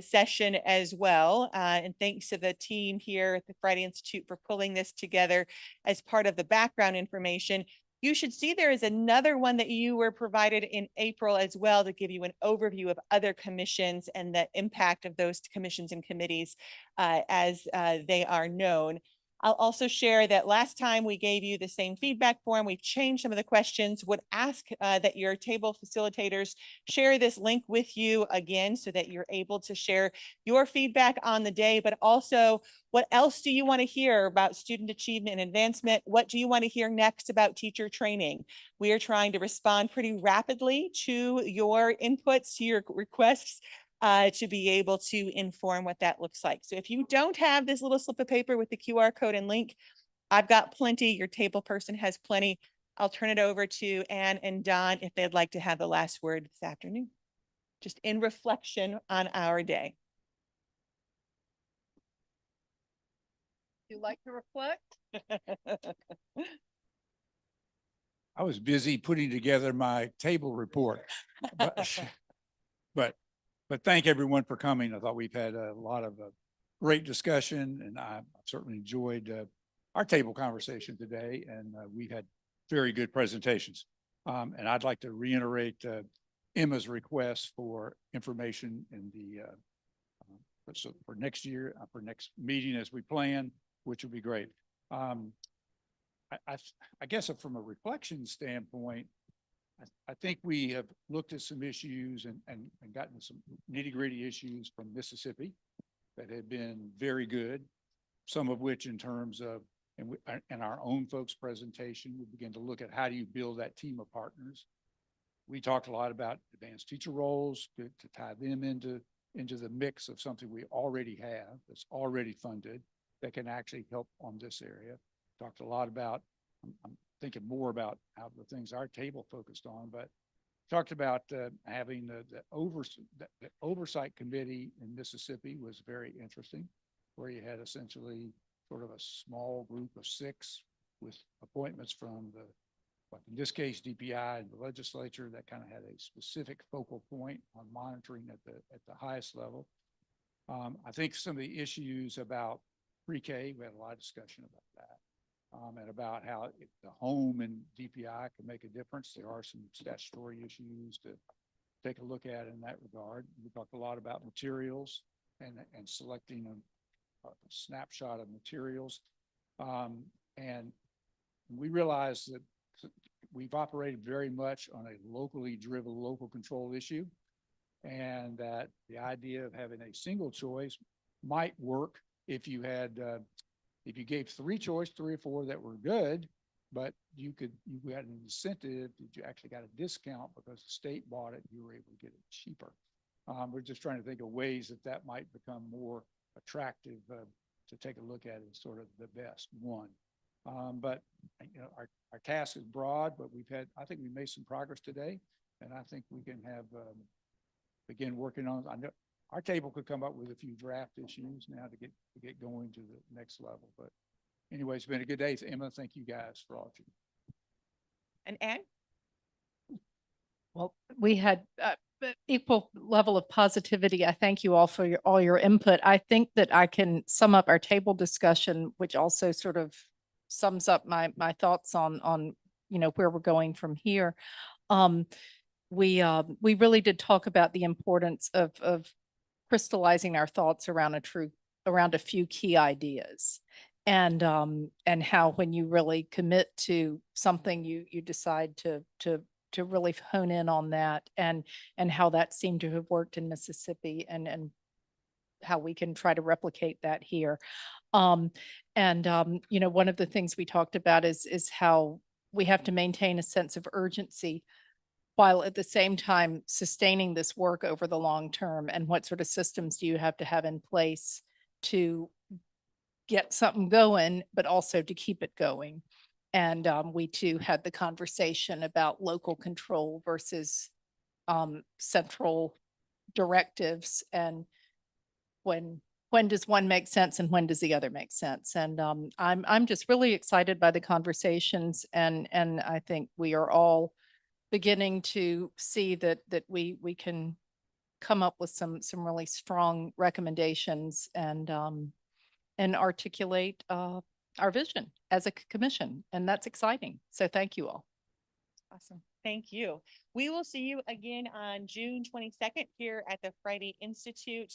session as well. And thanks to the team here at the Friday Institute for pulling this together as part of the background information. You should see there is another one that you were provided in April as well to give you an overview of other commissions and the impact of those commissions and committees as they are known. I'll also share that last time we gave you the same feedback form. We've changed some of the questions. Would ask that your table facilitators share this link with you again so that you're able to share your feedback on the day, but also what else do you want to hear about student achievement and advancement? What do you want to hear next about teacher training? We are trying to respond pretty rapidly to your inputs, to your requests, to be able to inform what that looks like. So if you don't have this little slip of paper with the QR code and link, I've got plenty. Your table person has plenty. I'll turn it over to Anne and Don if they'd like to have the last word this afternoon, just in reflection on our day. You like to reflect? I was busy putting together my table report. But thank everyone for coming. I thought we've had a lot of great discussion, and I've certainly enjoyed our table conversation today, and we had very good presentations. And I'd like to reiterate Emma's request for information in the so for next year, for next meeting as we plan, which would be great. I guess from a reflection standpoint, I think we have looked at some issues and gotten some nitty-gritty issues from Mississippi that have been very good, some of which in terms of, in our own folks' presentation, we begin to look at how do you build that team of partners. We talked a lot about advanced teacher roles to tie them into the mix of something we already have that's already funded that can actually help on this area. Talked a lot about, I'm thinking more about how the things our table focused on, but talked about having the oversight committee in Mississippi was very interesting, where you had essentially sort of a small group of 6 with appointments from the, like in this case, DPI and the legislature that kind of had a specific focal point on monitoring at the highest level. I think some of the issues about pre-K, we had a lot of discussion about that. And about how the home and DPI can make a difference. There are some statutory issues to take a look at in that regard. We talked a lot about materials and selecting a snapshot of materials. And we realized that we've operated very much on a locally driven, local control issue, and that the idea of having a single choice might work if you had if you gave 3 choice, 3 or 4 that were good, but you had an incentive that you actually got a discount because the state bought it, you were able to get it cheaper. We're just trying to think of ways that might become more attractive to take a look at as sort of the best one. But you know, our task is broad, but I think we made some progress today, and I think we can have begin working on. I know our table could come up with a few draft issues now to get going to the next level. But anyway, it's been a good day. So Emma, thank you guys for all of you. And Anne? Well, we had equal level of positivity. I thank you all for all your input. I think that I can sum up our table discussion, which also sort of sums up my thoughts on where we're going from here. We really did talk about the importance of crystallizing our thoughts around a few key ideas, and how when you really commit to something, you decide to really hone in on that, and how that seemed to have worked in Mississippi, and how we can try to replicate that here. You know, one of the things we talked about is how we have to maintain a sense of urgency while at the same time sustaining this work over the long term, and what sort of systems do you have to have in place to get something going, but also to keep it going. And we too had the conversation about local control versus central directives, and when does one make sense and when does the other make sense? And I'm just really excited by the conversations, and I think we are all beginning to see that we can come up with some really strong recommendations and articulate our vision as a commission, and that's exciting. So thank you all. Awesome. Thank you. We will see you again on June 22nd here at the Friday Institute.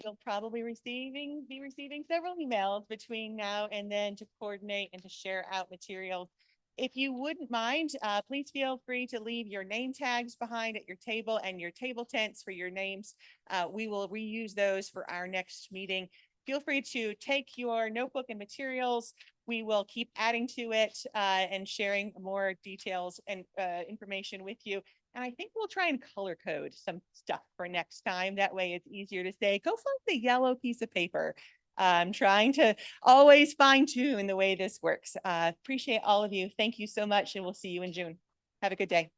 You'll probably be receiving several emails between now and then to coordinate and to share out materials. If you wouldn't mind, please feel free to leave your name tags behind at your table and your table tents for your names. We will reuse those for our next meeting. Feel free to take your notebook and materials. We will keep adding to it and sharing more details and information with you. And I think we'll try and color code some stuff for next time. That way it's easier to say, go find the yellow piece of paper. I'm trying to always fine tune the way this works. Appreciate all of you. Thank you so much, and we'll see you in June. Have a good day.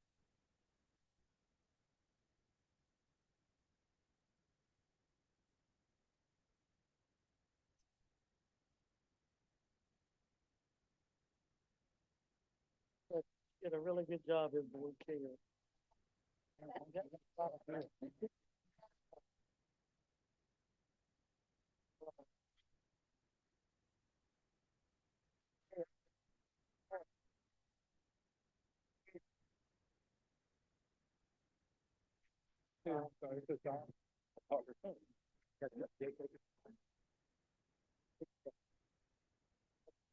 Did a really good job in board care.